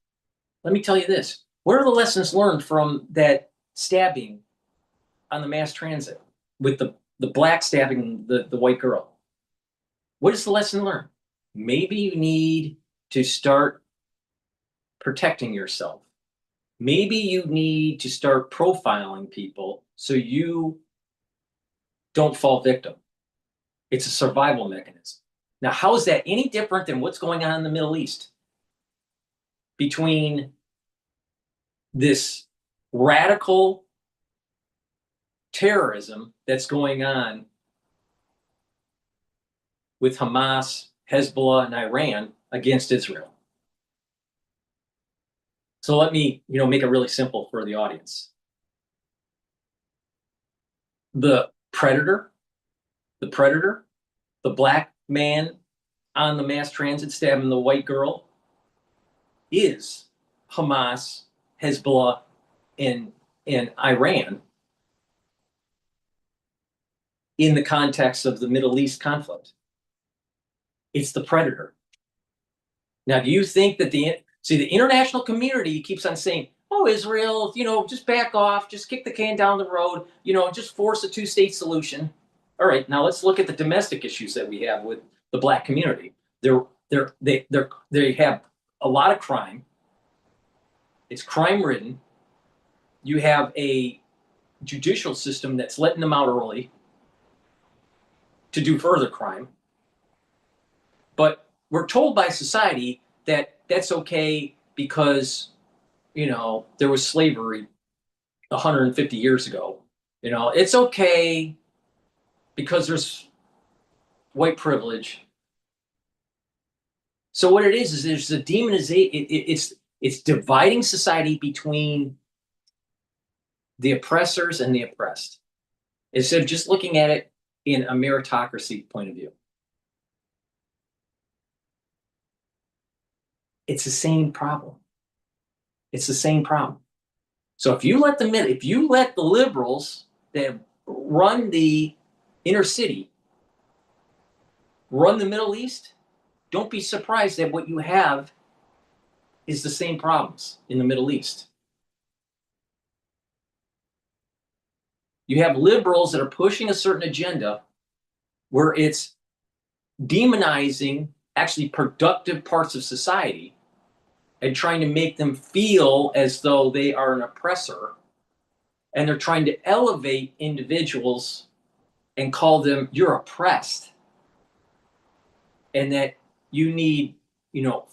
Let me tell you this. What are the lessons learned from that stabbing on the mass transit with the black stabbing the white girl? What is the lesson learned? Maybe you need to start protecting yourself. Maybe you need to start profiling people so you don't fall victim. It's a survival mechanism. Now, how is that any different than what's going on in the Middle East? Between this radical terrorism that's going on with Hamas, Hezbollah, and Iran against Israel. So let me, make it really simple for the audience. The predator, the black man on the mass transit stabbing the white girl is Hamas, Hezbollah, and Iran in the context of the Middle East conflict. It's the predator. Now, do you think that the international community keeps on saying, oh, Israel, just back off, just kick the can down the road, just force a two-state solution. All right, now let's look at the domestic issues that we have with the black community. They have a lot of crime. It's crime-ridden. You have a judicial system that's letting them out early to do further crime. But we're told by society that that's okay because, there was slavery 150 years ago. It's okay because there's white privilege. So what it is there's a demonization. It's dividing society between the oppressors and the oppressed, instead of just looking at it in a meritocracy point of view. It's the same problem. It's the same problem. So if you let the liberals that run the inner city run the Middle East, don't be surprised that what you have is the same problems in the Middle East. You have liberals that are pushing a certain agenda where it's demonizing actually productive parts of society and trying to make them feel as though they are an oppressor. And they're trying to elevate individuals and call them, you're oppressed. And that you need,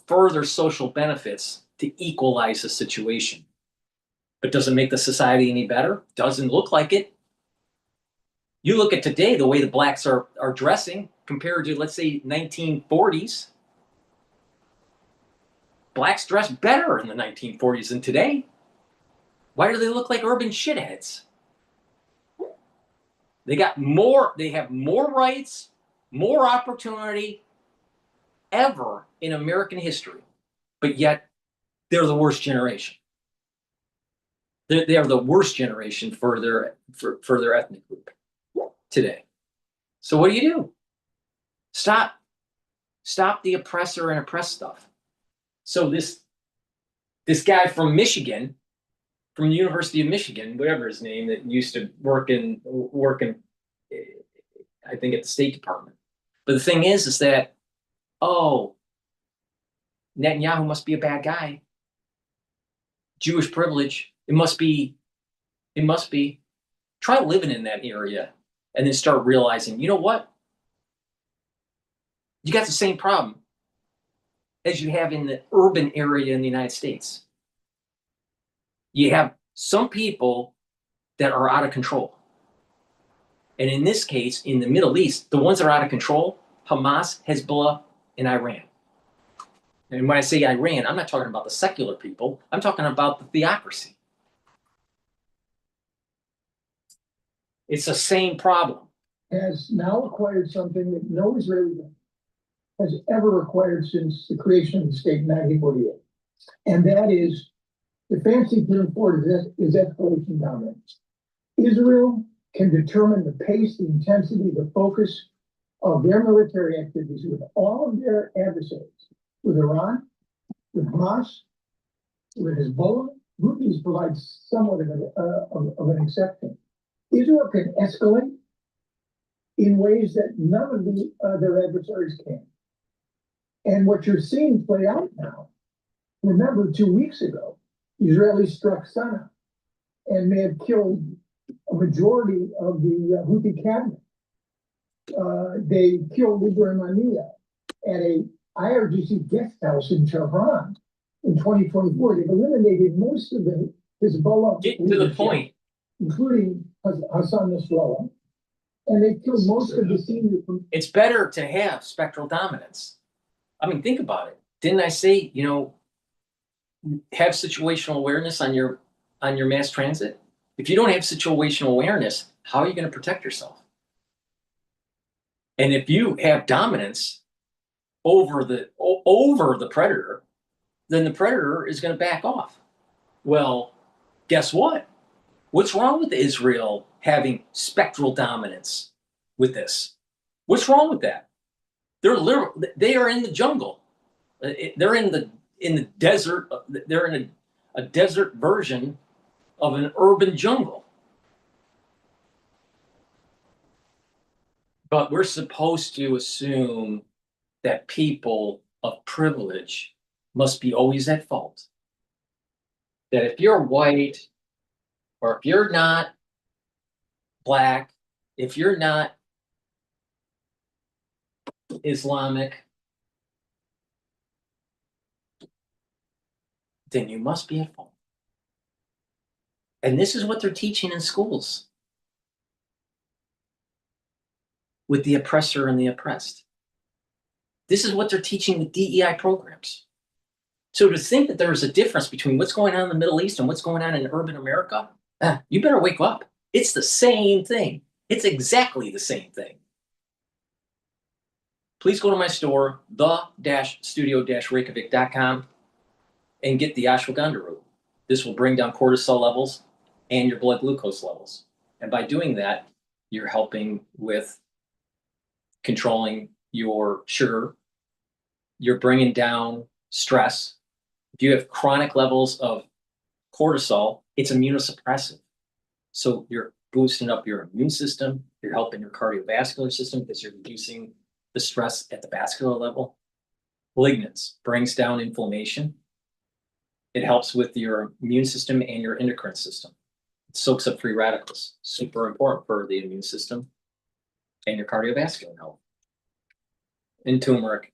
further social benefits to equalize the situation. But does it make the society any better? Doesn't look like it. You look at today, the way the blacks are dressing compared to, let's say, 1940s. Blacks dress better in the 1940s than today. Why do they look like urban shitheads? They have more rights, more opportunity ever in American history, but yet they're the worst generation. They are the worst generation for their ethnic group today. So what do? Stop the oppressor and oppressed stuff. So this guy from Michigan, from the University of Michigan, whatever his name, that used to work in I think at the State Department. But the thing is that, Netanyahu must be a bad guy. Jewish privilege. It must be. Try living in that area and then start realizing, you know what? You got the same problem as you have in the urban area in the United States. You have some people that are out of control. And in this case, in the Middle East, the ones that are out of control, Hamas, Hezbollah, and Iran. And when I say Iran, I'm not talking about the secular people. I'm talking about the theocracy. It's the same problem. Has now acquired something that no Israeli has ever acquired since the creation of the state in 1948. And that is, the fancy term for it is escalation dominance. Israel can determine the pace, the intensity, the focus of their military activities with all of their adversaries, with Iran, with Hamas, with Hezbollah. Houthis provide somewhat of an exception. Israel can escalate in ways that none of their adversaries can. And what you're seeing play out now, remember 2 weeks ago, Israelis struck Sana'a and may have killed a majority of the Houthi cabinet. They killed Ibrahim Haniyeh at a IRGC guest house in Tehran in 2024. They've eliminated most of the Hezbollah. Get to the point. Including Hassan Nasrallah. And they killed most of the senior. It's better to have spectral dominance. I mean, think about it. Didn't I say, have situational awareness on your mass transit? If you don't have situational awareness, how are you going to protect yourself? And if you have dominance over the predator, then the predator is going to back off. Well, guess what? What's wrong with Israel having spectral dominance with this? What's wrong with that? They are in the jungle. They're in the desert. They're in a desert version of an urban jungle. But we're supposed to assume that people of privilege must be always at fault. That if you're white, or if you're not black, if you're not Islamic, then you must be at fault. And this is what they're teaching in schools with the oppressor and the oppressed. This is what they're teaching with DEI programs. So to think that there is a difference between what's going on in the Middle East and what's going on in urban America, You better wake up. It's the same thing. It's exactly the same thing. Please go to my store, the-studio-reykjavik.com, and get the ashwagandha root. This will bring down cortisol levels and your blood glucose levels. And by doing that, you're helping with controlling your sugar. You're bringing down stress. If you have chronic levels of cortisol, it's immunosuppressive. So you're boosting up your immune system. You're helping your cardiovascular system because you're reducing the stress at the vascular level. Lignans brings down inflammation. It helps with your immune system and your endocrine system. It soaks up free radicals, super important for the immune system and your cardiovascular health. And turmeric.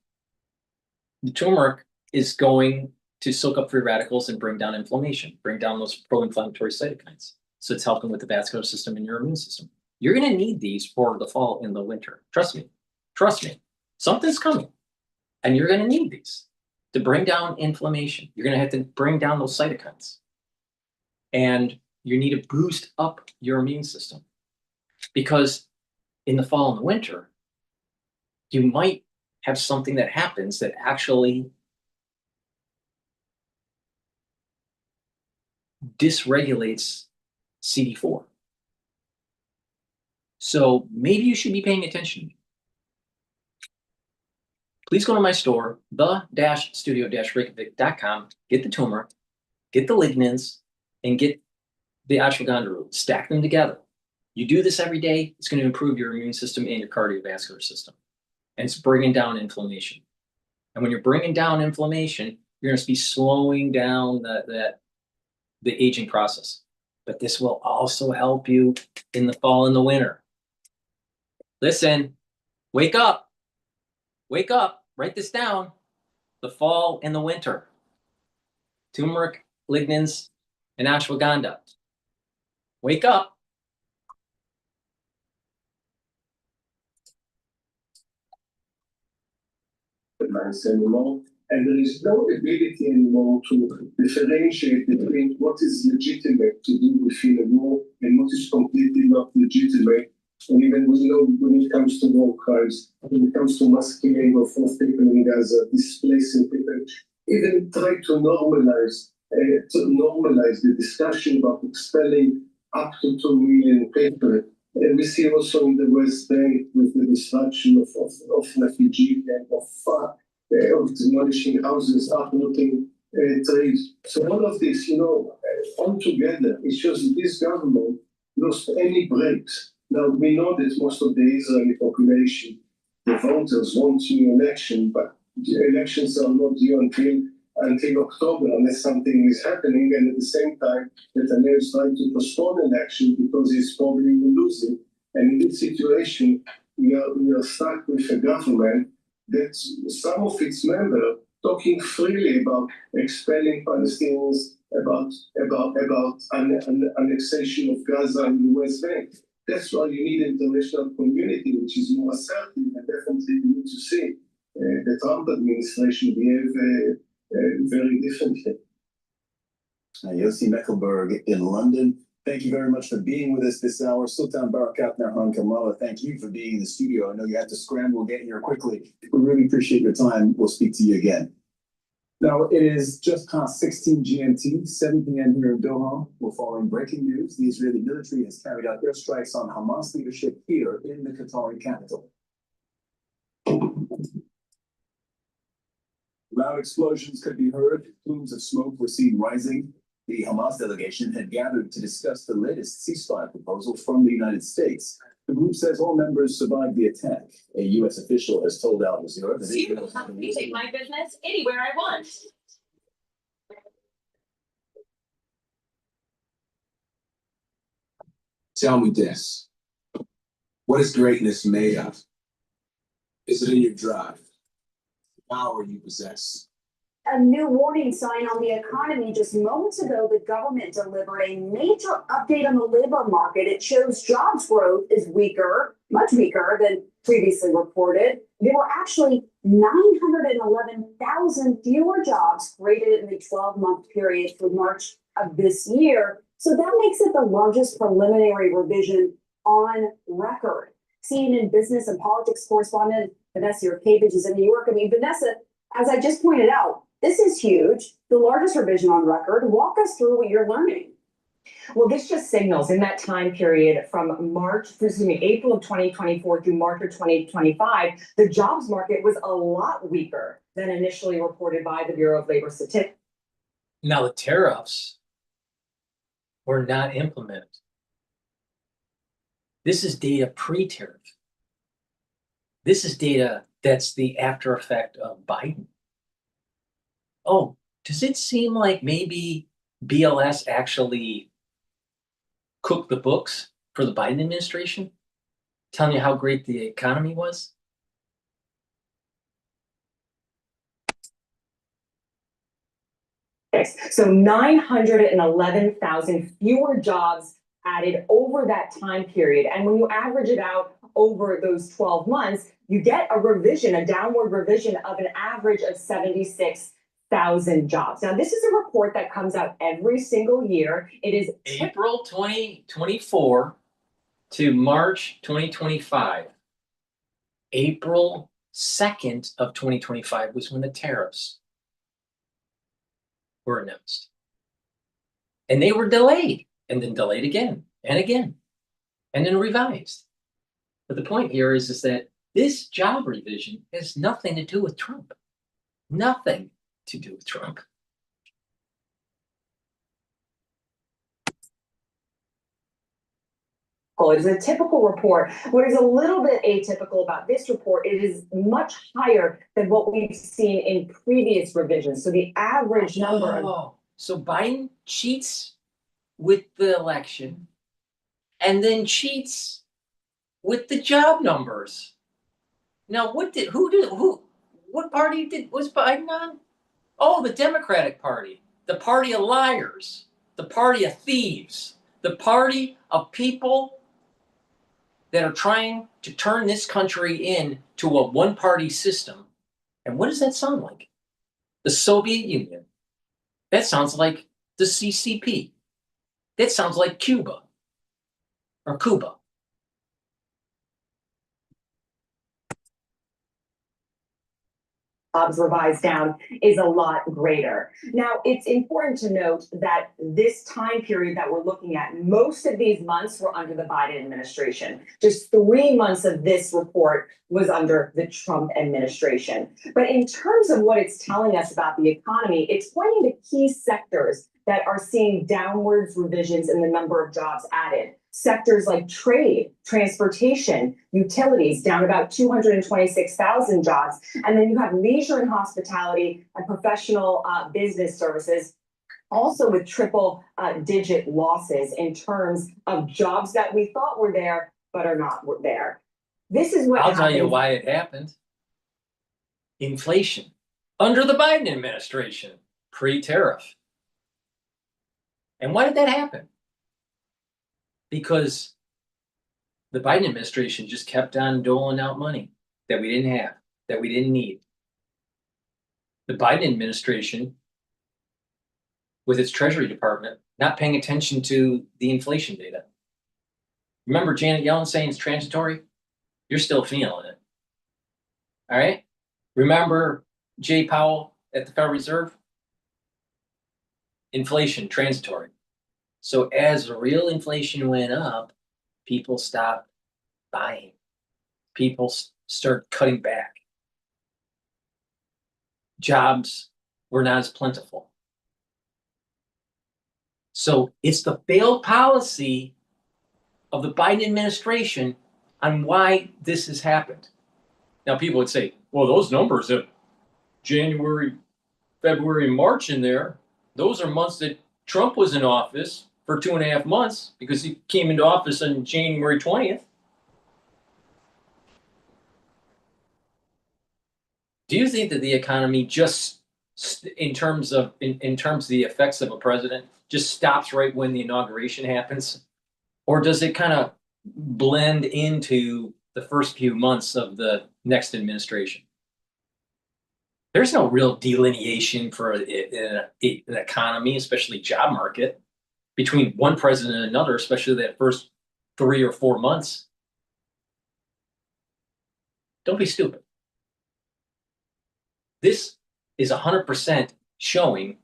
The turmeric is going to soak up free radicals and bring down inflammation, bring down those pro-inflammatory cytokines. So it's helping with the vascular system and your immune system. You're going to need these for the fall and the winter. Trust me. Trust me. Something's coming. And you're going to need these to bring down inflammation. You're going to have to bring down those cytokines. And you need to boost up your immune system. Because in the fall and the winter, you might have something that happens that actually dysregulates CD4. So maybe you should be paying attention. Please go to my store, the-studio-reykjavik.com, get the turmeric, get the lignans, and get the ashwagandha root. Stack them together. You do this every day, it's going to improve your immune system and your cardiovascular system. And it's bringing down inflammation. And when you're bringing down inflammation, you're going to be slowing down the aging process. But this will also help you in the fall and the winter. Listen, wake up. Wake up. Write this down. The fall and the winter. Turmeric, lignans, and ashwagandha. Wake up. Anymore, and there is no ability anymore to differentiate between what is legitimate to do within a war and what is completely not legitimate. And even we know when it comes to war crimes, when it comes to mass killing of people in Gaza, displacing people, even try to normalize the discussion about expelling up to 2 million people. And we see also in the West Bank with the destruction of Refugee and of demolishing houses, uprooting trees. So all of this, altogether, it shows that this government lost any breaks. Now, we know that most of the Israeli population, the voters, want new election, but the elections are not due until October unless something is happening. And at the same time, Netanyahu is trying to postpone election because he's probably losing. And in this situation, we are stuck with a government that some of its members talking freely about expelling Palestinians, about annexation of Gaza and the West Bank. That's why you need international community, which is more assertive, and definitely you need to see the Trump administration behave very differently. Yossi Meckelberg in London. Thank you very much for being with us this hour. Sultan Barakat Narhan Kamala, thank you for being in the studio. I know you had to scramble and get here quickly. We really appreciate your time. We'll speak to you again. Now, it is just past 16 GMT, 7 p.m. here in Doha. We're following breaking news. The Israeli military has carried out airstrikes on Hamas leadership here in the Qatari capital. Loud explosions could be heard. Plumes of smoke were seen rising. The Hamas delegation had gathered to discuss the latest ceasefire proposal from the United States. The group says all members survived the attack. A U.S. official has told Al Jazeera that You take my business anywhere I want. Tell me this. What is greatness made of? Is it in your drive? The power you possess? A new warning sign on the economy. Just moments ago, the government delivered a major update on the labor market. It shows jobs growth is weaker, much weaker than previously reported. There were actually 911,000 fewer jobs created in the 12-month period through March of this year. So that makes it the largest preliminary revision on record. CNN business and politics correspondent Vanessa Yurkevich is in New York. I mean, Vanessa, as I just pointed out, this is huge, the largest revision on record. Walk us through what you're learning. Well, this just signals in that time period from April of 2024 through March of 2025, the jobs market was a lot weaker than initially reported by the Bureau of Labor Statistics. Now, the tariffs were not implemented. This is data pre-tariff. This is data that's the after effect of Biden. Oh, does it seem like maybe BLS actually cooked the books for the Biden administration, telling you how great the economy was? So 911,000 fewer jobs added over that time period. And when you average it out over those 12 months, you get a revision, a downward revision of an average of 76,000 jobs. Now, this is a report that comes out every single year. It is April 2024 to March 2025. April 2nd of 2025 was when the tariffs were announced. And they were delayed, and then delayed again, and again, and then revised. But the point here is that this job revision has nothing to do with Trump. Nothing to do with Trump. It is a typical report. What is a little bit atypical about this report, it is much higher than what we've seen in previous revisions. So the average number. Oh, so Biden cheats with the election and then cheats with the job numbers. Now, what party was Biden on? Oh, the Democratic Party, the party of liars, the party of thieves, the party of people that are trying to turn this country into a one-party system. And what does that sound like? The Soviet Union. That sounds like the CCP. That sounds like Cuba or Cuba. Jobs revised down is a lot greater. Now, it's important to note that this time period that we're looking at, most of these months were under the Biden administration. Just 3 months of this report was under the Trump administration. But in terms of what it's telling us about the economy, it's pointing to key sectors that are seeing downwards revisions in the number of jobs added. Sectors like trade, transportation, utilities, down about 226,000 jobs. And then you have leisure and hospitality and professional business services, also with triple digit losses in terms of jobs that we thought were there, but are not there. This is what I'll tell you why it happened. Inflation under the Biden administration, pre-tariff. And why did that happen? Because the Biden administration just kept on doling out money that we didn't have, that we didn't need. The Biden administration, with its Treasury Department, not paying attention to the inflation data. Remember Janet Yellen saying it's transitory? You're still feeling it. All right? Remember Jay Powell at the Federal Reserve? Inflation, transitory. So as real inflation went up, people stopped buying. People start cutting back. Jobs were not as plentiful. So it's the failed policy of the Biden administration on why this has happened. Now people would say, well, those numbers of January, February, March in there, those are months that Trump was in office for 2.5 months because he came into office on January 20th. Do you think that the economy just, in terms of the effects of a president, just stops right when the inauguration happens? Or does it kind of blend into the first few months of the next administration? There's no real delineation for an economy, especially job market. between one president and another, especially that first 3 or 4 months. Don't be stupid. This is 100% showing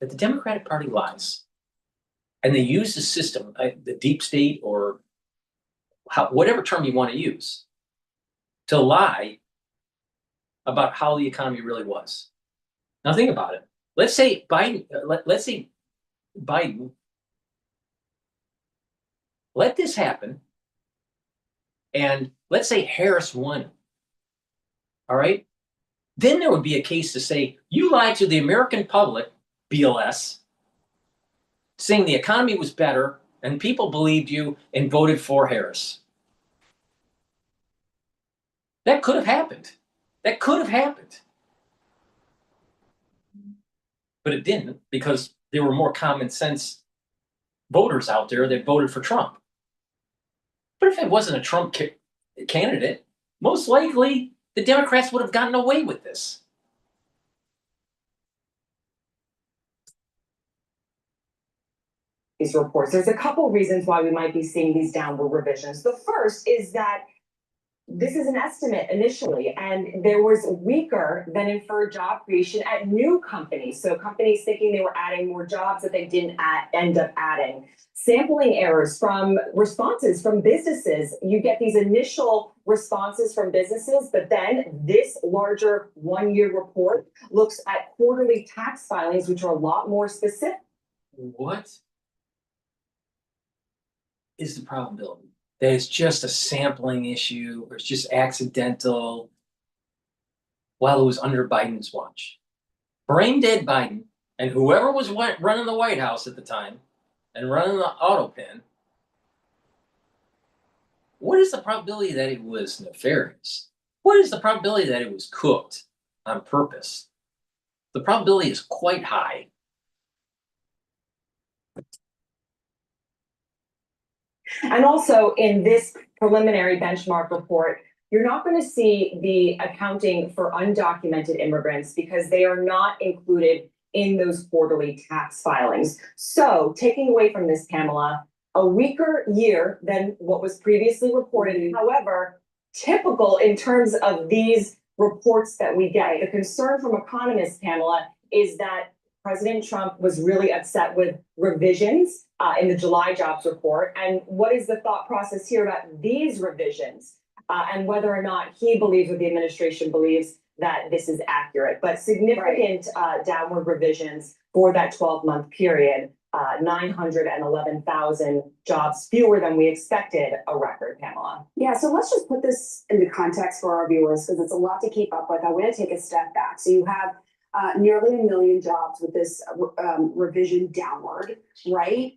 that the Democratic Party lies. And they use the system, the deep state, or whatever term you want to use, to lie about how the economy really was. Now think about it. Let's say Biden, let this happen, and let's say Harris won. All right? Then there would be a case to say, you lied to the American public, BLS, saying the economy was better, and people believed you and voted for Harris. That could have happened. That could have happened. But it didn't, because there were more common sense voters out there that voted for Trump. But if it wasn't a Trump candidate, most likely the Democrats would have gotten away with this. These reports. There's a couple reasons why we might be seeing these downward revisions. The first is that this is an estimate initially, and there was weaker than inferred job creation at new companies. So companies thinking they were adding more jobs that they didn't end up adding. Sampling errors from responses from businesses. You get these initial responses from businesses, but then this larger one-year report looks at quarterly tax filings, which are a lot more specific. What is the probability that it's just a sampling issue, or it's just accidental while it was under Biden's watch? Brain dead Biden and whoever was running the White House at the time and running the auto pen. What is the probability that it was nefarious? What is the probability that it was cooked on purpose? The probability is quite high. And also in this preliminary benchmark report, you're not going to see the accounting for undocumented immigrants because they are not included in those quarterly tax filings. So taking away from this, Pamela, a weaker year than what was previously reported. However, typical in terms of these reports that we get. The concern from economists, Pamela, is that President Trump was really upset with revisions in the July jobs report. And what is the thought process here about these revisions and whether or not he believes or the administration believes that this is accurate? But significant downward revisions for that 12-month period, 911,000 jobs fewer than we expected, a record, Pamela. Yeah, so let's just put this into context for our viewers because it's a lot to keep up with. I want to take a step back. So you have nearly 1 million jobs with this revision downward, right?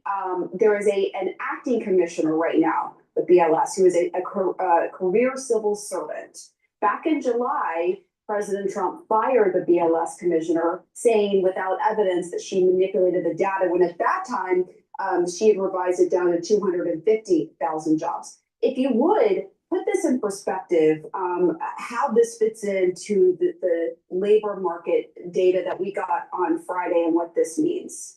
There is an acting commissioner right now with BLS who is a career civil servant. Back in July, President Trump fired the BLS commissioner, saying without evidence that she manipulated the data, when at that time she had revised it down to 250,000 jobs. If you would, put this in perspective, how this fits into the labor market data that we got on Friday and what this means.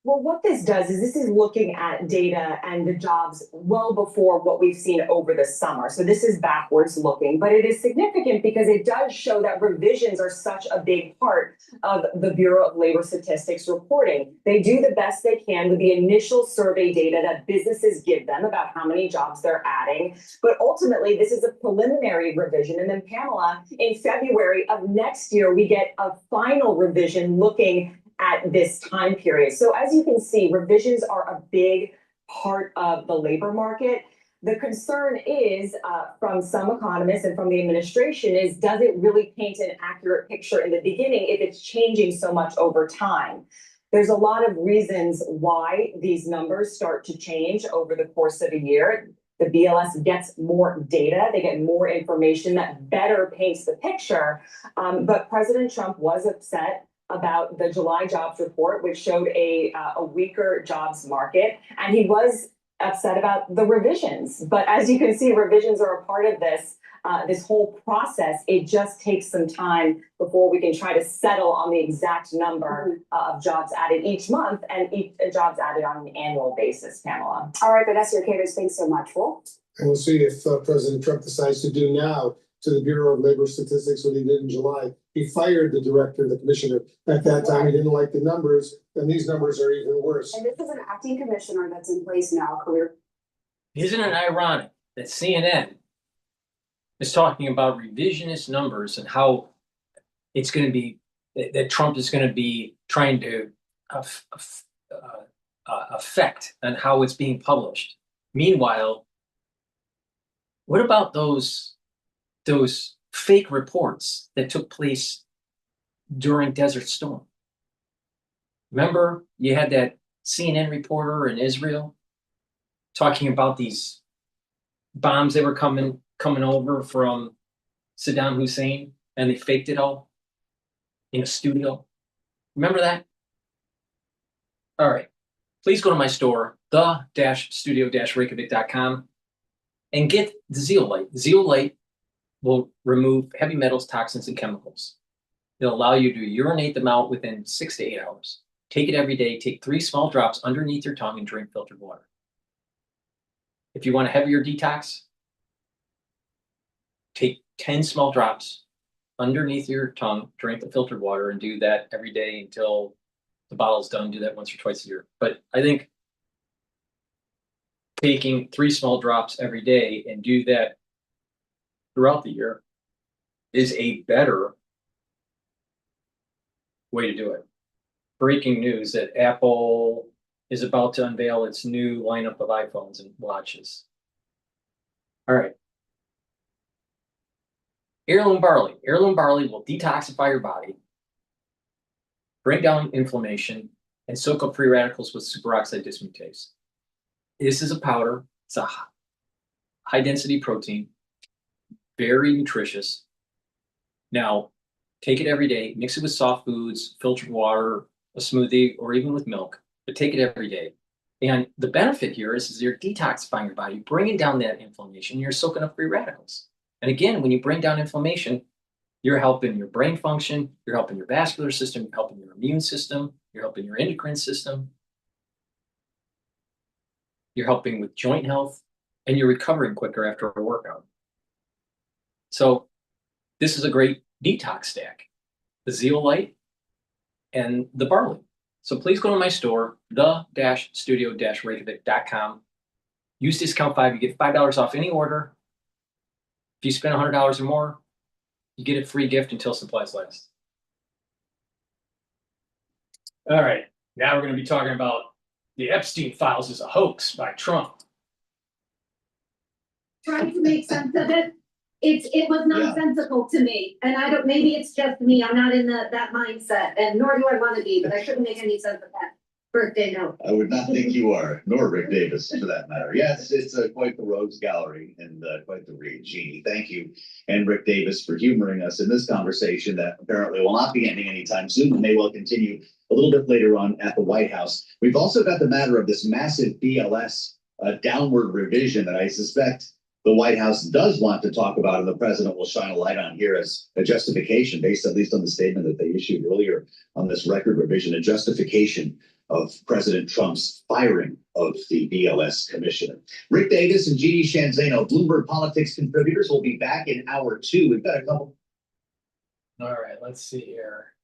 Well, what this does is this is looking at data and the jobs well before what we've seen over the summer. So this is backwards looking, but it is significant because it does show that revisions are such a big part of the Bureau of Labor Statistics reporting. They do the best they can with the initial survey data that businesses give them about how many jobs they're adding. But ultimately, this is a preliminary revision. And then, Pamela, in February of next year, we get a final revision looking at this time period. So as you can see, revisions are a big part of the labor market. The concern is from some economists and from the administration is, does it really paint an accurate picture in the beginning if it's changing so much over time? There's a lot of reasons why these numbers start to change over the course of a year. The BLS gets more data, they get more information that better paints the picture. But President Trump was upset about the July jobs report, which showed a weaker jobs market. And he was upset about the revisions. But as you can see, revisions are a part of this this whole process, it just takes some time before we can try to settle on the exact number of jobs added each month and jobs added on an annual basis, Pamela. All right, Vanessa Caters, thanks so much. Well, And we'll see if President Trump decides to do now to the Bureau of Labor Statistics what he did in July. He fired the director, the commissioner. At that time, he didn't like the numbers, and these numbers are even worse. and this is an acting commissioner that's in place now, career. Isn't it ironic that CNN is talking about revisionist numbers and how it's going to be that Trump is going to be trying to affect on how it's being published? Meanwhile, what about those fake reports that took place during Desert Storm? Remember, you had that CNN reporter in Israel talking about these bombs that were coming over from Saddam Hussein, and they faked it all in a studio. Remember that? All right. Please go to my store, the-studio-reykjavik.com, and get the zeolite. Zeolite will remove heavy metals, toxins, and chemicals. It'll allow you to urinate them out within 6 to 8 hours. Take it every day. Take 3 small drops underneath your tongue and drink filtered water. If you want a heavier detox, take 10 small drops underneath your tongue, drink the filtered water, and do that every day until the bottle's done. Do that once or twice a year. But I think taking 3 small drops every day and do that throughout the year is a better way to do it. Breaking news that Apple is about to unveil its new lineup of iPhones and watches. All right. Heirloom barley. Heirloom barley will detoxify your body, bring down inflammation, and soak up free radicals with superoxide dismutase. This is a powder. It's a high density protein, very nutritious. Now, take it every day, mix it with soft foods, filtered water, a smoothie, or even with milk, but take it every day. And the benefit here is you're detoxifying your body, bringing down that inflammation, you're soaking up free radicals. And again, when you bring down inflammation, you're helping your brain function, you're helping your vascular system, you're helping your immune system, you're helping your endocrine system, you're helping with joint health, and you're recovering quicker after a workout. So this is a great detox stack, the zeolite and the barley. So please go to my store, the-studio-reykjavik.com. Use discount 5, you get $5 off any order. If you spend $100 or more, you get a free gift until supplies last. All right, now we're going to be talking about the Epstein files as a hoax by Trump. Trying to make sense of it. It was nonsensical to me, and I don't. Maybe it's just me. I'm not in that mindset, and nor do I want to be. But I shouldn't make any sense of that birthday note. I would not think you are, nor Rick Davis, for that matter. Yes, it's quite the rogues gallery and quite the read. Jeannie, thank you, and Rick Davis for humoring us in this conversation that apparently will not be ending anytime soon, and may well continue a little bit later on at the White House. We've also got the matter of this massive BLS downward revision that I suspect the White House does want to talk about, and the president will shine a light on here as a justification, based at least on the statement that they issued earlier on this record revision, a justification of President Trump's firing of the BLS commissioner. Rick Davis and Jeannie Shanzano, Bloomberg Politics contributors, will be back in hour 2. We've got a couple. All right, let's see here.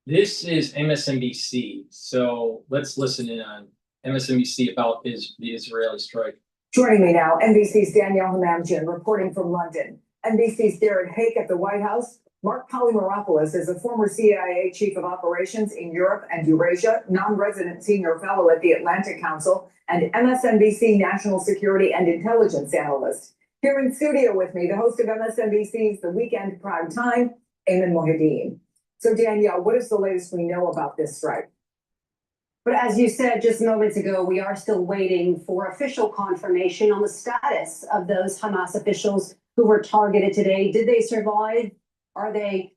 This is MSNBC, so let's listen in on MSNBC about the Israeli strike. Joining me now, NBC's Danielle Hamamjian reporting from London. NBC's Darren Hake at the White House. Mark Polymeropoulos is a former CIA chief of operations in Europe and Eurasia, non-resident senior fellow at the Atlantic Council, and MSNBC national security and intelligence analyst. Here in studio with me, the host of MSNBC's The Weekend Prime Time, Ayman Mohyeldin. So Danielle, what is the latest we know about this strike? But as you said just moments ago, we are still waiting for official confirmation on the status of those Hamas officials who were targeted today. Did they survive? Are they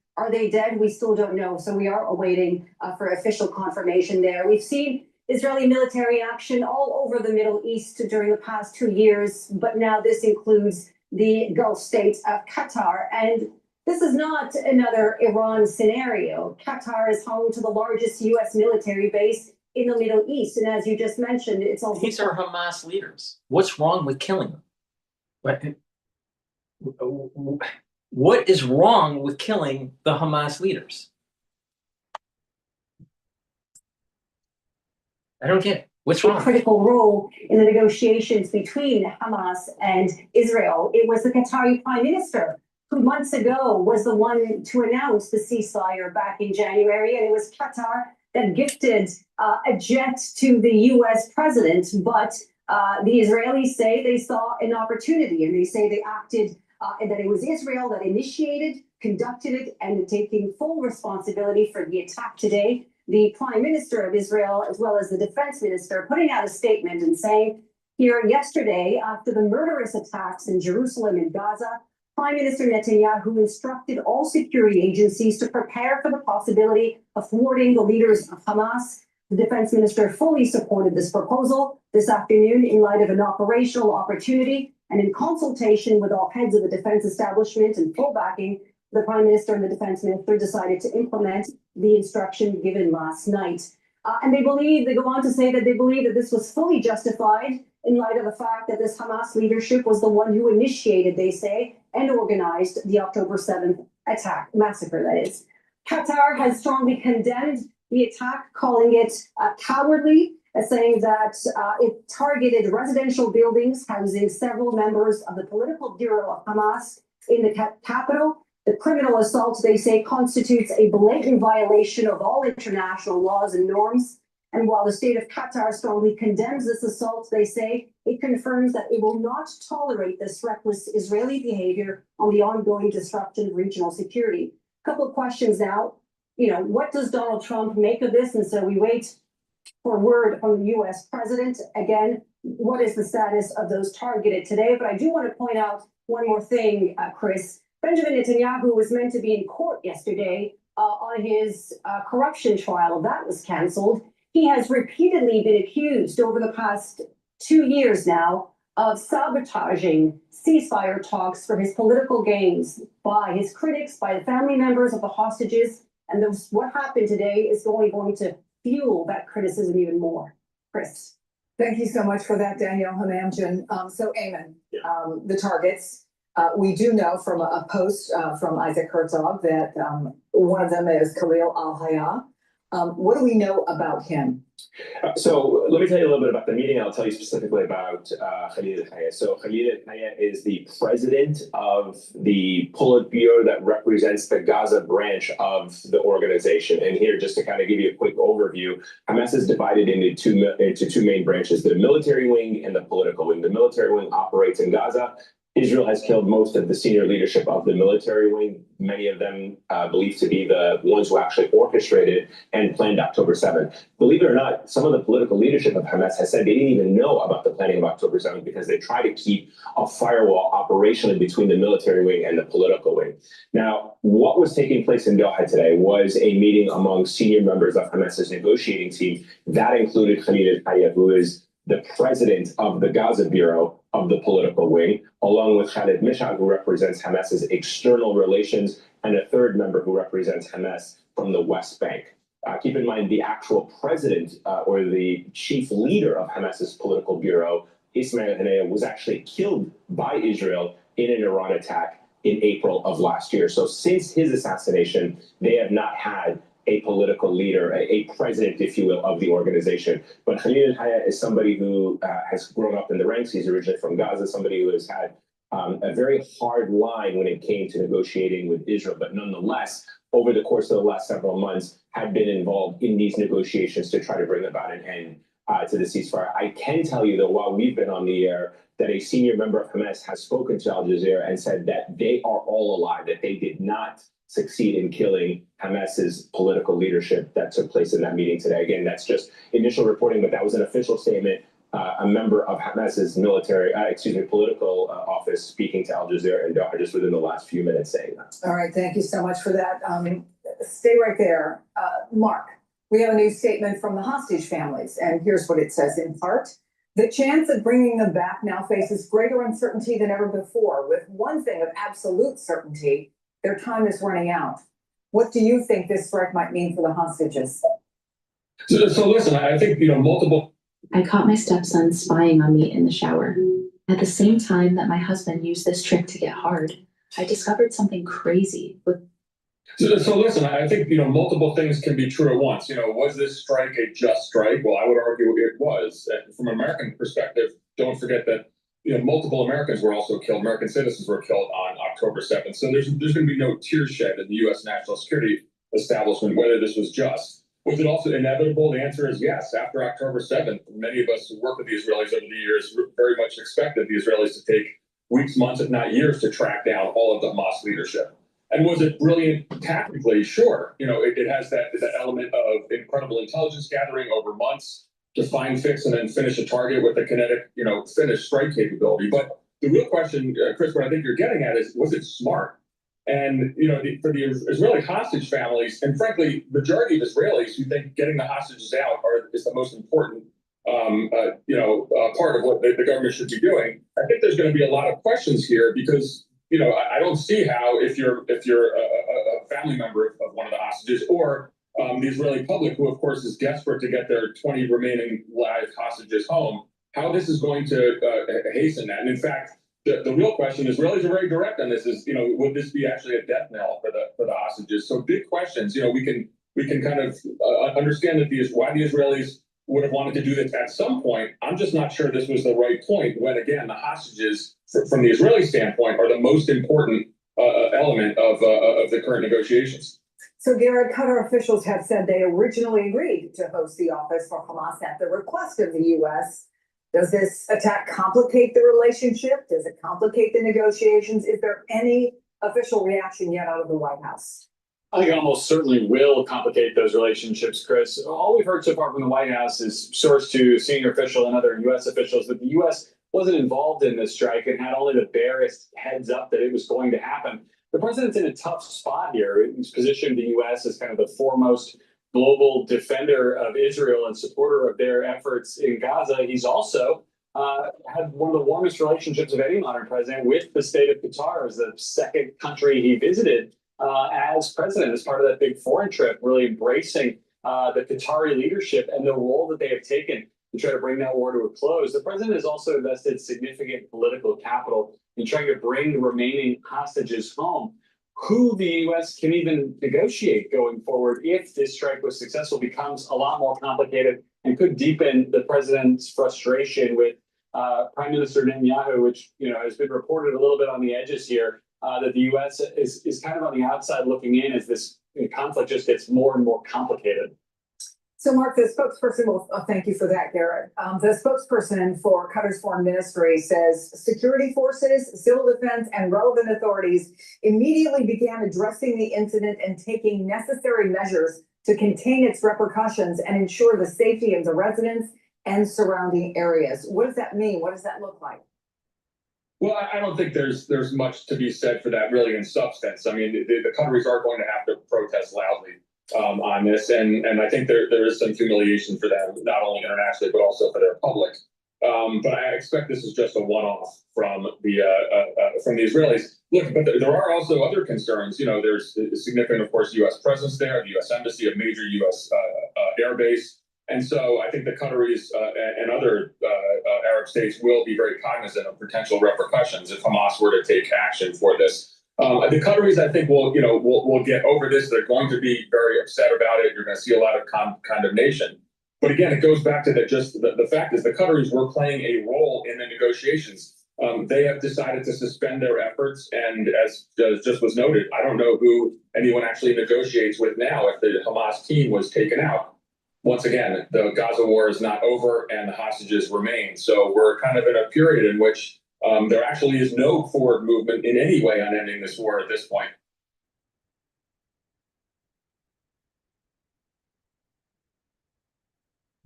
dead? We still don't know. So we are awaiting for official confirmation there. We've seen Israeli military action all over the Middle East during the past 2 years, but now this includes the Gulf state of Qatar. And this is not another Iran scenario. Qatar is home to the largest U.S. military base in the Middle East. And as you just mentioned, it's also— These are Hamas leaders. What's wrong with killing them? What is wrong with killing the Hamas leaders? I don't get it. What's wrong? A critical role in the negotiations between Hamas and Israel. It was the Qatari prime minister who months ago was the one to announce the ceasefire back in January, and it was Qatar that gifted a jet to the U.S. president. But the Israelis say they saw an opportunity, and they say they acted, and that it was Israel that initiated, conducted it, and taking full responsibility for the attack today. The prime minister of Israel, as well as the defense minister, putting out a statement and saying here yesterday, after the murderous attacks in Jerusalem and Gaza, Prime Minister Netanyahu instructed all security agencies to prepare for the possibility of thwarting the leaders of Hamas. The defense minister fully supported this proposal this afternoon in light of an operational opportunity and in consultation with all heads of the defense establishment and full backing. The prime minister and the defense minister decided to implement the instruction given last night. And they go on to say that they believe that this was fully justified in light of the fact that this Hamas leadership was the one who initiated, they say, and organized the October 7th attack, massacre, that is. Qatar has strongly condemned the attack, calling it cowardly, saying that it targeted residential buildings housing several members of the political bureau of Hamas in the capital. The criminal assault, they say, constitutes a blatant violation of all international laws and norms. And while the state of Qatar strongly condemns this assault, they say it confirms that it will not tolerate this reckless Israeli behavior on the ongoing disruption of regional security. A couple of questions now. What does Donald Trump make of this? And so we wait for word from the U.S. president. Again, what is the status of those targeted today? But I do want to point out one more thing, Chris. Benjamin Netanyahu was meant to be in court yesterday on his corruption trial. That was canceled. He has repeatedly been accused over the past 2 years now of sabotaging ceasefire talks for his political gains by his critics, by the family members of the hostages. And what happened today is only going to fuel that criticism even more. Chris. Thank you so much for that, Danielle Hamamjian. So, Eamon, the targets. We do know from a post from Isaac Herzog that one of them is Khalil al-Hayya. What do we know about him? So let me tell you a little bit about the meeting. I'll tell you specifically about Khalil al-Hayya. So Khalil al-Hayya is the president of the Politburo that represents the Gaza branch of the organization. And here, just to kind of give you a quick overview, Hamas is divided into two main branches, the military wing and the political wing. The military wing operates in Gaza. Israel has killed most of the senior leadership of the military wing, many of them believed to be the ones who actually orchestrated and planned October 7th. Believe it or not, some of the political leadership of Hamas has said they didn't even know about the planning of October 7th because they try to keep a firewall operationally between the military wing and the political wing. Now, what was taking place in Doha today was a meeting among senior members of Hamas's negotiating team. That included Khalil al-Hayya, who is the president of the Gaza Bureau of the political wing, along with Khalid Mishal, who represents Hamas's external relations, and a third member who represents Hamas from the West Bank. Keep in mind, the actual president or the chief leader of Hamas's political bureau, Ismail Haniyeh, was actually killed by Israel in an Iran attack in April of last year. So since his assassination, they have not had a political leader, a president, if you will, of the organization. But Khalil al-Hayya is somebody who has grown up in the ranks. He's originally from Gaza, somebody who has had a very hard line when it came to negotiating with Israel, but nonetheless, over the course of the last several months, had been involved in these negotiations to try to bring about an end to the ceasefire. I can tell you, though, while we've been on the air, that a senior member of Hamas has spoken to Al Jazeera and said that they are all alive, that they did not succeed in killing Hamas's political leadership that took place in that meeting today. Again, that's just initial reporting, but that was an official statement. A member of Hamas's political office speaking to Al Jazeera in Doha just within the last few minutes saying that. All right, thank you so much for that. Stay right there. Mark, We have a new statement from the hostage families, and here's what it says in part. The chance of bringing them back now faces greater uncertainty than ever before. With one thing of absolute certainty, their time is running out. What do you think this strike might mean for the hostages? So listen, I think, multiple. I caught my stepson spying on me in the shower. At the same time that my husband used this trick to get hard, I discovered something crazy with. So listen, I think, multiple things can be true at once. Was this strike a just strike? Well, I would argue it was. And from an American perspective, don't forget that, multiple Americans were also killed. American citizens were killed on October 7th. So there's going to be no tears shed in the U.S. national security establishment, whether this was just. Was it also inevitable? The answer is yes. After October 7th, many of us who work with the Israelis over the years very much expected the Israelis to take weeks, months, if not years, to track down all of the Hamas leadership. And was it brilliant tactically? Sure. It has that element of incredible intelligence gathering over months to find, fix, and then finish a target with a kinetic, finish strike capability. But the real question, Chris, what I think you're getting at is, was it smart? And, for the Israeli hostage families, and frankly, majority of Israelis who think getting the hostages out is the most important, part of what the government should be doing. I think there's going to be a lot of questions here because, I don't see how if you're a family member of one of the hostages or the Israeli public, who of course is desperate to get their 20 remaining live hostages home, how this is going to hasten that. And in fact, the real question, Israelis are very direct on this, is, would this be actually a death knell for the hostages? So big questions. We can kind of understand that why the Israelis would have wanted to do this at some point. I'm just not sure this was the right point when, again, the hostages, from the Israeli standpoint, are the most important element of the current negotiations. So, Garrett, Qatar officials have said they originally agreed to host the office for Hamas at the request of the U.S. Does this attack complicate the relationship? Does it complicate the negotiations? Is there any official reaction yet out of the White House? I think it almost certainly will complicate those relationships, Chris. All we've heard so far from the White House is sourced to senior official and other U.S. officials that the U.S. wasn't involved in this strike and had only the barest heads up that it was going to happen. The president's in a tough spot here. He's positioned the U.S. as kind of the foremost global defender of Israel and supporter of their efforts in Gaza. He's also had one of the warmest relationships of any modern president with the state of Qatar as the second country he visited as president, as part of that big foreign trip, really embracing the Qatari leadership and the role that they have taken to try to bring that war to a close. The president has also invested significant political capital in trying to bring the remaining hostages home. Who the U.S. can even negotiate going forward if this strike was successful becomes a lot more complicated and could deepen the president's frustration with Prime Minister Netanyahu, which has been reported a little bit on the edges here, that the U.S. is kind of on the outside looking in as this conflict just gets more and more complicated. So, Mark, the spokesperson, thank you for that, Garrett. The spokesperson for Qatar's foreign ministry says security forces, civil defense, and relevant authorities immediately began addressing the incident and taking necessary measures to contain its repercussions and ensure the safety of the residents and surrounding areas. What does that mean? What does that look like? Well, I don't think there's much to be said for that, really, in substance. I mean, the Qataris are going to have to protest loudly on this, and I think there is some humiliation for them, not only internationally but also for their public. But I expect this is just a one-off from the Israelis. Look, but there are also other concerns. There's a significant, of course, U.S. presence there, the U.S. embassy, a major U.S. air base. And so I think the Qataris and other Arab states will be very cognizant of potential repercussions if Hamas were to take action for this. The Qataris, I think, will get over this. They're going to be very upset about it. You're going to see a lot of condemnation. But again, it goes back to the fact is the Qataris were playing a role in the negotiations. They have decided to suspend their efforts. And as just was noted, I don't know who anyone actually negotiates with now if the Hamas team was taken out. Once again, the Gaza war is not over and the hostages remain. So we're kind of in a period in which there actually is no forward movement in any way on ending this war at this point.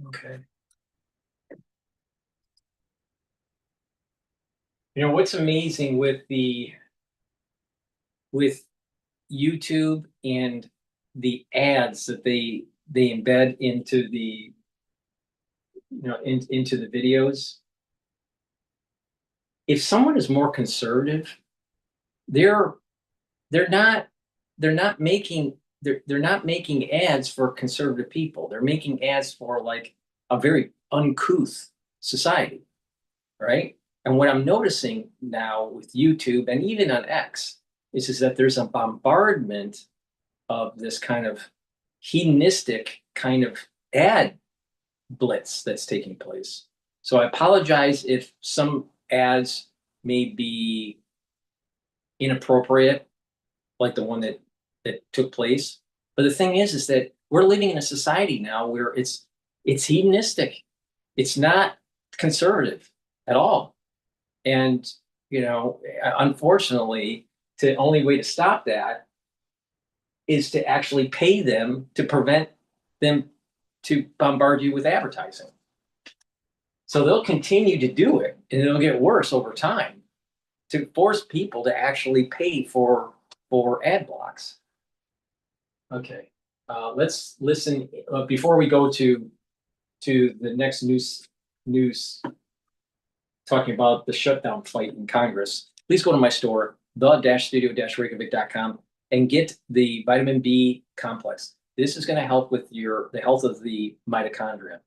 Okay. What's amazing with YouTube and the ads that they they embed into the, into the videos. If someone is more conservative, they're not making ads for conservative people. They're making ads for like a very uncouth society, right? And what I'm noticing now with YouTube and even on X is that there's a bombardment of this kind of hedonistic kind of ad blitz that's taking place. So I apologize if some ads may be inappropriate, like the one that took place. But the thing is that we're living in a society now where it's hedonistic. It's not conservative at all. And, unfortunately, the only way to stop that is to actually pay them to prevent them to bombard you with advertising. So they'll continue to do it, and it'll get worse over time to force people to actually pay for ad blocks. Okay, let's listen before we go to the next news talking about the shutdown fight in Congress. Please go to my store, the-studio-reykjavik.com, and get the vitamin B complex. This is going to help with the health of the mitochondria.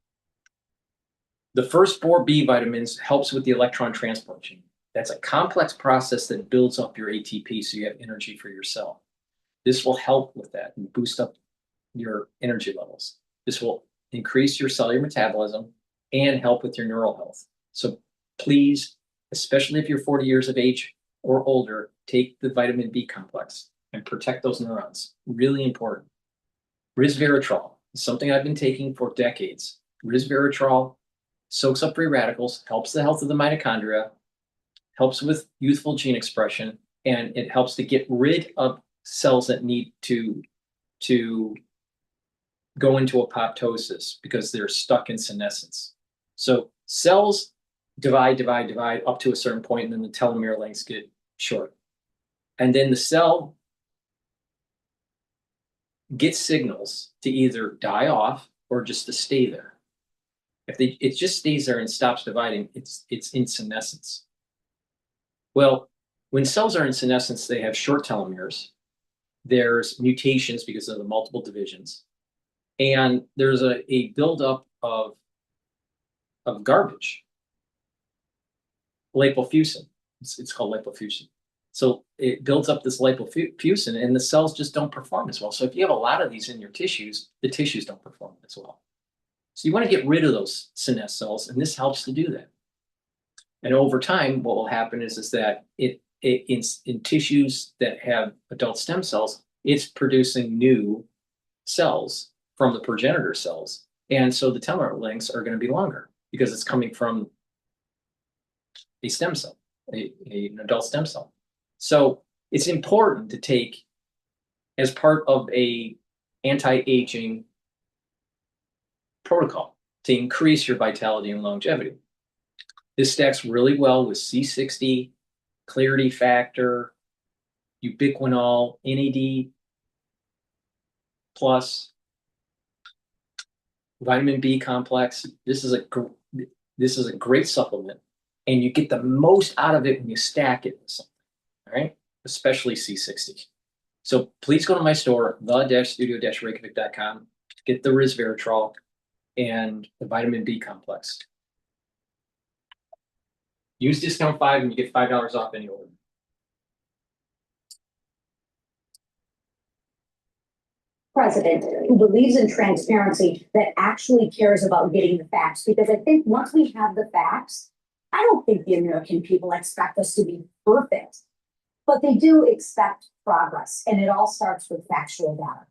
The first 4 B vitamins helps with the electron transport chain. That's a complex process that builds up your ATP so you have energy for your cell. This will help with that and boost up your energy levels. This will increase your cellular metabolism and help with your neural health. So please, especially if you're 40 years of age or older, take the vitamin B complex and protect those neurons. Really important. Resveratrol is something I've been taking for decades. Resveratrol soaks up free radicals, helps the health of the mitochondria, helps with youthful gene expression, and it helps to get rid of cells that need to go into apoptosis because they're stuck in senescence. So cells divide up to a certain point, and then the telomere lengths get short. And then the cell gets signals to either die off or just to stay there. If it just stays there and stops dividing, it's in senescence. Well, when cells are in senescence, they have short telomeres. There's mutations because of the multiple divisions. And there's a buildup of garbage. Lipofuscin. It's called lipofuscin. So it builds up this lipofuscin, and the cells just don't perform as well. So if you have a lot of these in your tissues, the tissues don't perform as well. So you want to get rid of those senescent cells, and this helps to do that. And over time, what will happen is that in tissues that have adult stem cells, it's producing new cells from the progenitor cells. And so the telomere lengths are going to be longer because it's coming from a stem cell, an adult stem cell. So it's important to take as part of a anti-aging protocol to increase your vitality and longevity. This stacks really well with C60, clarity factor, ubiquinol, NAD+, vitamin B complex. This is a great supplement, and you get the most out of it when you stack it with something, all right? Especially C60. So please go to my store, the-studio-reykjavik.com, get the resveratrol and the vitamin B complex. Use discount 5 and you get $5 off any order. President who believes in transparency that actually cares about getting the facts, because I think once we have the facts, I don't think the American people expect us to be perfect, but they do expect progress, and it all starts with factual data.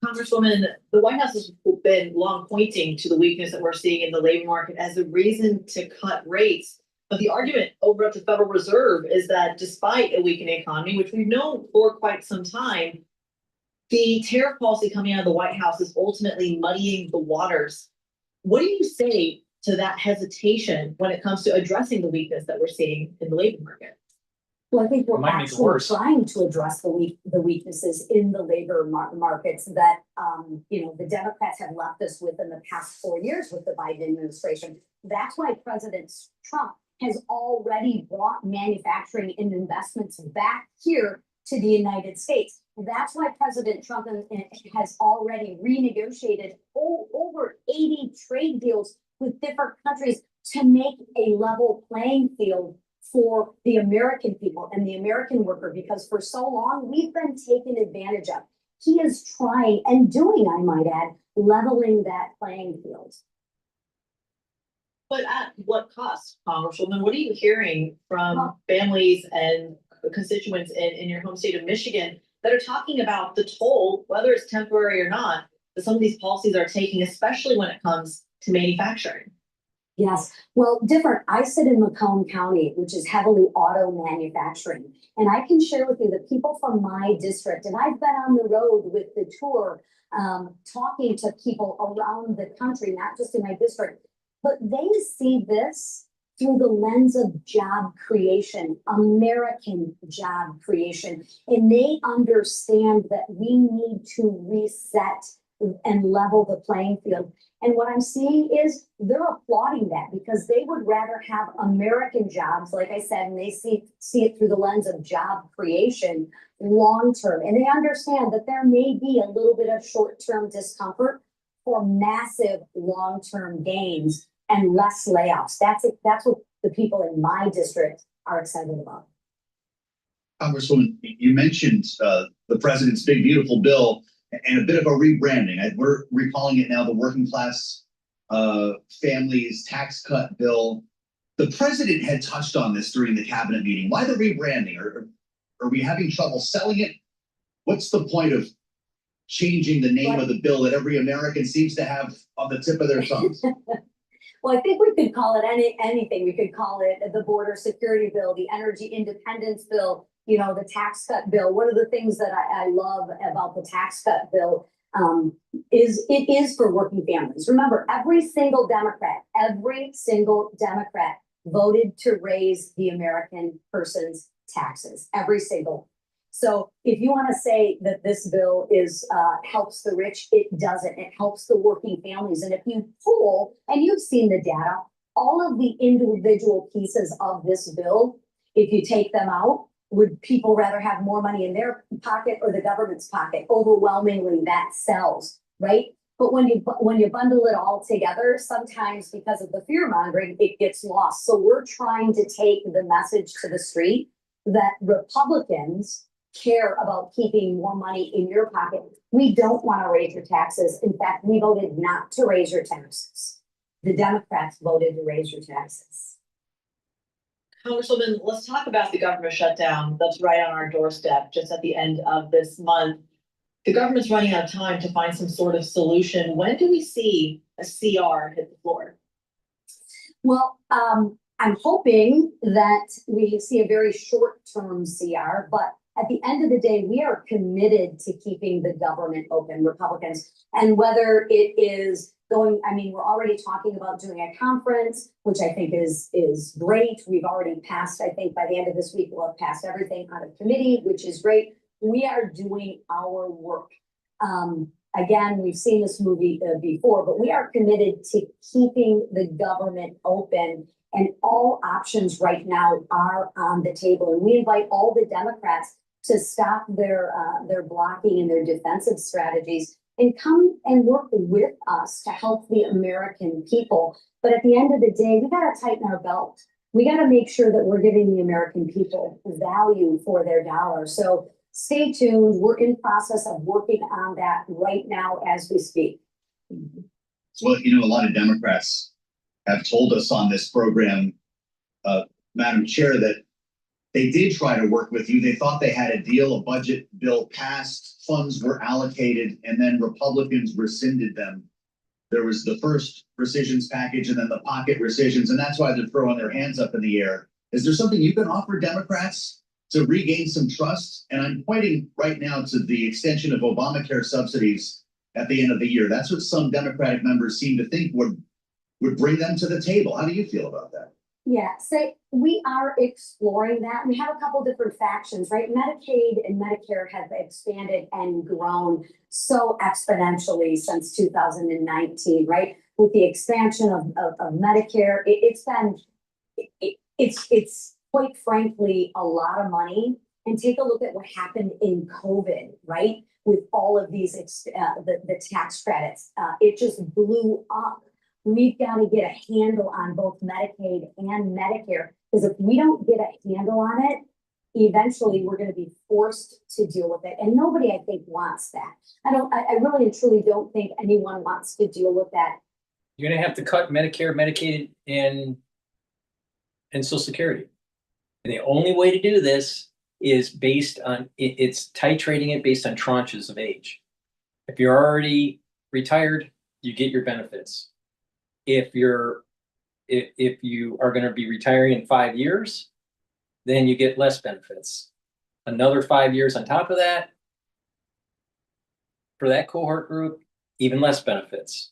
Congresswoman, the White House has been long pointing to the weakness that we're seeing in the labor market as a reason to cut rates. But the argument over at the Federal Reserve is that despite a weakening economy, which we've known for quite some time, the tariff policy coming out of the White House is ultimately muddying the waters. What do you say to that hesitation when it comes to addressing the weakness that we're seeing in the labor market? Well, I think It we're might make it actually worse. trying to address the weaknesses in the labor markets that, the Democrats have left us with in the past 4 years with the Biden administration. That's why President Trump has already brought manufacturing and investments back here to the United States. That's why President Trump has already renegotiated over 80 trade deals with different countries to make a level playing field for the American people and the American worker, because for so long we've been taken advantage of. He is trying and doing, I might add, leveling that playing field. But at what cost, Congresswoman? What are you hearing from families and constituents in your home state of Michigan that are talking about the toll, whether it's temporary or not, that some of these policies are taking, especially when it comes to manufacturing? Yes, well, different. I sit in Macomb County, which is heavily auto manufacturing. And I can share with you that people from my district, and I've been on the road with the tour, talking to people around the country, not just in my district, but they see this through the lens of job creation, American job creation. And they understand that we need to reset and level the playing field. And what I'm seeing is they're applauding that because they would rather have American jobs, like I said, and they see it through the lens of job creation long term. And they understand that there may be a little bit of short-term discomfort for massive long-term gains and less layoffs. That's what the people in my district are excited about. Congresswoman, you mentioned the president's big, beautiful bill and a bit of a rebranding. We're recalling it now the working class families tax cut bill. The president had touched on this during the cabinet meeting. Why the rebranding? Are we having trouble selling it? What's the point of changing the name of the bill that every American seems to have on the tip of their tongues? Well, I think we could call it anything. We could call it the border security bill, the energy independence bill, the tax cut bill. One of the things that I love about the tax cut bill is it is for working families. Remember, every single Democrat voted to raise the American person's taxes, every single. So if you want to say that this bill helps the rich, it doesn't. It helps the working families. And if you poll, and you've seen the data, all of the individual pieces of this bill, if you take them out, would people rather have more money in their pocket or the government's pocket? Overwhelmingly, that sells, right? But when you bundle it all together, sometimes because of the fear mongering, it gets lost. So we're trying to take the message to the street that Republicans care about keeping more money in your pocket. We don't want to raise your taxes. In fact, we voted not to raise your taxes. The Democrats voted to raise your taxes. Congresswoman, let's talk about the government shutdown that's right on our doorstep just at the end of this month. The government's running out of time to find some sort of solution. When do we see a CR hit the floor? Well, I'm hoping that we see a very short-term CR, but at the end of the day, we are committed to keeping the government open, Republicans. And whether it is we're already talking about doing a conference, which I think is great. We've already passed, I think by the end of this week, we'll have passed everything out of committee, which is great. We are doing our work. Again, we've seen this movie before, but we are committed to keeping the government open. And all options right now are on the table. And we invite all the Democrats to stop their blocking and their defensive strategies and come and work with us to help the American people. But at the end of the day, we got to tighten our belt. We got to make sure that we're giving the American people value for their dollar. So stay tuned. We're in process of working on that right now as we speak. Well, a lot of Democrats have told us on this program, Madam Chair, that they did try to work with you. They thought they had a deal, a budget bill passed, funds were allocated, and then Republicans rescinded them. There was the first rescissions package and then the pocket rescissions, and that's why they're throwing their hands up in the air. Is there something you can offer Democrats to regain some trust? And I'm pointing right now to the extension of Obamacare subsidies at the end of the year. That's what some Democratic members seem to think would bring them to the table. How do you feel about that? Yeah, so we are exploring that. We have a couple different factions, right? Medicaid and Medicare have expanded and grown so exponentially since 2019, right? With the expansion of Medicare, it's quite frankly a lot of money. And take a look at what happened in COVID, right? With all of these, the tax credits, it just blew up. We've got to get a handle on both Medicaid and Medicare, because if we don't get a handle on it, eventually we're going to be forced to deal with it. And nobody, I think, wants that. I really and truly don't think anyone wants to deal with that. You're going to have to cut Medicare, Medicaid, and Social Security. And the only way to do this is based on, it's titrating it based on tranches of age. If you're already retired, you get your benefits. If you are going to be retiring in 5 years, then you get less benefits. Another 5 years on top of that, for that cohort group, even less benefits.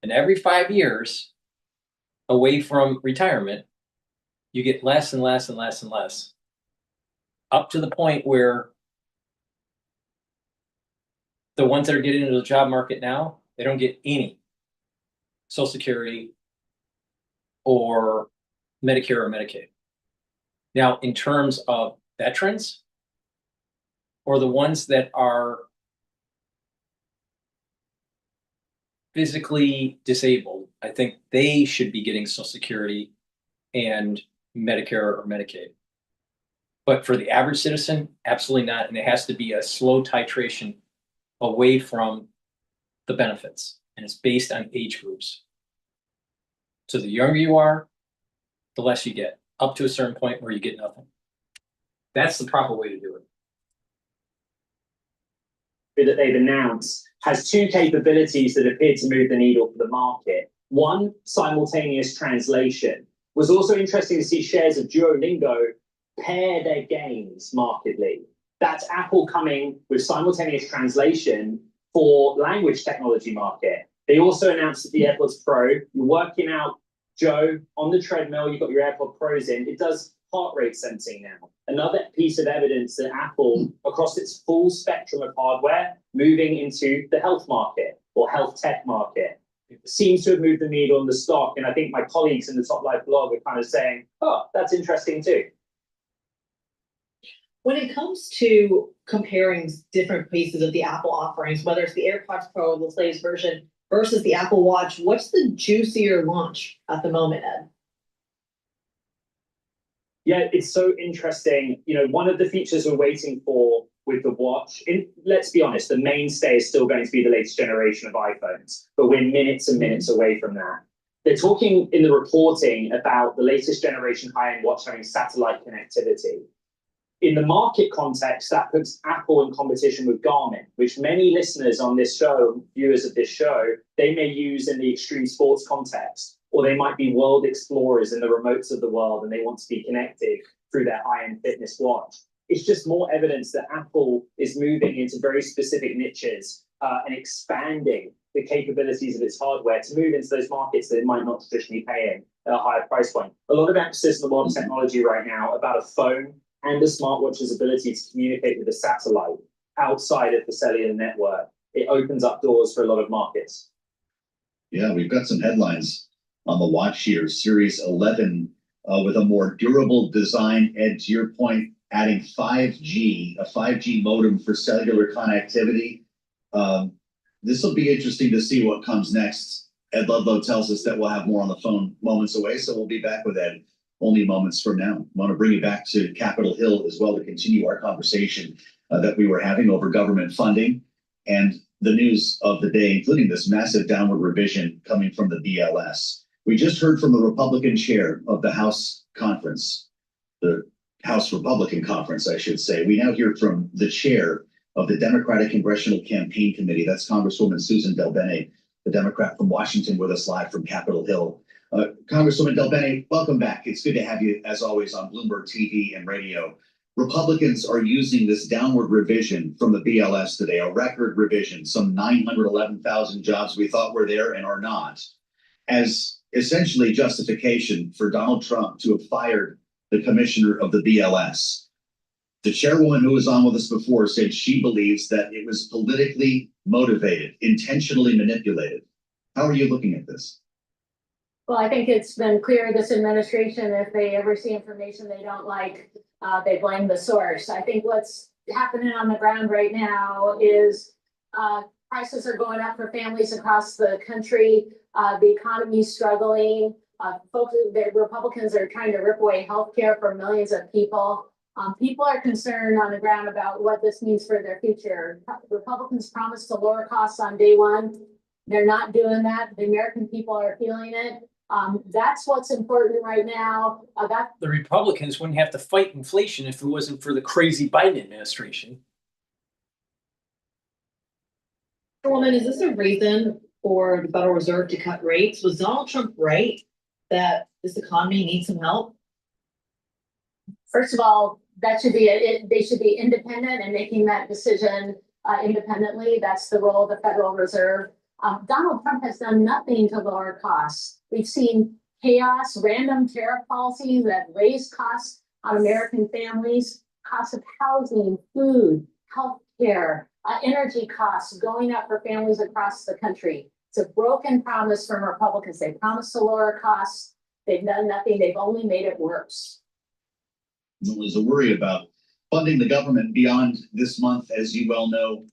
And every 5 years away from retirement, you get less and less and less and less. Up to the point where the ones that are getting into the job market now, they don't get any Social Security or Medicare or Medicaid. Now, in terms of veterans or the ones that are physically disabled, I think they should be getting Social Security and Medicare or Medicaid. But for the average citizen, absolutely not. And it has to be a slow titration away from the benefits. And it's based on age groups. So the younger you are, the less you get, up to a certain point where you get nothing. That's the proper way to do it. That they've announced has two capabilities that appear to move the needle for the market. One, simultaneous translation. Was also interesting to see shares of Duolingo pair their gains markedly. That's Apple coming with simultaneous translation for language technology market. They also announced that the AirPods Pro, you're working out, Joe, on the treadmill, you've got your AirPod Pros in, it does heart rate sensing now. Another piece of evidence that Apple, across its full spectrum of hardware, moving into the health market or health tech market, seems to have moved the needle on the stock. And I think my colleagues in the Top Life blog are kind of saying, oh, that's interesting too. When it comes to comparing different pieces of the Apple offerings, whether it's the AirPods Pro, the latest version, versus the Apple Watch, what's the juicier launch at the moment, Ed? Yeah, it's so interesting. You know, one of the features we're waiting for with the watch, let's be honest, the mainstay is still going to be the latest generation of iPhones, but we're minutes and minutes away from that. They're talking in the reporting about the latest generation high-end watch having satellite connectivity. In the market context, that puts Apple in competition with Garmin, which many listeners on this show, viewers of this show, they may use in the extreme sports context, or they might be world explorers in the remotes of the world and they want to be connected through their high-end fitness watch. It's just more evidence that Apple is moving into very specific niches and expanding the capabilities of its hardware to move into those markets that it might not traditionally pay in at a higher price point. A lot of emphasis in the world of technology right now about a phone and a smartwatch's ability to communicate with a satellite outside of the cellular network. It opens up doors for a lot of markets. Yeah, we've got some headlines on the watch here. Series 11 with a more durable design. Ed, to your point, adding 5G, a 5G modem for cellular connectivity. This will be interesting to see what comes next. Ed Ludlow tells us that we'll have more on the phone moments away, so we'll be back with Ed only moments from now. I want to bring you back to Capitol Hill as well to continue our conversation that we were having over government funding and the news of the day, including this massive downward revision coming from the BLS. We just heard from the Republican chair of the House conference, the House Republican Conference, I should say. We now hear from the chair of the Democratic Congressional Campaign Committee. That's Congresswoman Susan DelBene, the Democrat from Washington, with us live from Capitol Hill. Congresswoman DelBene, welcome back. It's good to have you, as always, on Bloomberg TV and radio. Republicans are using this downward revision from the BLS today, a record revision, some 911,000 jobs we thought were there and are not, as essentially justification for Donald Trump to have fired the commissioner of the BLS. The chairwoman who was on with us before said she believes that it was politically motivated, intentionally manipulated. How are you looking at this? Well, I think it's been clear this administration, if they ever see information they don't like, they blame the source. I think what's happening on the ground right now is prices are going up for families across the country. The economy's struggling. The Republicans are trying to rip away health care for millions of people. People are concerned on the ground about what this means for their future. Republicans promised to lower costs on day one. They're not doing that. The American people are feeling it. That's what's important right now. The Republicans wouldn't have to fight inflation if it wasn't for the crazy Biden administration. Woman, is this a reason for the Federal Reserve to cut rates? Was Donald Trump right that this economy needs some help? First of all, that should be they should be independent and making that decision independently. That's the role of the Federal Reserve. Donald Trump has done nothing to lower costs. We've seen chaos, random tariff policies that raise costs on American families, costs of housing, food, health care, energy costs going up for families across the country. It's a broken promise from Republicans. They promised to lower costs. They've done nothing. They've only made it worse. There's a worry about funding the government beyond this month, as you well know,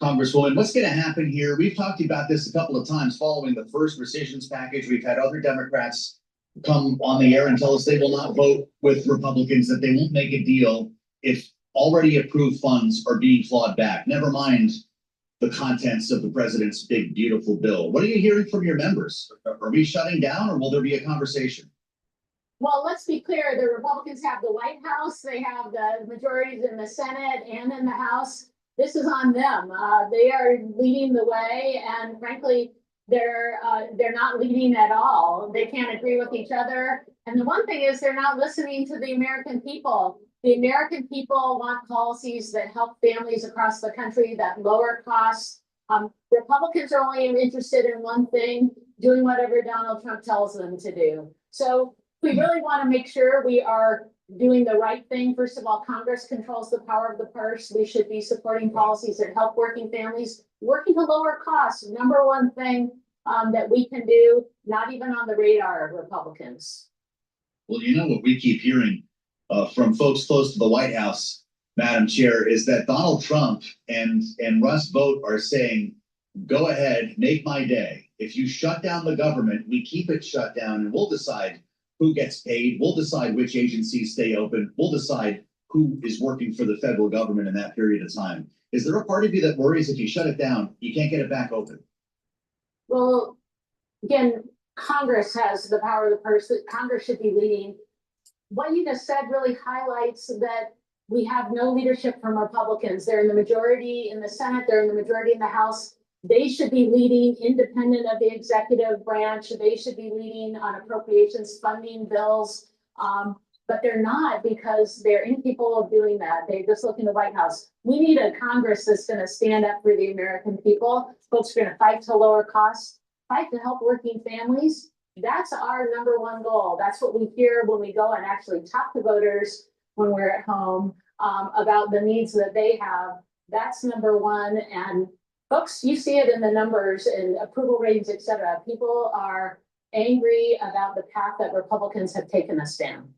Congresswoman. What's going to happen here? We've talked about this a couple of times following the first rescissions package. We've had other Democrats come on the air and tell us they will not vote with Republicans, that they won't make a deal if already approved funds are being clawed back. Never mind the contents of the president's big, beautiful bill. What are you hearing from your members? Are we shutting down, or will there be a conversation? Well, let's be clear. The Republicans have the White House. They have the majorities in the Senate and in the House. This is on them. They are leading the way, and frankly, they're not leading at all. They can't agree with each other. And the one thing is, they're not listening to the American people. The American people want policies that help families across the country, that lower costs. Republicans are only interested in one thing: doing whatever Donald Trump tells them to do. So we really want to make sure we are doing the right thing. First of all, Congress controls the power of the purse. We should be supporting policies that help working families, working to lower costs. Number one thing that we can do, not even on the radar of Republicans. Well, you know what we keep hearing from folks close to the White House, Madam Chair, is that Donald Trump and Russ Vought are saying, go ahead, make my day. If you shut down the government, we keep it shut down, and we'll decide who gets paid. We'll decide which agencies stay open. We'll decide who is working for the federal government in that period of time. Is there a part of you that worries if you shut it down, you can't get it back open? Well, again, Congress has the power of the purse. Congress should be leading. What you just said really highlights that we have no leadership from Republicans. They're in the majority in the Senate. They're in the majority in the House. They should be leading independent of the executive branch. They should be leading on appropriations funding bills. But they're not, because they're incapable of doing that. They just look in the White House. We need a Congress that's going to stand up for the American people. Folks are going to fight to lower costs, fight to help working families. That's our number one goal. That's what we hear when we go and actually talk to voters when we're at home about the needs that they have. That's number one. And folks, you see it in the numbers and approval ratings, et cetera. People are angry about the path that Republicans have taken us down.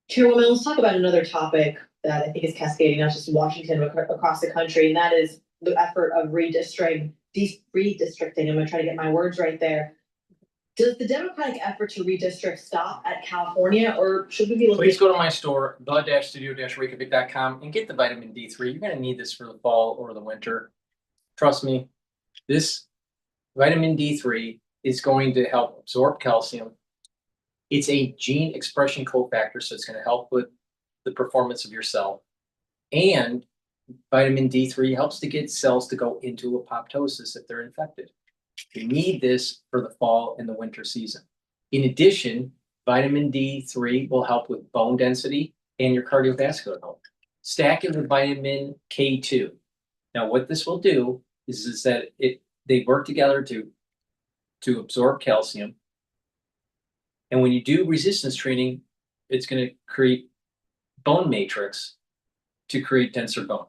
Chairwoman, let's talk about another topic that I think is cascading not just in Washington, but across the country, and that is the effort of redistricting. I'm going to try to get my words right there. Does the Democratic effort to redistrict stop at California, or should we be looking? Please go to my store, the-studio-reykjavik.com, and get the vitamin D3. You're going to need this for the fall or the winter. Trust me, this vitamin D3 is going to help absorb calcium. It's a gene expression cofactor, so it's going to help with the performance of your cell. And vitamin D3 helps to get cells to go into apoptosis if they're infected. You need this for the fall and the winter season. In addition, vitamin D3 will help with bone density and your cardiovascular health. Stack it with vitamin K2. Now, what this will do is that they work together to to absorb calcium. And when you do resistance training, it's going to create bone matrix to create denser bone.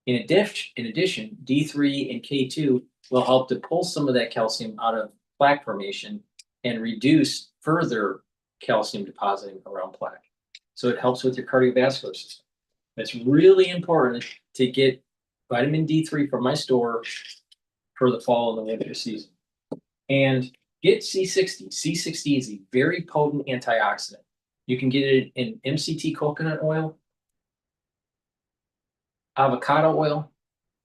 In addition, D3 and K2 will help to pull some of that calcium out of plaque formation and reduce further calcium depositing around plaque. So it helps with your cardiovascular system. It's really important to get vitamin D3 from my store for the fall and the winter season. And get C60. C60 is a very potent antioxidant. You can get it in MCT coconut oil, avocado oil,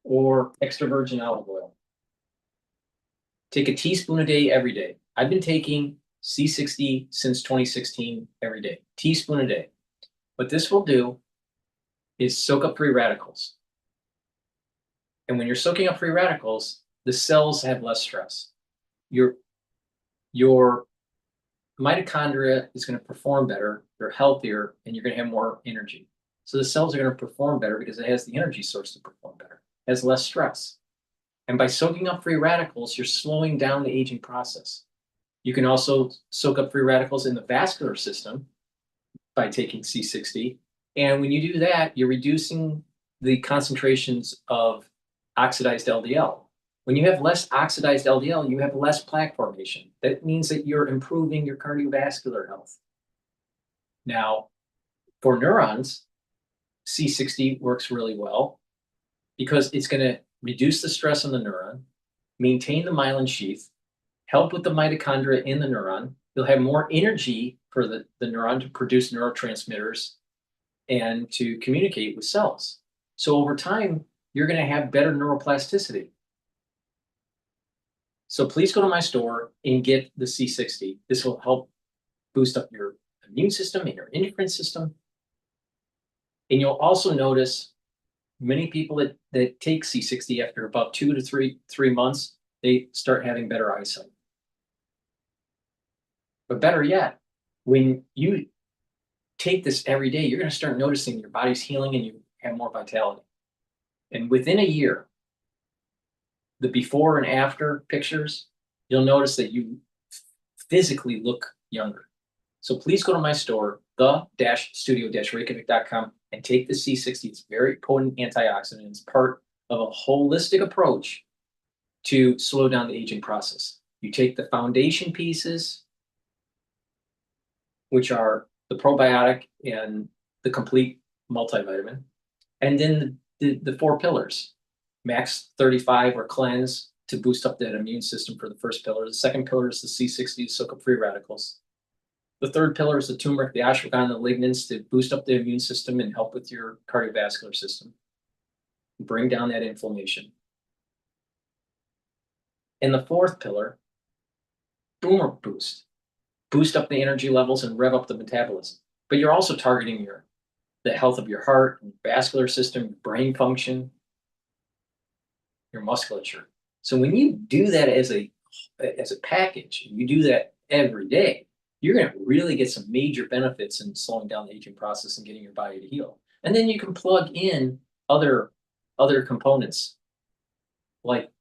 or extra virgin olive oil. Take a teaspoon a day every day. I've been taking C60 since 2016 every day, teaspoon a day. What this will do is soak up free radicals. And when you're soaking up free radicals, the cells have less stress. Your mitochondria is going to perform better, they're healthier, and you're going to have more energy. So the cells are going to perform better because it has the energy source to perform better. It has less stress. And by soaking up free radicals, you're slowing down the aging process. You can also soak up free radicals in the vascular system by taking C60. And when you do that, you're reducing the concentrations of oxidized LDL. When you have less oxidized LDL, you have less plaque formation. That means that you're improving your cardiovascular health. Now, for neurons, C60 works really well because it's going to reduce the stress on the neuron, maintain the myelin sheath, help with the mitochondria in the neuron. You'll have more energy for the neuron to produce neurotransmitters and to communicate with cells. So over time, you're going to have better neuroplasticity. So please go to my store and get the C60. This will help boost up your immune system and your endocrine system. And you'll also notice many people that take C60 after about 2 to 3 months, they start having better eyesight. But better yet, when you take this every day, you're going to start noticing your body's healing and you have more vitality. And within a year, the before and after pictures, you'll notice that you physically look younger. So please go to my store, the-studio-reykjavik.com, and take the C60. It's very potent antioxidant. It's part of a holistic approach to slow down the aging process. You take the foundation pieces, which are the probiotic and the complete multivitamin, and then the 4 pillars. Max 35 or cleanse to boost up that immune system for the first pillar. The second pillar is the C60 to soak up free radicals. The third pillar is the turmeric, the ashwagandha, the lignans to boost up the immune system and help with your cardiovascular system. Bring down that inflammation. And the fourth pillar, boomer boost. Boost up the energy levels and rev up the metabolism. But you're also targeting the health of your heart, and vascular system, your brain function, your musculature. So when you do that as a package, you do that every day, you're going to really get some major benefits in slowing down the aging process and getting your body to heal. And then you can plug in other components like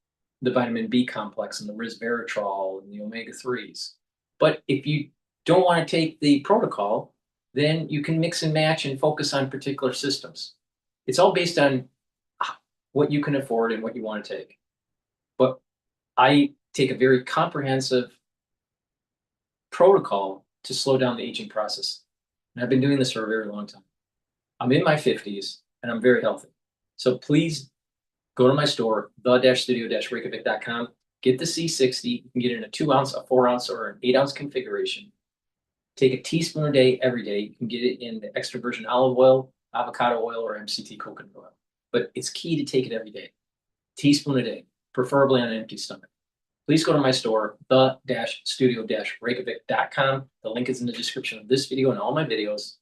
the vitamin B complex and the resveratrol and the omega-3s. But if you don't want to take the protocol, then you can mix and match and focus on particular systems. It's all based on what you can afford and what you want to take. But I take a very comprehensive protocol to slow down the aging process. And I've been doing this for a very long time. I'm in my 50s and I'm very healthy. So please go to my store, the-studio-reykjavik.com, get the C60. You can get it in a 2-ounce, a 4-ounce, or an 8-ounce configuration. Take a teaspoon a day every day. You can get it in the extra virgin olive oil, avocado oil, or MCT coconut oil. But it's key to take it every day. Teaspoon a day, preferably on an empty stomach. Please go to my store, the-studio-reykjavik.com. The link is in the description of this video and all my videos.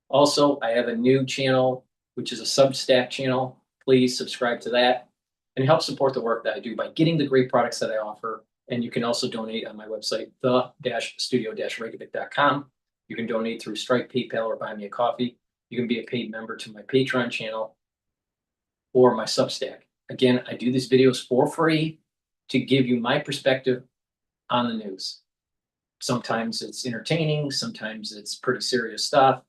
Also, I have a new channel, which is a Substack channel. Please subscribe to that and help support the work that I do by getting the great products that I offer. And you can also donate on my website, the-studio-reykjavik.com. You can donate through Stripe, PayPal, or Buy Me a Coffee. You can be a paid member to my Patreon channel or my Substack. Again, I do these videos for free to give you my perspective on the news. Sometimes it's entertaining, sometimes it's pretty serious stuff,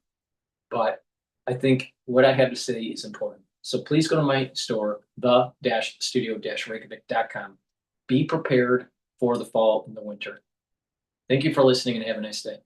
but I think what I have to say is important. So please go to my store, the-studio-reykjavik.com. Be prepared for the fall and the winter. Thank you for listening and have a nice day.